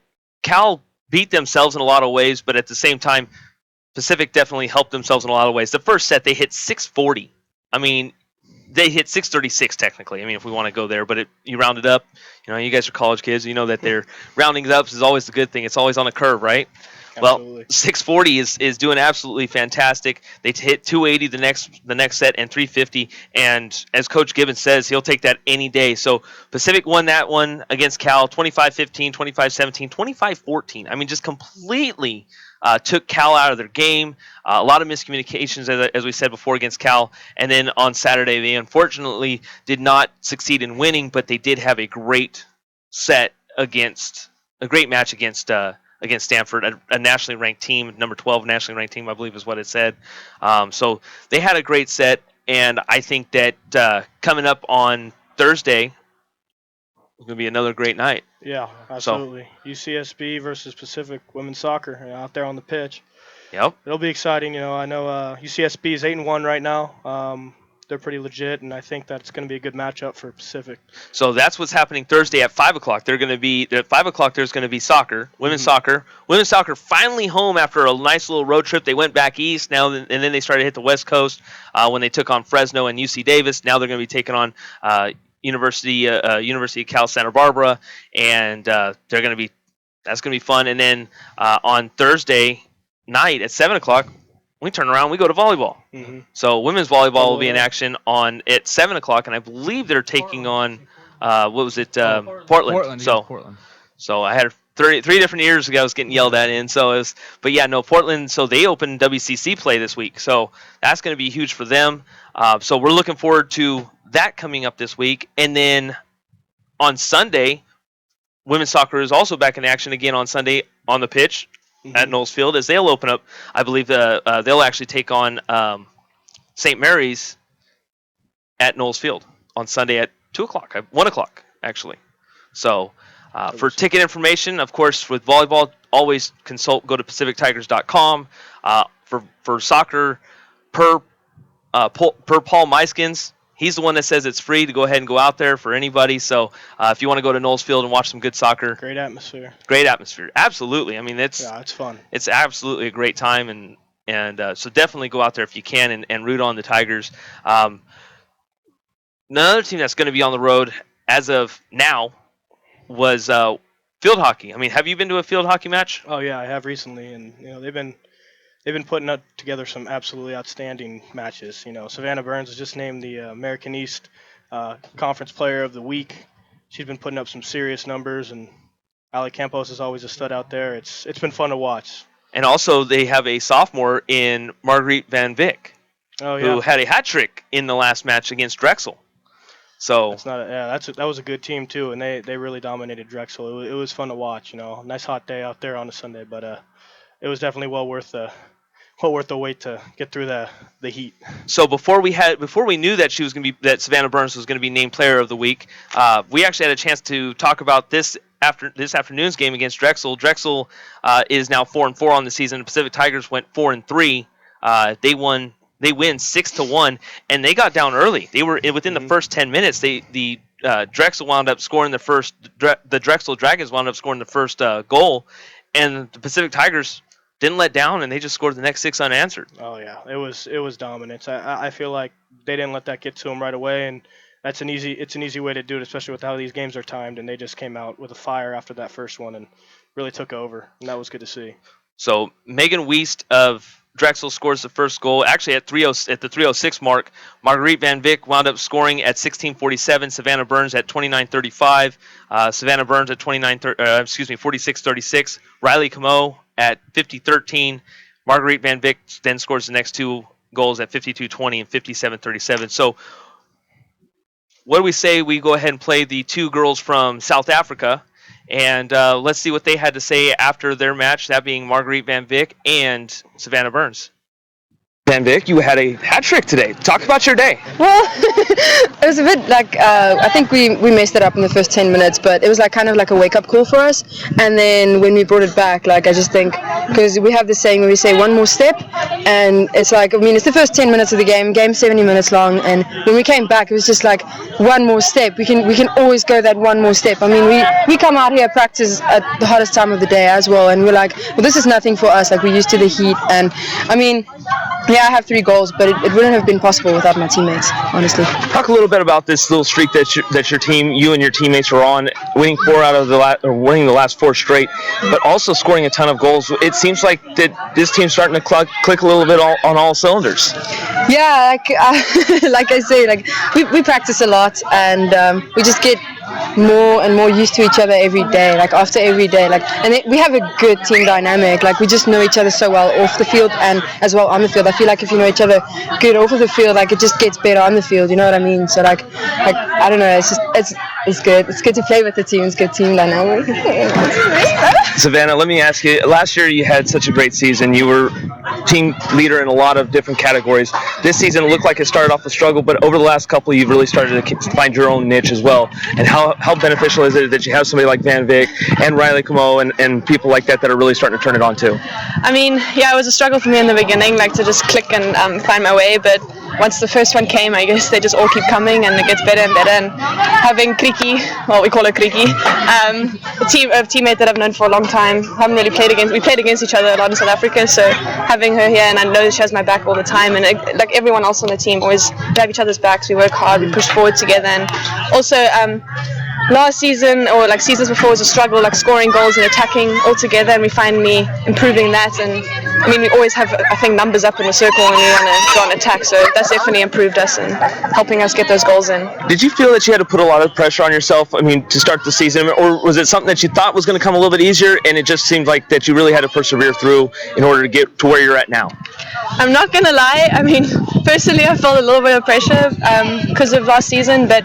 Cal beat themselves in a lot of ways, but at the same time, Pacific definitely helped themselves in a lot of ways. The first set, they hit 640. They hit 636 technically. If we want to go there, but you round it up. You guys are college kids. You know that they're rounding it up is always the good thing. It's always on a curve, right? Absolutely. Well, 640 is doing absolutely fantastic. They hit 280 the next set and 350. And as Coach Gibbons says, he'll take that any day. So Pacific won that one against Cal 25-15, 25-17, 25-14. Just completely took Cal out of their game. A lot of miscommunications, as we said before, against Cal. And then on Saturday, they unfortunately did not succeed in winning, but they did have a great match against Stanford, a nationally ranked team, number 12 nationally ranked team, I believe is what it said. So they had a great set, and I think that coming up on Thursday is going to be another great night. Yeah, absolutely. So, UCSB versus Pacific women's soccer out there on the pitch. Yep. It'll be exciting. I know UCSB is 8-1 right now. They're pretty legit, and I think that's going to be a good matchup for Pacific. So that's what's happening Thursday at 5 o'clock. They're going to be at 5 o'clock. There's going to be soccer, women's soccer. Women's soccer finally home after a nice little road trip. They went back east now, and then they started to hit the West Coast when they took on Fresno and UC Davis. Now they're going to be taking on University of Cal Santa Barbara, and that's going to be fun. And then on Thursday night at 7 o'clock. We turn around, we go to volleyball. Mm-hmm. So women's volleyball will be in action at 7 o'clock, and I believe they're taking on Portland. Portland. So, yeah, Portland. So I had three different years ago I was getting yelled at in. So Portland. So they opened WCC play this week. So that's going to be huge for them. So we're looking forward to that coming up this week, and then on Sunday, women's soccer is also back in action again on Sunday on the pitch. At Knowles Field, as they'll open up, I believe they'll actually take on St. Mary's at Knowles Field on Sunday at 1 o'clock actually. So for ticket information, of course, with volleyball, always go to PacificTigers.com. For soccer, per Paul Meiskens, he's the one that says it's free to go ahead and go out there for anybody. So if you want to go to Knowles Field and watch some good soccer. Great atmosphere. Absolutely. It's fun. It's absolutely a great time. And so definitely go out there if you can and root on the Tigers. Another team that's going to be on the road as of now was field hockey. Have you been to a field hockey match? Oh, yeah, I have recently. And, they've been putting up together some absolutely outstanding matches. Savannah Burns was just named the American East Conference Player of the Week. She's been putting up some serious numbers, and Ali Campos is always a stud out there. It's been fun to watch. And also, they have a sophomore in Marguerite Van Vick, who had a hat trick in the last match against Drexel. So that was a good team too, and they really dominated Drexel. It was fun to watch. Nice hot day out there on a Sunday, but it was definitely well worth the wait to get through the heat. So before we knew that that Savannah Burns was going to be named Player of the Week, we actually had a chance to talk about this afternoon's game against Drexel. Drexel is now 4-4 on the season. The Pacific Tigers went 4-3. They win 6-1, and they got down early. They were within the first 10 minutes. The Drexel wound up scoring the first. The Drexel Dragons wound up scoring the first goal, and the Pacific Tigers didn't let down, and they just scored the next 6 unanswered. Oh yeah, it was dominance. I feel like they didn't let that get to them right away, and it's an easy way to do it, especially with how these games are timed. And they just came out with a fire after that first one and really took over, and that was good to see. So Megan Wiest of Drexel scores the first goal. Actually, at the 3:06 mark, Marguerite Van Vick wound up scoring at 16:47. Savannah Burns at 29:35. Savannah Burns at 46:36. Riley Camo at 50:13. Marguerite Van Vick then scores the next two goals at 52:20 and 57:37. So, what do we say we go ahead and play the two girls from South Africa? And let's see what they had to say after their match, that being Marguerite Van Vick and Savannah Burns. Van Vick, you had a hat trick today. Talk about your day. Well, it was a bit like, I think we messed it up in the first 10 minutes, but it was like kind of like a wake-up call for us. And then when we brought it back, like I just think, because we have this saying where we say one more step, and it's like, I mean, it's the first 10 minutes of the game, game's 70 minutes long, and when we came back, it was just like one more step. We can always go that one more step. I mean, we come out here, practice at the hottest time of the day as well, and we're like, well, this is nothing for us. Like, we're used to the heat, and I mean, yeah, I have 3 goals, but it wouldn't have been possible without my teammates, honestly. Talk a little bit about this little streak that your team, you and your teammates are on, winning winning the last 4 straight, but also scoring a ton of goals. It seems like that this team's starting to click a little bit on all cylinders. Yeah, like I say, like we practice a lot, and we just get more and more used to each other every day, like after every day, like, and we have a good team dynamic. Like, we just know each other so well off the field and as well on the field. I feel like if you know each other good off of the field, like, it just gets better on the field, you know what I mean? So like I don't know, it's good. It's good to play with the team. It's good team dynamic. Savannah, let me ask you, last year you had such a great season. You were team leader in a lot of different categories. This season it looked like it started off a struggle, but over the last couple you've really started to find your own niche as well. And how beneficial is it that you have somebody like Van Vick and Riley Camo and people like that are really starting to turn it on too? I mean, yeah, it was a struggle for me in the beginning, like to just click and find my way, but once the first one came, I guess they just all keep coming and it gets better and better. And having Kriki, well, we call her Kriki, a teammate that I've known for a long time, haven't really played against. We played against each other a lot in South Africa, so having her here, and I know that she has my back all the time, and like everyone else on the team, always have each other's backs. We work hard, we push forward together, and also last season or like seasons before was a struggle, like scoring goals and attacking all together, and we finally improving that. And I mean, we always have, I think, numbers up in the circle when we want to go on attack, so that's definitely improved us and helping us get those goals in. Did you feel that you had to put a lot of pressure on yourself, I mean, to start the season, or was it something that you thought was going to come a little bit easier and it just seemed like that you really had to persevere through in order to get to where you're at now? I'm not going to lie, I mean, personally I felt a little bit of pressure because of last season, but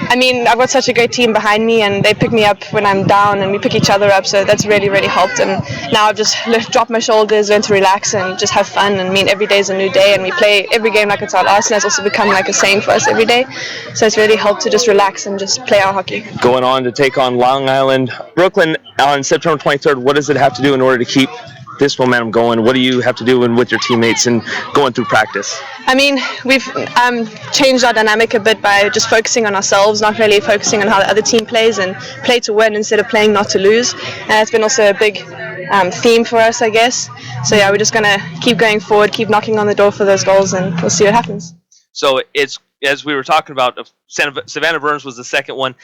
I mean, I've got such a great team behind me and they pick me up when I'm down and we pick each other up, so that's really, really helped. And now I've just dropped my shoulders, learned to relax and just have fun. And I mean, every day is a new day and we play every game like it's our last, and that's also become like a saying for us every day. So it's really helped to just relax and just play our hockey. Going on to take on Long Island, Brooklyn on September 23rd, what does it have to do in order to keep this momentum going? What do you have to do with your teammates and going through practice? I mean, we've changed our dynamic a bit by just focusing on ourselves, not really focusing on how the other team plays, and play to win instead of playing not to lose. And that's been also a big theme for us, I guess. So yeah, we're just going to keep going forward, keep knocking on the door for those goals, and we'll see what happens. So it's, as we were talking about, Savannah Burns was the second one.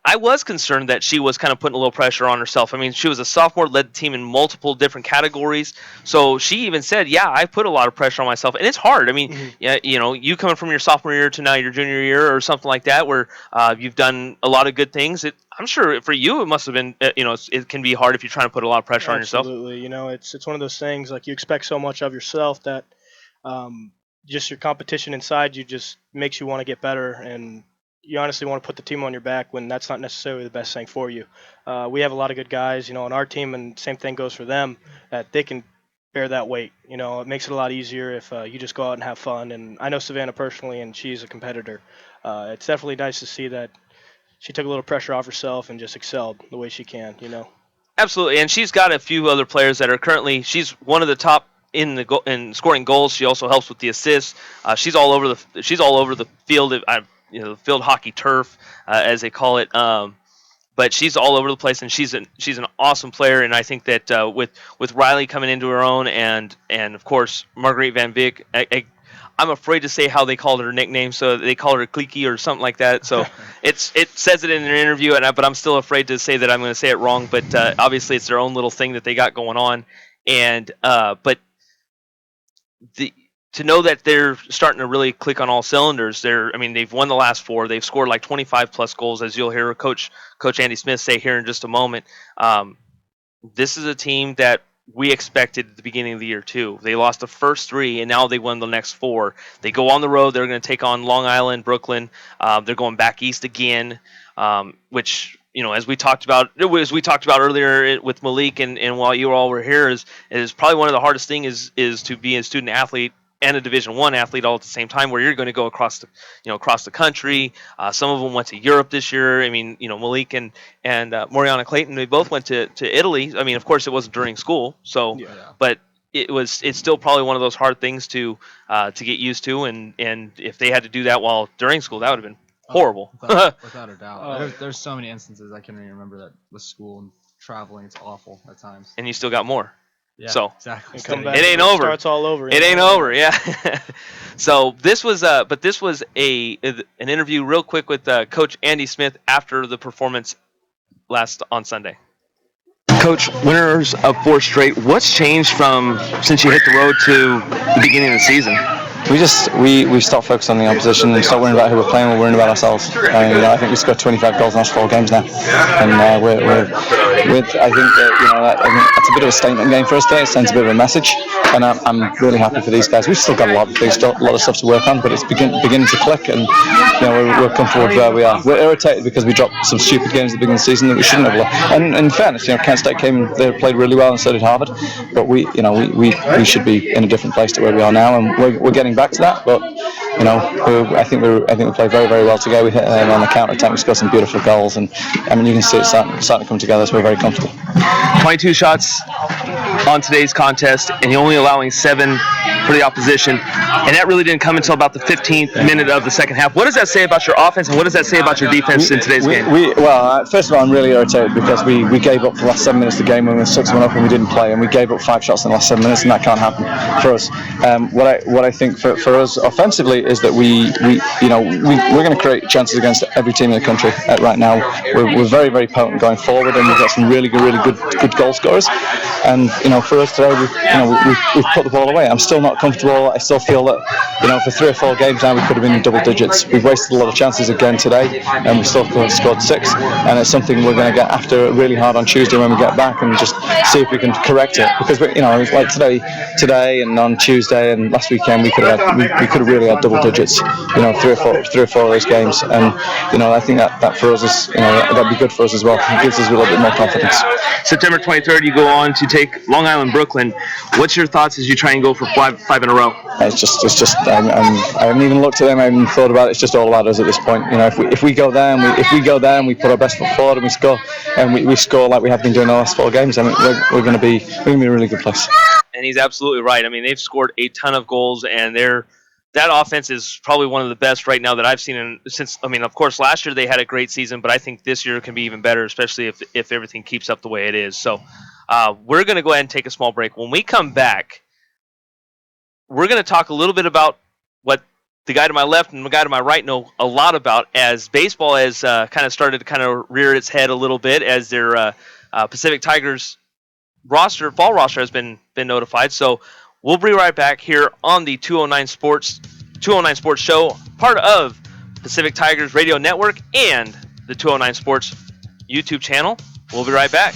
I was concerned that she was kind of putting a little pressure on herself. I mean, she was a sophomore, led the team in multiple different categories. So she even said, yeah, I put a lot of pressure on myself. And it's hard. I mean, yeah, you know, you coming from your sophomore year to now your junior year or something like that, where you've done a lot of good things. I'm sure for you it must have been, you know, it can be hard if you're trying to put a lot of pressure on yourself. Absolutely. You know, it's one of those things, like, you expect so much of yourself that just your competition inside you just makes you want to get better, and you honestly want to put the team on your back when that's not necessarily the best thing for you. We have a lot of good guys, you know, on our team, and same thing goes for them, that they can bear that weight. You know, it makes it a lot easier if you just go out and have fun. And I know Savannah personally, and she's a competitor. It's definitely nice to see that she took a little pressure off herself and just excelled the way she can, you know. Absolutely, and she's got a few other players that are currently, she's one of the top in scoring goals. She also helps with the assists. She's all over the field. You know, the field hockey turf, as they call it. But she's all over the place, and she's an awesome player. And I think that with Riley coming into her own, and of course Marguerite Van Vick, I'm afraid to say how they called her nickname, so they call her Cliquey or something like that. So it says it in an interview, but I'm still afraid to say that I'm going to say it wrong. But obviously it's their own little thing that they got going on. And but to know that they're starting to really click on all cylinders. They've won the last 4. They've scored like 25 plus goals, as you'll hear Coach Andy Smith say here in just a moment. This is a team that we expected at the beginning of the year too. They lost the first 3, and now they won the next 4. They go on the road. They're going to take on Long Island, Brooklyn. They're going back east again, which, as we talked about earlier with Malik, and while you all were here, is probably one of the hardest things is to be a student athlete and a Division I athlete all at the same time, where you're going to go across the country. Some of them went to Europe this year. Malik and Moriana Clayton, they both went to Italy. Of course, it wasn't during school, but it's still probably one of those hard things to get used to. And if they had to do that while during school, that would have been horrible. Without a doubt. There's so many instances I can't even remember that with school and traveling, it's awful at times. And you still got more. Yeah, so exactly. It ain't over. Starts all over. It ain't over. Yeah. So this was an interview real quick with Coach Andy Smith after the performance on Sunday. Coach, winners of 4 straight. What's changed since you hit the road to the beginning of the season? We stopped focusing on the opposition and stopped worrying about who we're playing. We're worrying about ourselves. I think we've scored 25 goals in the last 4 games now, and I think that's a bit of a statement game for us today. It sends a bit of a message, and I'm really happy for these guys. We've still got a lot of stuff to work on, but it's beginning to click, and we're comfortable with where we are. We're irritated because we dropped some stupid games at the beginning of the season that we shouldn't have. And in fairness, Kent State they played really well, and so did Harvard. But we should be in a different place to where we are now, and we're getting back to that. But I think we played very, very well together. We hit on the counter attack. We scored some beautiful goals, and you can see it starting to come together. So we're very comfortable. 22 shots on today's contest, and you're only allowing 7 for the opposition, and that really didn't come until about the 15th minute of the second half. What does that say about your offense, and what does that say about your defense in today's game? First of all, I'm really irritated because we gave up for the last 7 minutes of the game when we were 6-1 up and we didn't play, and we gave up 5 shots in the last 7 minutes, and that can't happen for us. What I think for us offensively is that we're going to create chances against every team in the country right now. We're very, very potent going forward, and we've got some really good goal scorers. And for us today, we've put the ball away. I'm still not comfortable. I still feel that for 3 or 4 games now we could have been in double digits. We've wasted a lot of chances again today, and we still scored 6. And it's something we're going to get after really hard on Tuesday when we get back, and just see if we can correct it. Because like today and on Tuesday and last weekend we could have really had double digits. 3 or 4 of those games, and I think that for us is that'd be good for us as well. It gives us a little bit more confidence. September 23rd, you go on to take Long Island, Brooklyn. What's your thoughts as you try and go for 5 in a row? It's just I haven't even looked at them. I haven't even thought about it. It's just all about us at this point. If we go there and we put our best foot forward and we score like we have been doing the last 4 games, we're going to be in a really good place. And he's absolutely right. They've scored a ton of goals, and that offense is probably one of the best right now that I've seen since. Of course, last year they had a great season, but I think this year can be even better, especially if everything keeps up the way it is. So we're going to go ahead and take a small break. When we come back, we're going to talk a little bit about what the guy to my left and the guy to my right know a lot about, as baseball has kind of started to rear its head a little bit, as their Pacific Tigers fall roster has been notified. So we'll be right back here on the 209 Sports Show, part of Pacific Tigers Radio Network and the 209 Sports YouTube channel. We'll be right back.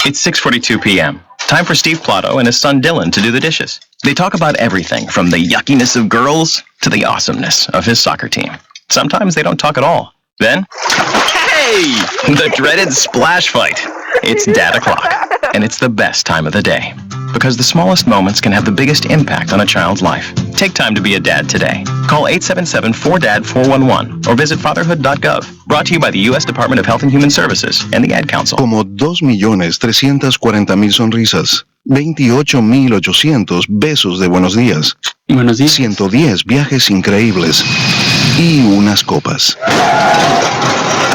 It's 6:42 p.m. Time for Steve Plotto and his son Dylan to do the dishes. They talk about everything from the yuckiness of girls to the awesomeness of his soccer team. Sometimes they don't talk at all. Then, hey! The dreaded splash fight. It's Dad o'clock, and it's the best time of the day. Because the smallest moments can have the biggest impact on a child's life. Take time to be a dad today. Call 877-4DAD-411 or visit fatherhood.gov. Brought to you by the U.S. Department of Health and Human Services and the Ad Council. Como 2.340.000 risas, 28.800 besos de buenos días, 110 viajes increíbles y unas copas.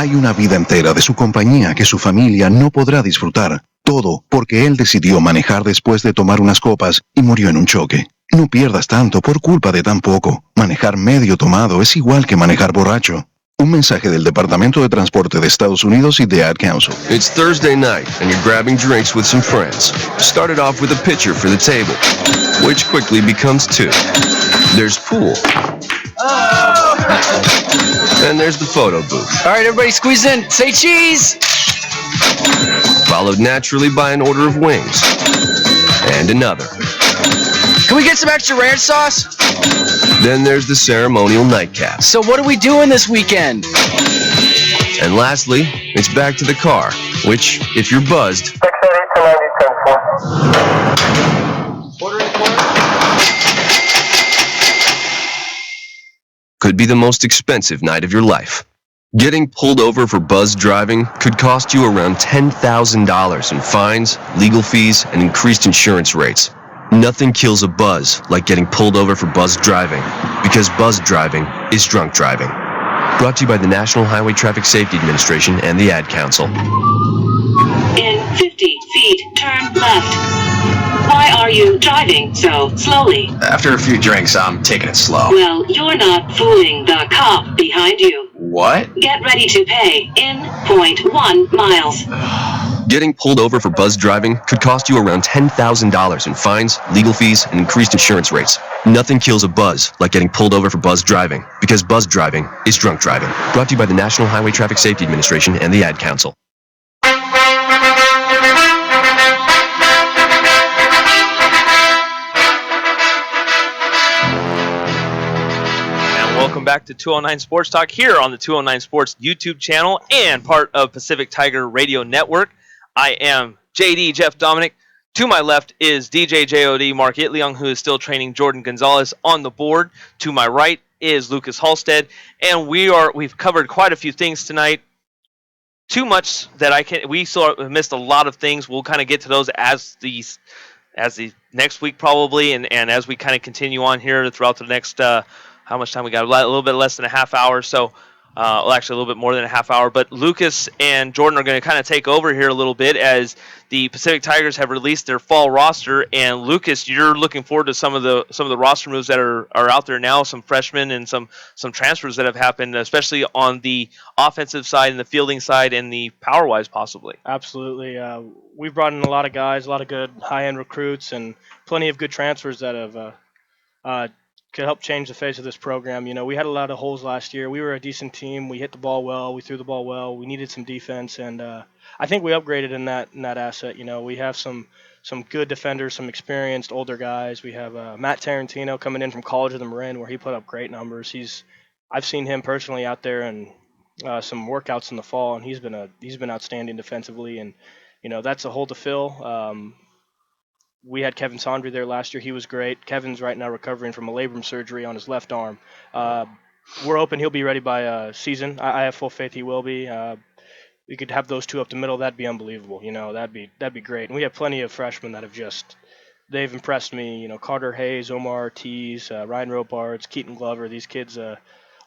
Hay una vida entera de su compañía que su familia no podrá disfrutar. Todo porque él decidió manejar después de tomar unas copas y murió en un choque. No pierdas tanto por culpa de tan poco. Manejar medio tomado es igual que manejar borracho. Un mensaje del Departamento de Transporte de Estados Unidos y de Ad Council. It's Thursday night, and you're grabbing drinks with some friends. Started off with a pitcher for the table, which quickly becomes two. There's pool. And there's the photo booth. All right, everybody squeeze in. Say cheese. Followed naturally by an order of wings. And another. Can we get some extra ranch sauce? Then there's the ceremonial nightcap. So what are we doing this weekend? And lastly, it's back to the car, which, if you're buzzed, could be the most expensive night of your life. Getting pulled over for buzz driving could cost you around $10,000 in fines, legal fees, and increased insurance rates. Nothing kills a buzz like getting pulled over for buzz driving, because buzz driving is drunk driving. Brought to you by the National Highway Traffic Safety Administration and the Ad Council. In 50 feet, turn left. Why are you driving so slowly? After a few drinks, I'm taking it slow. Well, you're not fooling the cop behind you. What? Get ready to pay in 0.1 miles. Getting pulled over for buzz driving could cost you around $10,000 in fines, legal fees, and increased insurance rates. Nothing kills a buzz like getting pulled over for buzz driving, because buzz driving is drunk driving. Brought to you by the National Highway Traffic Safety Administration and the Ad Council. Welcome back to 209 Sports Talk here on the 209 Sports YouTube channel and part of Pacific Tiger Radio Network. I am JD Jeff Dominic. To my left is DJ JOD Mark Itliong, who is still training Jordan Gonzalez on the board. To my right is Lucas Halstead, and we've covered quite a few things tonight. Too much that we sort of missed a lot of things. We'll kind of get to those as the next week probably, and as we kind of continue on here throughout the next. How much time we got? A little bit less than a half hour. So, well, actually a little bit more than a half hour. But Lucas and Jordan are going to kind of take over here a little bit as the Pacific Tigers have released their fall roster. And Lucas, you're looking forward to some of the roster moves that are out there now. Some freshmen and some transfers that have happened, especially on the offensive side and the fielding side and the power wise possibly. Absolutely. We've brought in a lot of guys, a lot of good high-end recruits, and plenty of good transfers that have could help change the face of this program. You know, we had a lot of holes last year. We were a decent team. We hit the ball well. We threw the ball well. We needed some defense, and I think we upgraded in that asset. You know, we have some good defenders, some experienced older guys. We have Matt Tarantino coming in from College of the Marin, where he put up great numbers. I've seen him personally out there and some workouts in the fall, and he's been outstanding defensively. And you know, that's a hole to fill. We had Kevin Sondry there last year. He was great. Kevin's right now recovering from a labrum surgery on his left arm. We're hoping he'll be ready by season. I have full faith he will be. We could have those two up the middle. That'd be unbelievable. You know, that'd be great. And we have plenty of freshmen that they've impressed me. You know, Carter Hayes, Omar Ortiz, Ryan Robards, Keaton Glover. These kids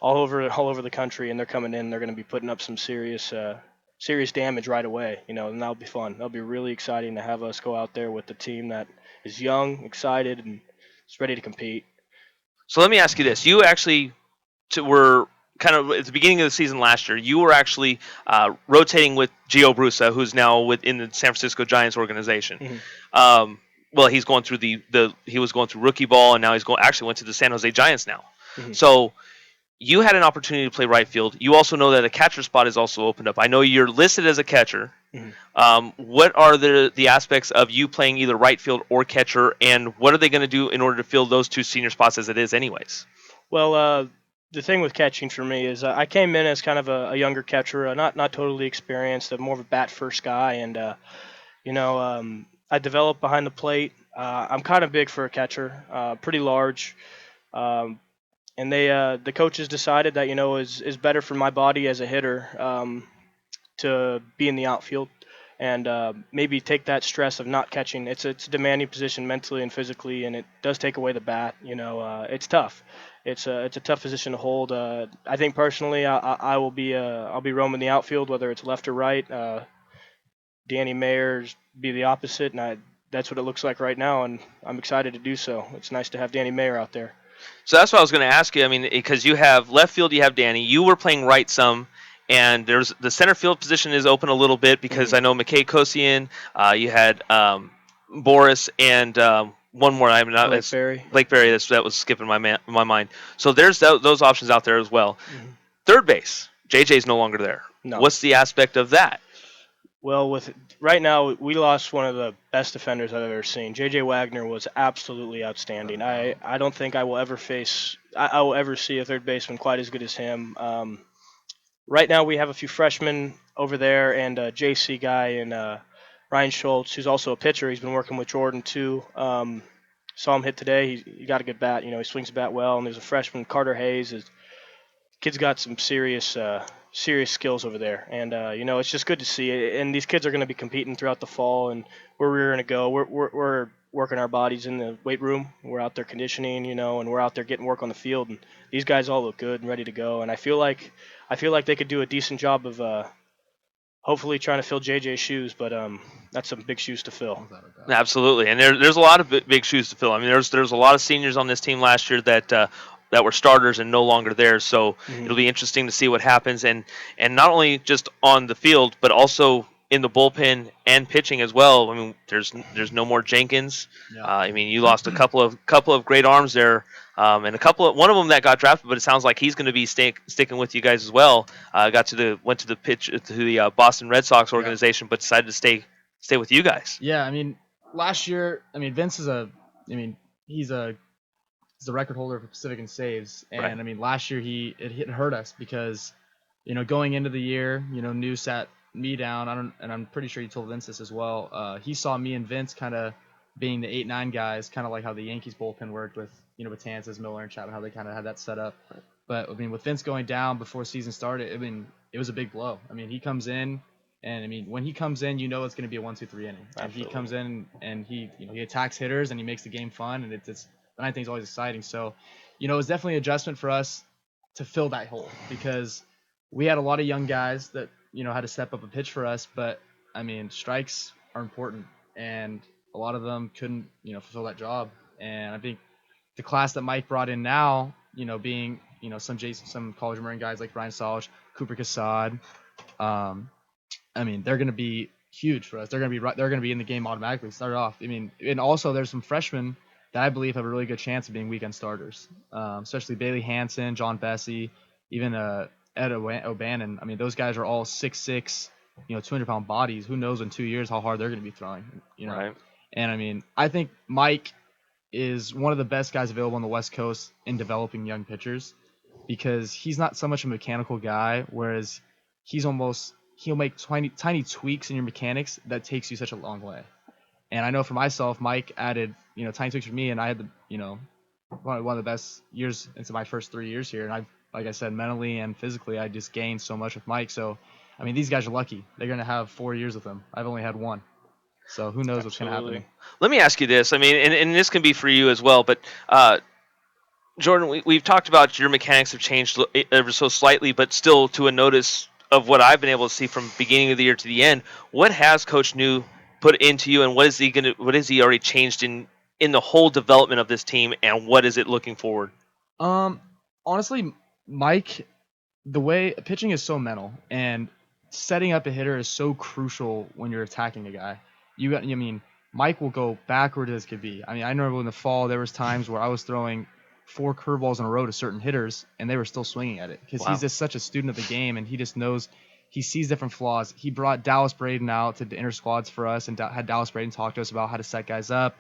all over the country, and they're coming in. They're going to be putting up some serious damage right away, you know, and that'll be fun. That'll be really exciting to have us go out there with the team that is young, excited, and is ready to compete. So let me ask you this. You actually were kind of at the beginning of the season last year, you were actually rotating with Gio Brusa, who's now within the San Francisco Giants organization. Mm-hmm. Well, he's going through he was going through rookie ball, and now actually went to the San Jose Giants now. Mm-hmm. So you had an opportunity to play right field. You also know that a catcher spot is also opened up. I know you're listed as a catcher. Mm-hmm. What are the aspects of you playing either right field or catcher, and what are they going to do in order to fill those two senior spots as it is anyways? Well, the thing with catching for me is I came in as kind of a younger catcher, not totally experienced, more of a bat-first guy, and I developed behind the plate. I'm kind of big for a catcher, pretty large. And the coaches decided that, you know, is better for my body as a hitter to be in the outfield. and maybe take that stress of not catching. It's a demanding position mentally and physically, and it does take away the bat. It's tough. It's a tough position to hold. I think personally, I will be I'll be roaming the outfield, whether it's left or right. Danny Mayer's be the opposite, and that's what it looks like right now, and I'm excited to do so. It's nice to have Danny Mayer out there. So that's what I was going to ask you. I mean, because you have left field, you have Danny. You were playing right some, and there's the center field position is open a little bit because I know McKay Kosian, you had Boris, and one more. I'm not Blake Berry. Blake Berry. That was skipping my mind. So there's those options out there as well. Third base, JJ's no longer there. No. What's the aspect of that? Well, right now, we lost one of the best defenders I've ever seen. J.J. Wagner was absolutely outstanding. I don't think I will ever see a third baseman quite as good as him. Right now, we have a few freshmen over there and a JC guy and Ryan Schultz, who's also a pitcher. He's been working with Jordan, too. Saw him hit today. He got a good bat. He swings the bat well. And there's a freshman, Carter Hayes. Kid's got some serious skills over there, and it's just good to see. And these kids are going to be competing throughout the fall, and where we're going to go, we're working our bodies in the weight room. We're out there conditioning, and we're out there getting work on the field. And these guys all look good and ready to go. And I feel like they could do a decent job of hopefully trying to fill JJ's shoes, but that's some big shoes to fill. Absolutely, and there's a lot of big shoes to fill. I mean, there's a lot of seniors on this team last year that were starters and no longer there. So it'll be interesting to see what happens, and not only just on the field, but also in the bullpen and pitching as well. I mean, there's no more Jenkins. I mean, you lost a couple of great arms there, and one of them that got drafted, but it sounds like he's going to be sticking with you guys as well. Went to the Boston Red Sox organization, but decided to stay with you guys. Yeah, I mean, last year, Vince is he's the record holder for Pacific in saves, and Right. I mean last year it hurt us because going into the year New sat me down. I'm pretty sure he told Vince this as well. He saw me and Vince kind of being the 8-9 guys, kind of like how the Yankees bullpen worked with Betances, Miller, and Chapman, how they kind of had that set up. But I mean with Vince going down before season started, I mean it was a big blow. I mean he comes in, and I mean when he comes in, it's going to be a 1-2-3 inning. And he comes in and he attacks hitters and he makes the game fun, and it's the ninth inning is always exciting. So, it's definitely an adjustment for us to fill that hole because we had a lot of young guys that, had to step up and pitch for us. But, I mean, strikes are important, and a lot of them couldn't, fulfill that job. And I think the class that Mike brought in now, being, some college Marine guys like Brian Solage, Cooper Cassad, I mean, they're going to be huge for us. They're going to be in the game automatically. Start off. I mean, and also there's some freshmen that I believe have a really good chance of being weekend starters, especially Bailey Hansen, John Bessie, even Ed O'Bannon. I mean, those guys are all 6'6", 200-pound bodies. Who knows in 2 years how hard they're going to be throwing, Right. And I mean, I think Mike is one of the best guys available on the West Coast in developing young pitchers because he's not so much a mechanical guy, whereas he'll make tiny tweaks in your mechanics that takes you such a long way. And I know for myself, Mike added, tiny tweaks for me, and I had one of the best years into my first 3 years here. And like I said, mentally and physically, I just gained so much with Mike. So, I mean, these guys are lucky. They're going to have 4 years with him. I've only had one. So who knows what's going to happen. Let me ask you this. I mean, and this can be for you as well, but Jordan, we've talked about your mechanics have changed ever so slightly, but still to a notice of what I've been able to see from beginning of the year to the end. What has Coach New put into you, and what is he already changed in the whole development of this team, and what is it looking forward? Honestly, Mike, the way pitching is so mental, and setting up a hitter is so crucial when you're attacking a guy. Mike will go backward as could be. I mean, I remember in the fall there was times where I was throwing 4 curveballs in a row to certain hitters, and they were still swinging at it because he's just such a student of the game, and he just knows. He sees different flaws. He brought Dallas Braden out to the inner squads for us and had Dallas Braden talk to us about how to set guys up,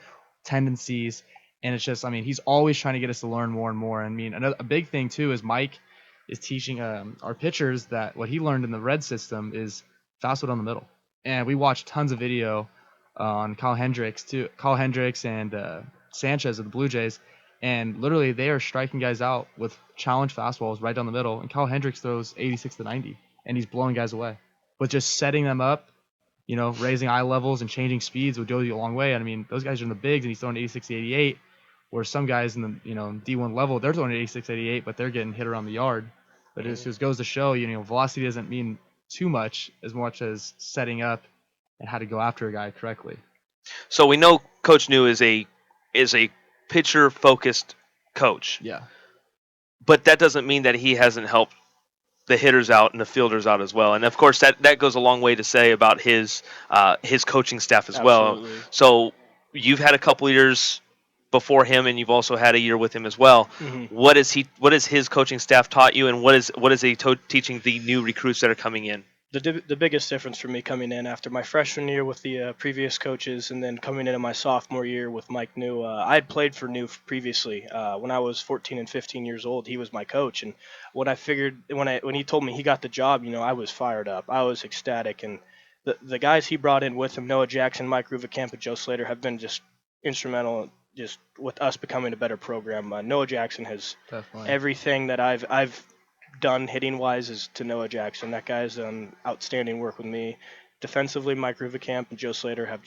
tendencies. And it's just, I mean, he's always trying to get us to learn more and more. I mean, a big thing, too, is Mike is teaching our pitchers that what he learned in the red system is fastwood on the middle. And we watched tons of video on Kyle Hendricks and Sanchez of the Blue Jays. And literally, they are striking guys out with challenge fastballs right down the middle. And Kyle Hendricks throws 86 to 90. And he's blowing guys away. But just setting them up raising eye levels and changing speeds would go you a long way. I mean, those guys are in the bigs and he's throwing 86, 88, where some guys in the D1 level, they're throwing 86, 88, but they're getting hit around the yard. But it just goes to show, velocity doesn't mean too much as setting up and how to go after a guy correctly. So we know Coach New is a pitcher focused coach. Yeah. But that doesn't mean that he hasn't helped the hitters out and the fielders out as well. And of course that goes a long way to say about his coaching staff as well. So you've had a couple years before him, and you've also had a year with him as well. Mm-hmm. What has his coaching staff taught you, and what is he teaching the new recruits that are coming in? The biggest difference for me coming in after my freshman year with the previous coaches, and then coming into my sophomore year with Mike New, I had played for New previously. When I was 14 and 15 years old, he was my coach, and when he told me he got the job, I was fired up. I was ecstatic, and the guys he brought in with him, Noah Jackson, Mike Ruvakamp, and Joe Slater, have been just instrumental just with us becoming a better program. Noah Jackson has everything that I've done hitting wise is to Noah Jackson. That guy's done outstanding work with me. Defensively, Mike Ruvakamp and Joe Slater have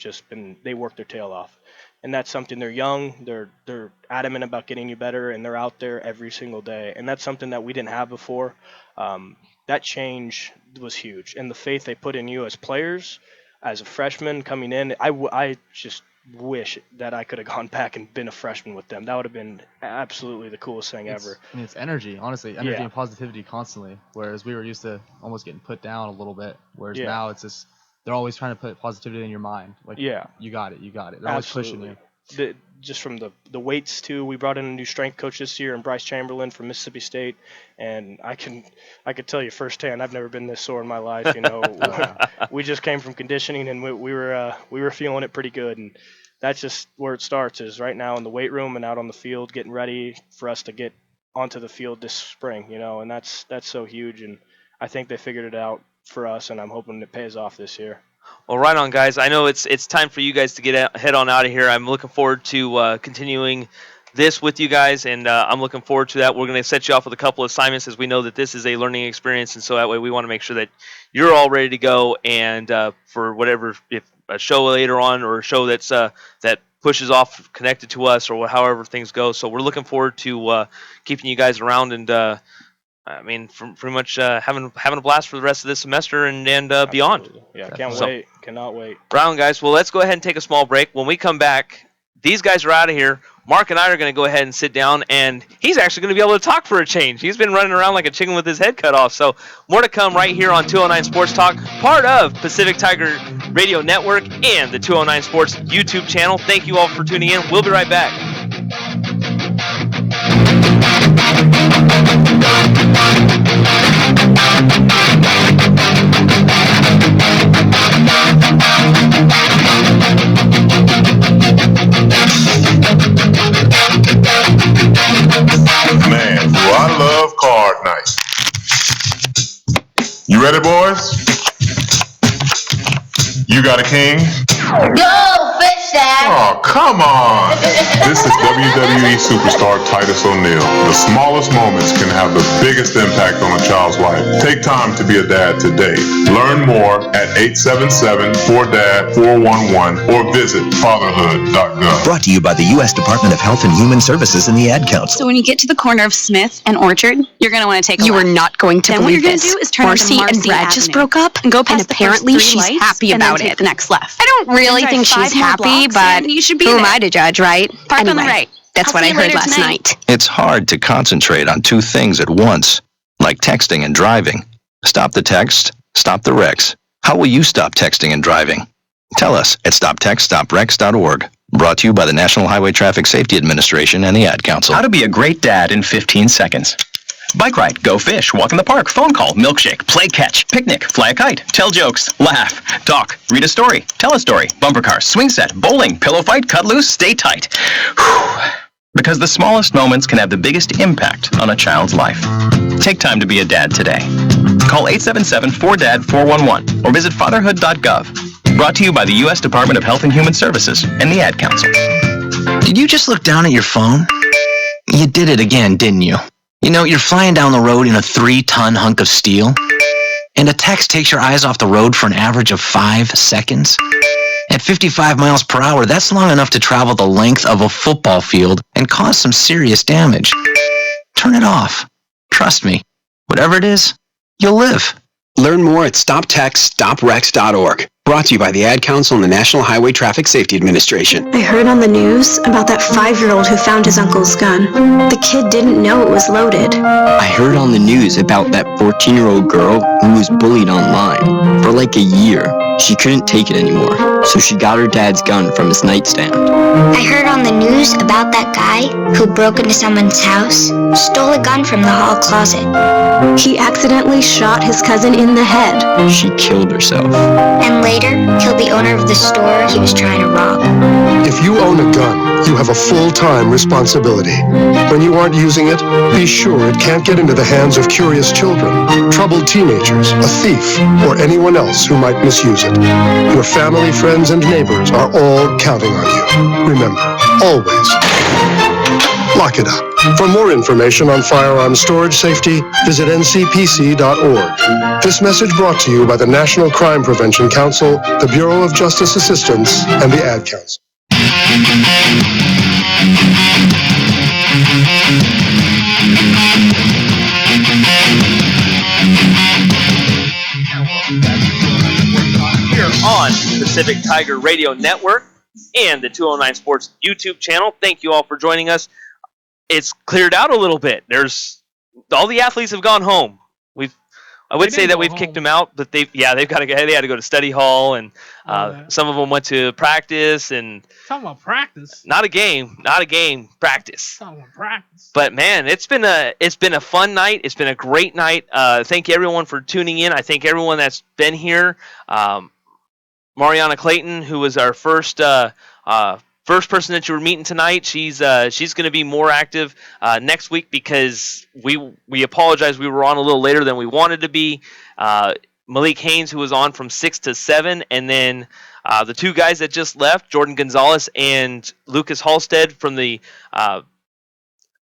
they work their tail off. And that's something, they're young, they're adamant about getting you better, and they're out there every single day. And that's something that we didn't have before. That change was huge. And the faith they put in you as players, as a freshman coming in, I just wish that I could have gone back and been a freshman with them. That would have been absolutely the coolest thing ever. I mean, it's energy, honestly, and positivity constantly. Whereas we were used to almost getting put down a little bit. Whereas now it's just they're always trying to put positivity in your mind. Like, you got it. They're always pushing you. Just from the weights too. We brought in a new strength coach this year, and Bryce Chamberlain from Mississippi State, and I could tell you firsthand, I've never been this sore in my life. We just came from conditioning, and we were feeling it pretty good, and that's just where it starts, is right now in the weight room and out on the field, getting ready for us to get onto the field this spring. And that's so huge, and I think they figured it out for us, and I'm hoping it pays off this year. Well, right on, guys. I know it's time for you guys to head on out of here. I'm looking forward to continuing this with you guys, and I'm looking forward to that. We're going to set you off with a couple of assignments, as we know that this is a learning experience, and so that way we want to make sure that you're all ready to go, and for whatever, if a show later on or a show that's that pushes off connected to us, or however things go. So we're looking forward to keeping you guys around, and pretty much having a blast for the rest of this semester and beyond. Yeah, wait. Cannot wait. Right on, guys. Well, let's go ahead and take a small break. When we come back, these guys are out of here. Mark and I are going to go ahead and sit down, and he's actually going to be able to talk for a change. He's been running around like a chicken with his head cut off. So more to come right here on 209 Sports Talk, part of Pacific Tiger Radio Network and the 209 Sports YouTube channel. Thank you all for tuning in. We'll be right back. Man, do I love card night. You ready, boys? You got a king? Go, Fish Dad! Oh, come on! This is WWE superstar Titus O'Neil. The smallest moments can have the biggest impact on a child's life. Take time to be a dad today. Learn more at 877-4DAD-411 or visit fatherhood.gov. Brought to you by the U.S. Department of Health and Human Services and the Ad Council. So when you get to the corner of Smith and Orchard, you're going to want to take a You left. are not going to Then believe what you're this. going to do is turn Marcy onto and Brad Marcy just Avenue. broke up, And go and past the apparently first 3 she's lights, happy and then about take it. the next left. I don't really Then think drive she's 5 more happy, blocks, but and you should be who am there. I to judge, right? Park on anyway, the right. That's I'll what see I you heard later last tonight. night. It's hard to concentrate on two things at once, like texting and driving. Stop the text, stop the wrecks. How will you stop texting and driving? Tell us at stoptextstopwrecks.org. Brought to you by the National Highway Traffic Safety Administration and the Ad Council. How to be a great dad in 15 seconds. Bike ride, go fish, walk in the park, phone call, milkshake, play catch, picnic, fly a kite, tell jokes, laugh, talk, read a story, tell a story, bumper car, swing set, bowling, pillow fight, cut loose, stay tight. Whew. Because the smallest moments can have the biggest impact on a child's life. Take time to be a dad today. Call 877-4DAD-411 or visit fatherhood.gov. Brought to you by the U.S. Department of Health and Human Services and the Ad Council. Did you just look down at your phone? You did it again, didn't you? You're flying down the road in a 3-ton hunk of steel, And a text takes your eyes off the road for an average of 5 seconds. At 55 miles per hour, that's long enough to travel the length of a football field and cause some serious damage. Turn it off. Trust me, whatever it is, you'll live. Learn more at stoptextsstopwrecks.org. Brought to you by the Ad Council and the National Highway Traffic Safety Administration. I heard on the news about that 5-year-old who found his uncle's gun. The kid didn't know it was loaded. I heard on the news about that 14-year-old girl who was bullied online for like a year. She couldn't take it anymore, so she got her dad's gun from his nightstand. I heard on the news about that guy who broke into someone's house, stole a gun from the hall closet. He accidentally shot his cousin in the head. She killed herself. And later, killed the owner of the store he was trying to rob. If you own a gun, you have a full-time responsibility. When you aren't using it, be sure it can't get into the hands of curious children, troubled teenagers, a thief, or anyone else who might misuse it. Your family, friends, and neighbors are all counting on you. Remember, always, lock it up. For more information on firearm storage safety, visit ncpc.org. This message brought to you by the National Crime Prevention Council, the Bureau of Justice Assistance, and the Ad Council. Here on Pacific Tiger Radio Network and the 209 Sports YouTube channel. Thank you all for joining us. It's cleared out a little bit. There's all the athletes have gone home. I would say that we've kicked them out, but they've got to go. They had to go to study hall, and some of them went to practice and Talking about practice. not a game, practice. Talking about practice. But man, it's been a fun night. It's been a great night. Thank you everyone for tuning in. I thank everyone that's been here. Mariana Clayton, who was our first person that you were meeting tonight, she's going to be more active next week because we apologize. We were on a little later than we wanted to be. Malik Haynes, who was on from 6 to 7, and then the two guys that just left, Jordan Gonzalez and Lucas Halstead from the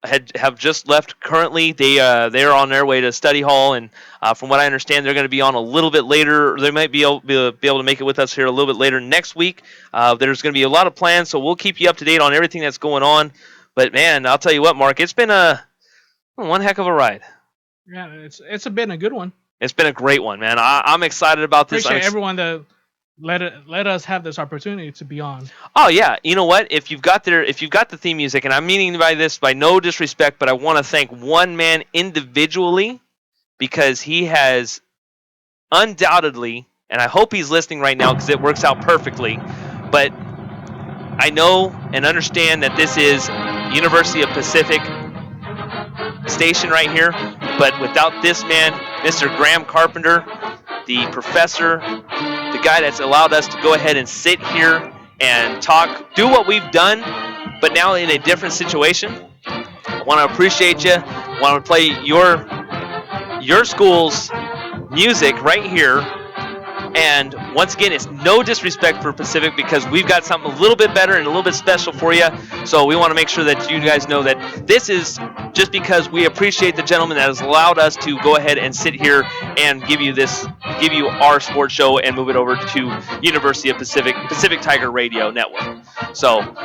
have just left currently. They are on their way to study hall, and from what I understand, they're going to be on a little bit later. Or they might be able to make it with us here a little bit later next week. There's going to be a lot of plans, so we'll keep you up to date on everything that's going on. But man, I'll tell you what, Mark, it's been one heck of a ride. Yeah, it's been a good one. It's been a great one, man. I'm excited about this. Appreciate everyone that let us have this opportunity to be on. Oh yeah, you know what? If you've got the theme music, and I'm meaning by this by no disrespect, but I want to thank one man individually because he has undoubtedly, and I hope he's listening right now because it works out perfectly. But I know and understand that this is University of Pacific station right here, but without this man, Mr. Graham Carpenter, the professor, the guy that's allowed us to go ahead and sit here and talk, do what we've done, but now in a different situation. I want to appreciate you. I want to play your school's music right here. And once again, it's no disrespect for Pacific because we've got something a little bit better and a little bit special for you. So we want to make sure that you guys know that this is just because we appreciate the gentleman that has allowed us to go ahead and sit here and give you our sports show and move it over to University of Pacific Tiger Radio Network. So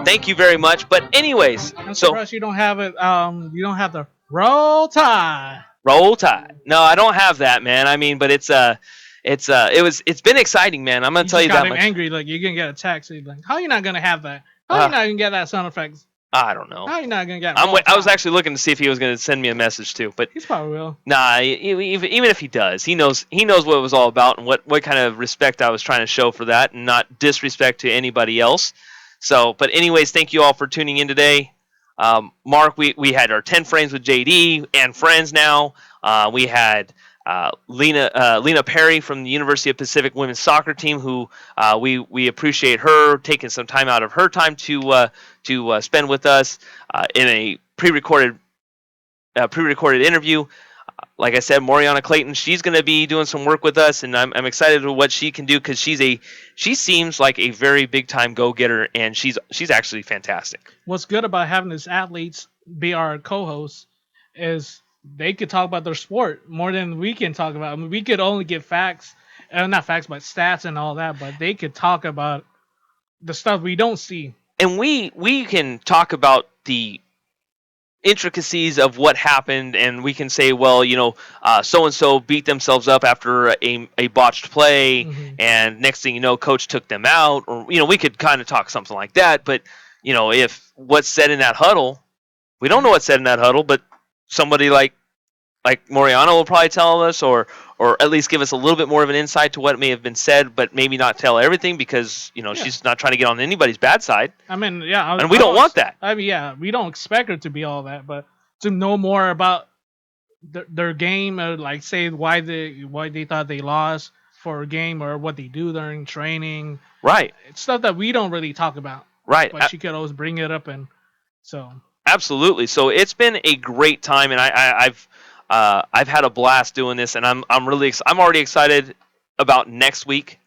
thank you very much. But anyways, I'm surprised you don't have it. You don't have the Roll Tide. Roll Tide. No, I don't have that, man. I mean, but it's been exciting, man. I'm gonna tell you that much. Angry, like you're gonna get a text. Like, how are you not gonna have that? How are you not gonna get that sound effects? I don't know. How are you not gonna get? I was actually looking to see if he was gonna send me a message too, but he's probably will. Nah, even if he does, he knows what it was all about and what kind of respect I was trying to show for that, and not disrespect to anybody else. So, but anyways, thank you all for tuning in today. Mark, we had our 10 Frames with JD and friends now. We had Lena Perry from the University of Pacific women's soccer team, who we appreciate her taking some time out of her time to spend with us in a pre-recorded interview. Like I said, Mariana Clayton, she's going to be doing some work with us, and I'm excited with what she can do because she seems like a very big time go-getter, and she's actually fantastic. What's good about having these athletes be our co-hosts is they could talk about their sport more than we can talk about. I mean, we could only get facts, not facts, but stats and all that. But they could talk about the stuff we don't see. And we can talk about the intricacies of what happened, and we can say, well, so and so beat themselves up after a botched play, and next thing you know, coach took them out, or we could kind of talk something like that. But if what's said in that huddle, we don't know what's said in that huddle, but somebody like Moriano will probably tell us, or at least give us a little bit more of an insight to what may have been said, but maybe not tell everything because she's not trying to get on anybody's bad side. I mean, yeah, and we don't want that. I mean, yeah, we don't expect her to be all that, but to know more about their game, like say why they thought they lost for a game, or what they do during training. Right. It's stuff that we don't really talk about. Right. But she could always bring it up, and so. Absolutely. So it's been a great time, and I've had a blast doing this, and I'm already excited about next week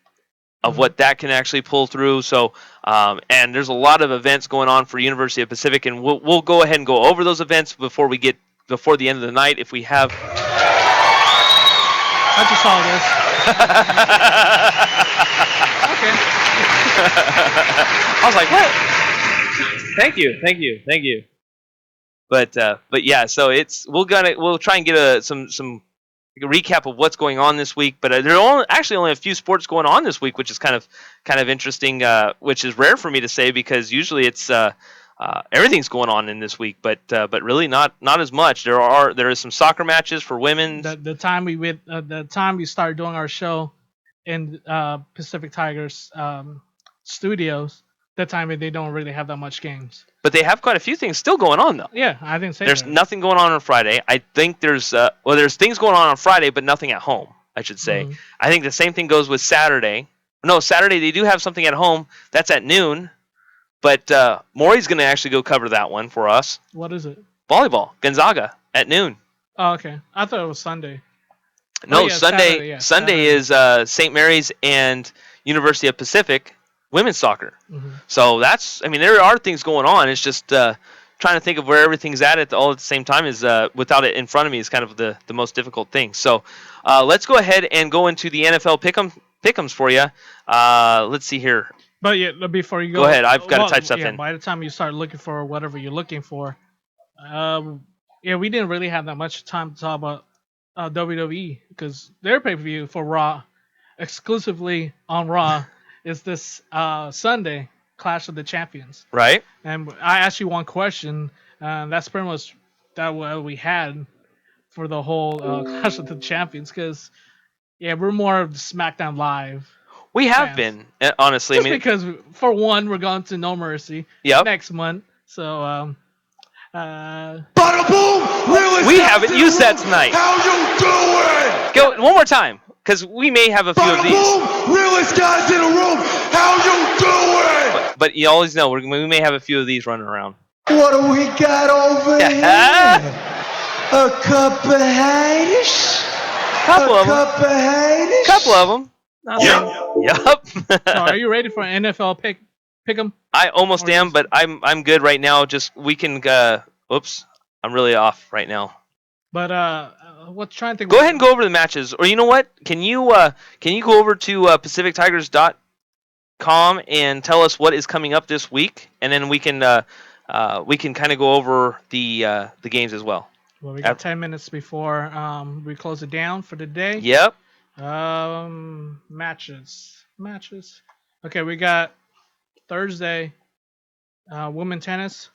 of what that can actually pull through. So and there's a lot of events going on for University of Pacific, and we'll go ahead and go over those events before the end of the night if we have. I just saw this. Okay. I was like, what? Thank you. But yeah, so we'll try and get some recap of what's going on this week. But there are only a few sports going on this week, which is kind of interesting, which is rare for me to say because usually it's everything's going on in this week, but really not as much. There is some soccer matches for women. The time we started doing our show in Pacific Tigers studios, that time they don't really have that much games. But they have quite a few things still going on, though. Yeah, I didn't say there's that. nothing going on Friday. I think there's things going on Friday, but nothing at home, I should say. Mm-hmm. I think the same thing goes with Saturday. No, Saturday they do have something at home. That's at noon. But Maury's going to actually go cover that one for us. What is it? Volleyball, Gonzaga, at noon. Oh, okay. I thought it was Sunday. No, Sunday. Sunday is St. Mary's and University of Pacific women's soccer. Mm-hmm. So there are things going on. It's just trying to think of where everything's at all at the same time is without it in front of me is kind of the most difficult thing. So let's go ahead and go into the NFL pick'ems for you. Let's see here. But yeah, before you go ahead. I've got to type stuff in. By the time you start looking for whatever you're looking for, we didn't really have that much time to talk about WWE because their pay-per-view for Raw, exclusively on Raw, is this Sunday, Clash of the Champions. Right. And I asked you one question, and that's pretty much what we had for the whole Clash of the Champions because, we're more of the SmackDown Live. We have been, honestly. Just because, for one, we're going to No Mercy next month. So, Bada boom! We haven't used that tonight. How you doing? Go one more time, because we may have a few of these. Boom! Realest guys in the room. How you doing? But you always know we may have a few of these running around. What do we got over here? A couple of haters. Couple of them. Yup. So are you ready for an NFL pick 'em? I almost am, but I'm good right now. Just we can. Oops, I'm really off right now. But what's trying to think? Go ahead and go over the matches, or you know what? Can you go over to PacificTigers.com and tell us what is coming up this week, and then we can kind of go over the games as well. Well, we got 10 minutes before we close it down for the day. Yep. Matches. Okay, we got Thursday, women tennis.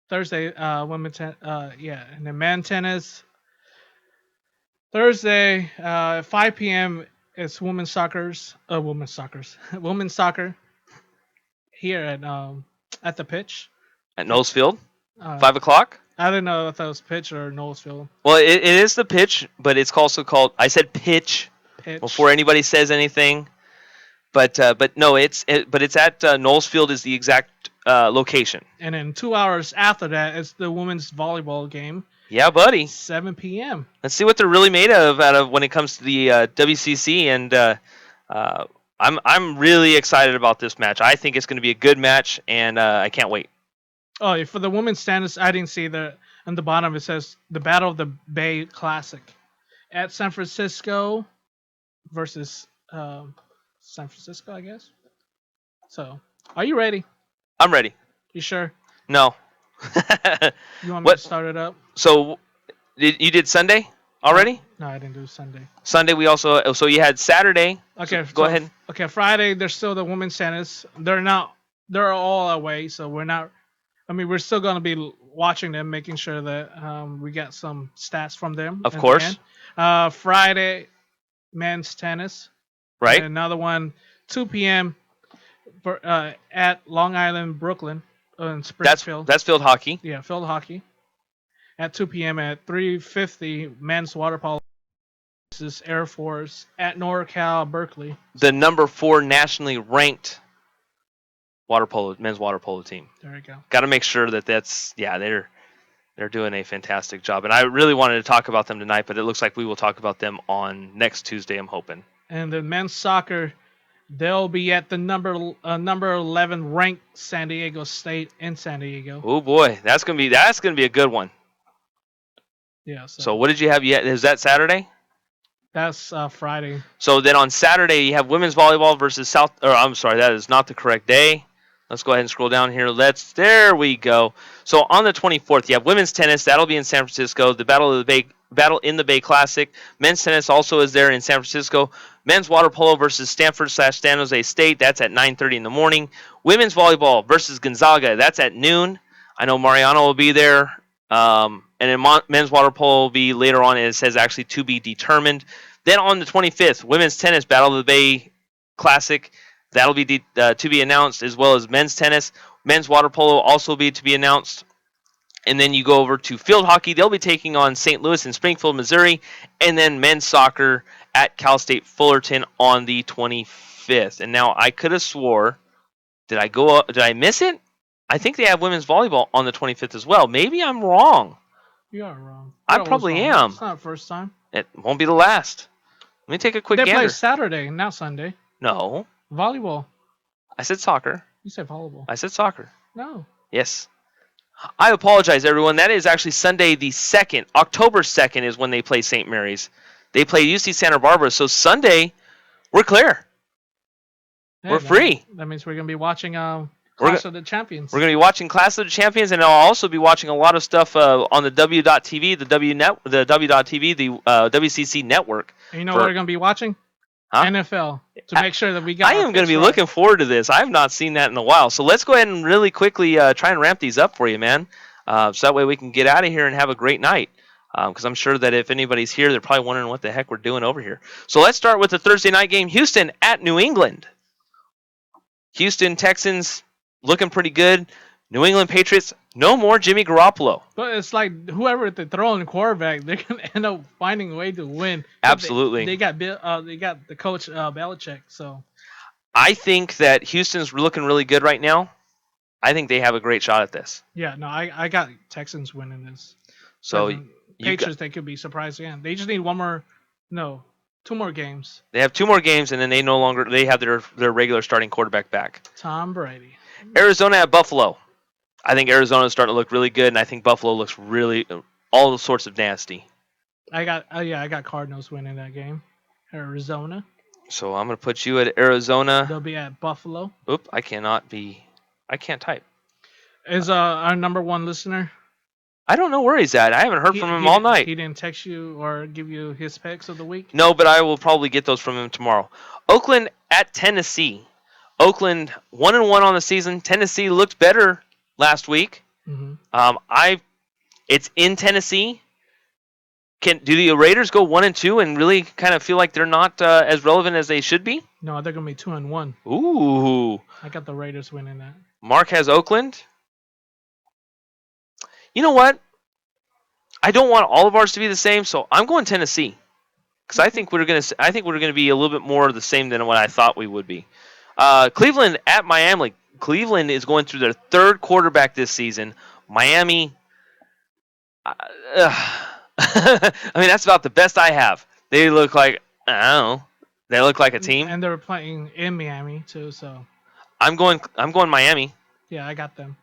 Thursday, women tennis. And then men tennis. Thursday, 5 p.m. It's women's soccer here at the pitch. At Knowles Field, 5 o'clock. I didn't know if that was pitch or Knowles Field. Well, it is the pitch, but it's also called. I said pitch before anybody says anything. But no, it's at Knowles Field is the exact location. And then 2 hours after that, it's the women's volleyball game. Yeah, buddy. 7 p.m. Let's see what they're really made out of when it comes to the WCC, and I'm really excited about this match. I think it's going to be a good match, and I can't wait. Oh, for the women's tennis, I didn't see On the bottom, it says the Battle of the Bay Classic at San Francisco versus San Francisco, I guess. So, are you ready? I'm ready. You sure? No. You want me to start it up? So, you did Sunday already? No, I didn't do Sunday. Sunday we also. So you had Saturday. Okay, So go ahead. Okay, Friday there's still the women's tennis. They're all away, so we're not. I mean, we're still gonna be watching them, making sure that we get some stats from them. Of at the course. end. Friday, men's tennis. Right. And another one, 2 p.m. At Long Island, Brooklyn, in Springfield. That's field hockey. Yeah, field hockey. At 2 p.m. at 3:50, men's water polo versus Air Force at NorCal Berkeley. The number 4 nationally ranked men's water polo team. There you go. Got to make sure they're doing a fantastic job. And I really wanted to talk about them tonight, but it looks like we will talk about them on next Tuesday, I'm hoping. And the men's soccer, they'll be at the number 11 ranked San Diego State in San Diego. Oh boy, that's gonna be a good one. Yeah. So what did you have yet? Is that Saturday? That's Friday. So then on Saturday you have women's volleyball versus that is not the correct day. Let's go ahead and scroll down here. There we go. So on the 24th, you have women's tennis. That'll be in San Francisco. The Battle in the Bay Classic. Men's tennis also is there in San Francisco. Men's water polo versus Stanford/San Jose State. That's at 9:30 in the morning. Women's volleyball versus Gonzaga. That's at noon. I know Mariano will be there. And then men's water polo will be later on. It says actually to be determined. Then on the 25th, women's tennis Battle of the Bay Classic. That'll be to be announced, as well as men's tennis. Men's water polo also be to be announced. And then you go over to field hockey. They'll be taking on St. Louis and Springfield, Missouri. And then men's soccer at Cal State Fullerton on the 25th. And now I could have swore, did I miss it? I think they have women's volleyball on the 25th as well. Maybe I'm wrong. You are wrong. I probably am. It's not the first time. It won't be the last. Let me take a quick They gander. play Saturday, not Sunday. No. Volleyball. I said soccer. You said volleyball. I said soccer. No. Yes. I apologize, everyone. That is actually Sunday the 2nd. October 2nd is when they play St. Mary's. They play UC Santa Barbara. So Sunday, we're clear. Yeah, we're free. That means we're going to be watching Clash of the Champions. We're going to be watching Clash of the Champions, and I'll also be watching a lot of stuff on the W.TV, the W.TV, the WCC network. And you know what we're going to be watching? Huh? NFL, to make sure that we got. I am going to be looking forward to this. I have not seen that in a while. So let's go ahead and really quickly try and ramp these up for you, man. So that way we can get out of here and have a great night. Because I'm sure that if anybody's here, they're probably wondering what the heck we're doing over here. So let's start with the Thursday night game. Houston at New England. Houston Texans looking pretty good. New England Patriots, no more Jimmy Garoppolo. But it's like whoever they throw in the quarterback, they're gonna end up finding a way to win. Absolutely. They got the coach Belichick. So I think that Houston's looking really good right now. I think they have a great shot at this. Yeah, no, I got Texans winning this. So Patriots, they could be surprised again. They just need two more games. They have 2 more games, and then they have their regular starting quarterback back. Tom Brady. Arizona at Buffalo. I think Arizona is starting to look really good, and I think Buffalo looks really all sorts of nasty. I got Cardinals winning that game. Arizona. So I'm going to put you at Arizona. They'll be at Buffalo. Oop, I can't type. Is our number 1 listener? I don't know where he's at. I haven't heard from him all night. He didn't text you or give you his picks of the week? No, but I will probably get those from him tomorrow. Oakland at Tennessee. Oakland 1-1 on the season. Tennessee looked better last week. Mm-hmm. It's in Tennessee. Do the Raiders go 1-2 and really kind of feel like they're not as relevant as they should be? No, they're gonna be 2-1. Ooh. I got the Raiders winning that. Mark has Oakland. You know what? I don't want all of ours to be the same, so I'm going Tennessee because I think we're gonna be a little bit more the same than what I thought we would be. Cleveland at Miami. Cleveland is going through their 3rd quarterback this season. Miami. I mean, that's about the best I have. They look like They look like a team. And they're playing in Miami too, so. I'm going Miami. Yeah, I got them.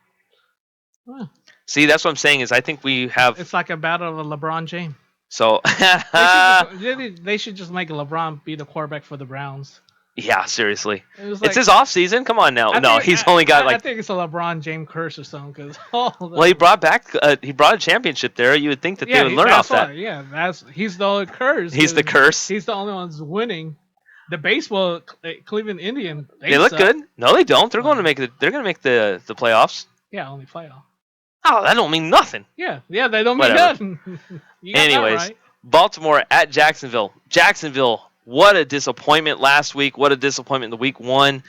Huh. See, that's what I'm saying is I think we have. It's like a battle of LeBron James. So. They should just make LeBron be the quarterback for the Browns. Yeah, seriously. It's It's his off season. Come on now. He's only got I think it's a LeBron James curse or something. Cause well, he brought a championship there. You would think that they would learn off that. He's the only curse. He's the curse. He's the only one winning. The baseball Cleveland Indians. They look good. No, they don't. They're going to make They're going to make the playoffs. Yeah, only playoff. Oh, that don't mean nothing. Yeah, they don't mean nothing. Anyways, Baltimore at Jacksonville. Jacksonville. What a disappointment last week. What a disappointment in the week 1.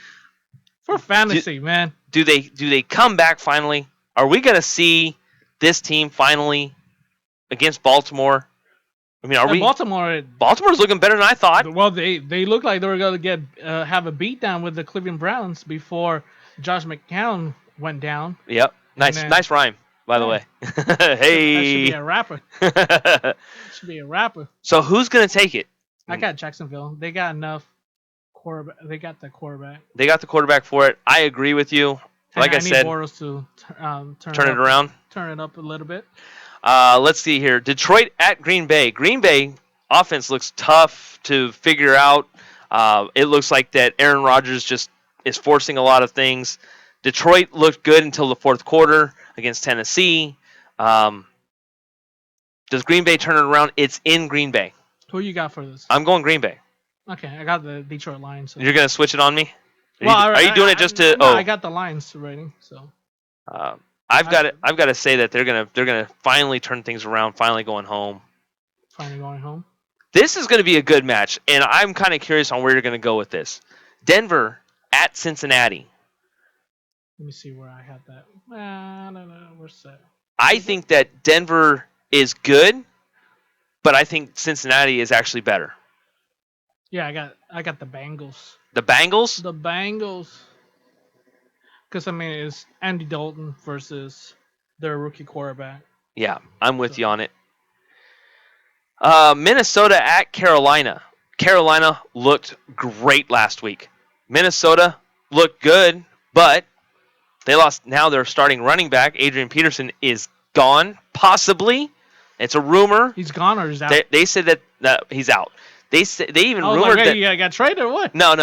For fantasy, man. Do they come back finally? Are we going to see this team finally against Baltimore? I mean, are we? Baltimore's looking better than I thought. Well, they look like they were going to have a beatdown with the Cleveland Browns before Josh McCown went down. Yep. Nice rhyme, by the way. Hey. That should be a rapper. So who's going to take it? I got Jacksonville. They got enough quarterback. They got the quarterback. They got the quarterback for it. I agree with you. Like I said, Bortles to turn it around. Turn it up a little bit. Let's see here. Detroit at Green Bay. Green Bay offense looks tough to figure out. It looks like that Aaron Rodgers just is forcing a lot of things. Detroit looked good until the fourth quarter against Tennessee. Does Green Bay turn it around? It's in Green Bay. Who you got for this? I'm going Green Bay. Okay, I got the Detroit Lions. So. You're gonna switch it on me? Are you doing it just to? I got the Lions rating. So. I've got to say that they're gonna finally turn things around. Finally going home. This is gonna be a good match, and I'm kind of curious on where you're gonna go with this. Denver at Cincinnati. Let me see where I have that. No, where's that? I think that Denver is good. But I think Cincinnati is actually better. Yeah, I got the Bengals. The Bengals? The Bengals. Because I mean, it's Andy Dalton versus their rookie quarterback. Yeah, I'm with you on it. Minnesota at Carolina. Carolina looked great last week. Minnesota looked good, but they lost. Now their starting running back, Adrian Peterson, is gone, possibly. It's a rumor. He's gone or he's out? They said that he's out. They even rumored that he got traded or what? No.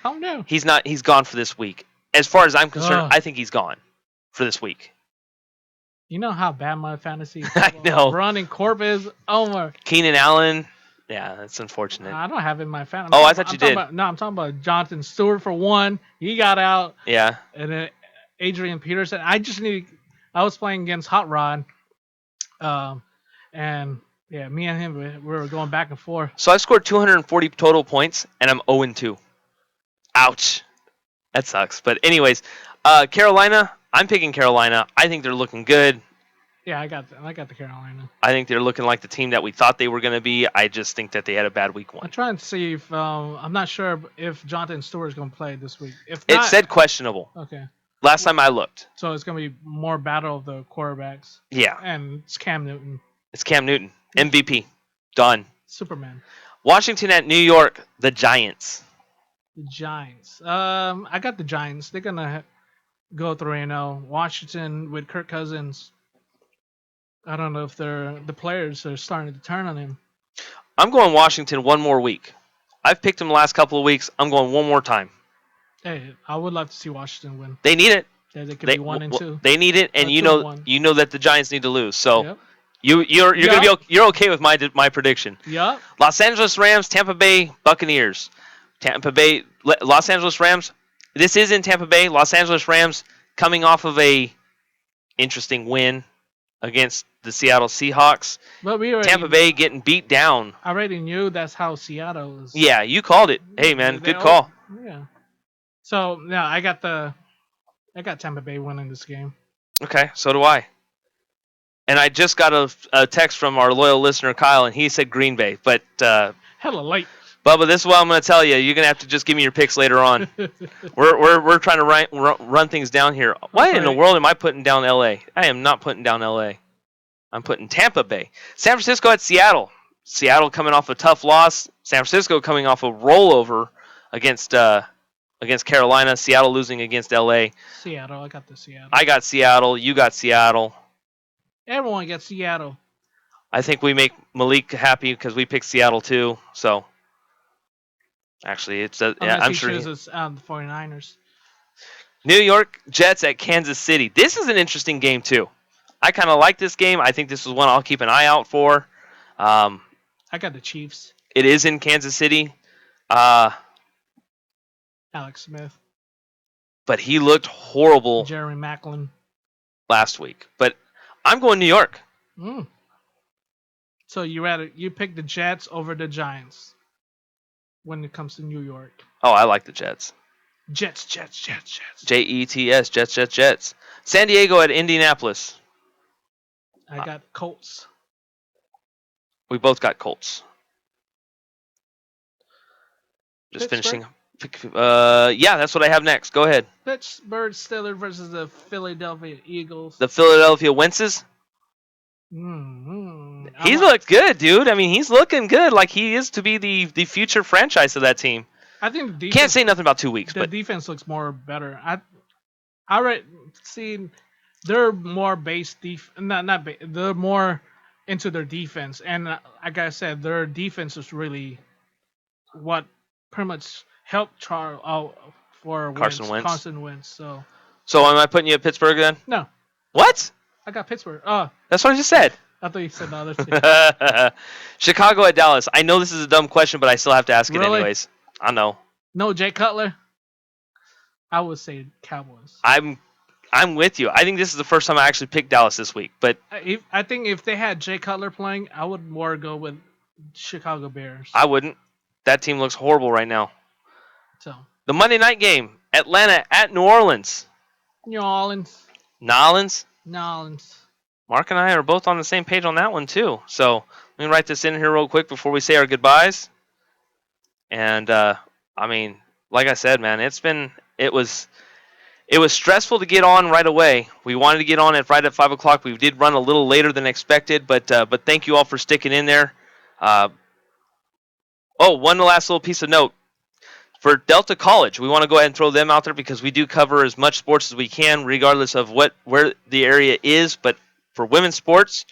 Oh no. He's not. He's gone for this week. As far as I'm concerned, I think he's gone for this week. You know how bad my fantasy I know. running corp is. Oh my. Keenan Allen. Yeah, that's unfortunate. I don't have it in my fantasy. Oh, I thought you did. I'm talking about Jonathan Stewart for one. He got out. Yeah. And then Adrian Peterson. I was playing against Hot Rod. And yeah, me and him, we were going back and forth. So I scored 240 total points, and I'm 0-2. Ouch. That sucks. But anyways, Carolina, I'm picking Carolina. I think they're looking good. Yeah, I got the Carolina. I think they're looking like the team that we thought they were going to be. I just think that they had a bad week 1. I'm trying to see if I'm not sure if Jonathan Stewart is going to play this week. If not, it said questionable. Okay. Last time I looked. So it's going to be more battle of the quarterbacks. Yeah. And it's Cam Newton. It's Cam Newton. MVP. Done. Superman. Washington at New York. The Giants. The Giants. I got the Giants. They're going to go 3-0. Washington with Kirk Cousins. I don't know if the players are starting to turn on him. I'm going Washington one more week. I've picked them the last couple of weeks. I'm going one more time. Hey, I would love to see Washington win. They need it. Yeah, they could be 1-2. They need it, and you know that the Giants need to lose. So yep. You're okay with my prediction. Yeah. Los Angeles Rams, Tampa Bay Buccaneers. Los Angeles Rams. This is in Tampa Bay. Los Angeles Rams coming off of a interesting win against the Seattle Seahawks. But Tampa Bay getting beat down. I already knew that's how Seattle is. Yeah, you called it. Hey man, good call. Yeah. So yeah, I got Tampa Bay winning this game. Okay, so do I. And I just got a text from our loyal listener Kyle, and he said Green Bay. But hella late. Bubba, this is what I'm going to tell you. You're going to have to just give me your picks later on. We're trying to run things down here. Why in the world am I putting down LA? I am not putting down LA. I'm putting Tampa Bay. San Francisco at Seattle. Seattle coming off a tough loss. San Francisco coming off a rollover against Carolina. Seattle losing against LA. Seattle. I got the Seattle. I got Seattle. You got Seattle. Everyone gets Seattle. I think we make Malik happy because we picked Seattle too. So actually, it's I'm he sure. chooses the 49ers. New York Jets at Kansas City. This is an interesting game too. I kind of like this game. I think this is one I'll keep an eye out for. I got the Chiefs. It is in Kansas City. Alex Smith. But he looked horrible Jeremy Maclin. last week. But I'm going New York. So you pick the Jets over the Giants when it comes to New York. Oh, I like the Jets. Jets. Jets, Jets. San Diego at Indianapolis. I got Colts. We both got Colts. Just Pittsburgh? finishing. Yeah, that's what I have next. Go ahead. Pittsburgh Steelers versus the Philadelphia Eagles. The Philadelphia Wentzes. He's looked good, dude. I mean, he's looking good. Like he is to be the future franchise of that team. I think the defense, Can't say nothing about 2 weeks, the but defense looks more better. I see they're more they're more into their defense, and like I said, their defense is really what pretty much helped Charles out for Carson Wentz. Carson Wentz. So am I putting you at Pittsburgh then? No. What? I got Pittsburgh. That's what I just said. I thought you said the other two. Chicago at Dallas. I know this is a dumb question, but I still have to ask it Really? anyways. I know. No Jay Cutler. I would say Cowboys. I'm with you. I think this is the first time I actually picked Dallas this week, but I think if they had Jay Cutler playing, I would more go with Chicago Bears. I wouldn't. That team looks horrible right now. So The Monday night game, Atlanta at New Orleans. New Orleans. Nolans. Mark and I are both on the same page on that one too. So let me write this in here real quick before we say our goodbyes. And I mean, like I said, man, it was stressful to get on right away. We wanted to get on right at 5 o'clock. We did run a little later than expected, but thank you all for sticking in there. One last little piece of note. For Delta College, we want to go ahead and throw them out there because we do cover as much sports as we can, regardless of where the area is. But for women's sports,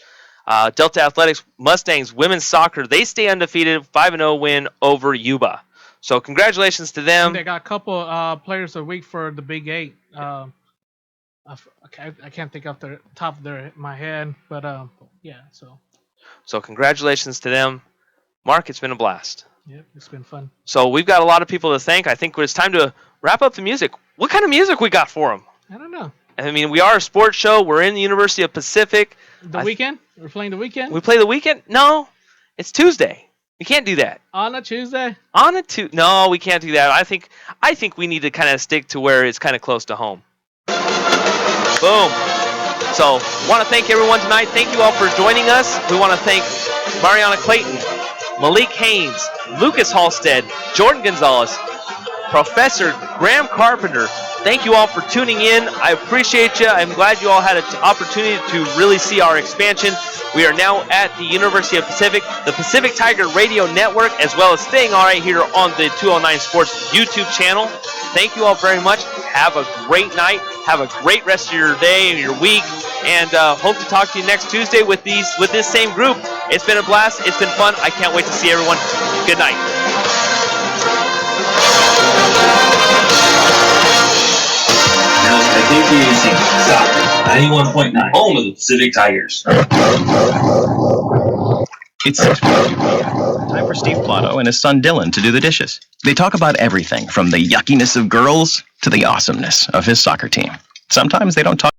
Delta Athletics Mustangs women's soccer, they stay undefeated, 5-0 win over Yuba. So congratulations to them. They got a couple players a week for the Big 8. I can't think off the top of my head, but yeah. So congratulations to them, Mark. It's been a blast. Yep, it's been fun. So we've got a lot of people to thank. I think it's time to wrap up the music. What kind of music we got for them? I don't know. I mean, we are a sports show. We're in the University of Pacific. The weekend? We're playing the weekend? We play the weekend? No, it's Tuesday. We can't do that. On a Tuesday? No, we can't do that. I think we need to kind of stick to where it's kind of close to home. Boom. So, want to thank everyone tonight. Thank you all for joining us. We want to thank Mariana Clayton, Malik Haynes, Lucas Halstead, Jordan Gonzalez, Professor Graham Carpenter. Thank you all for tuning in. I appreciate you. I'm glad you all had an opportunity to really see our expansion. We are now at the University of Pacific, the Pacific Tiger Radio Network, as well as staying all right here on the 209 Sports YouTube channel. Thank you all very much. Have a great night. Have a great rest of your day and your week. And hope to talk to you next Tuesday with this same group. It's been a blast. It's been fun. I can't wait to see everyone. Good night. At KPAC, Soccer, 91.9, home of the Pacific Tigers. It's 6:42 p.m. Time for Steve Plato and his son Dylan to do the dishes. They talk about everything from the yuckiness of girls to the awesomeness of his soccer team. Sometimes they don't talk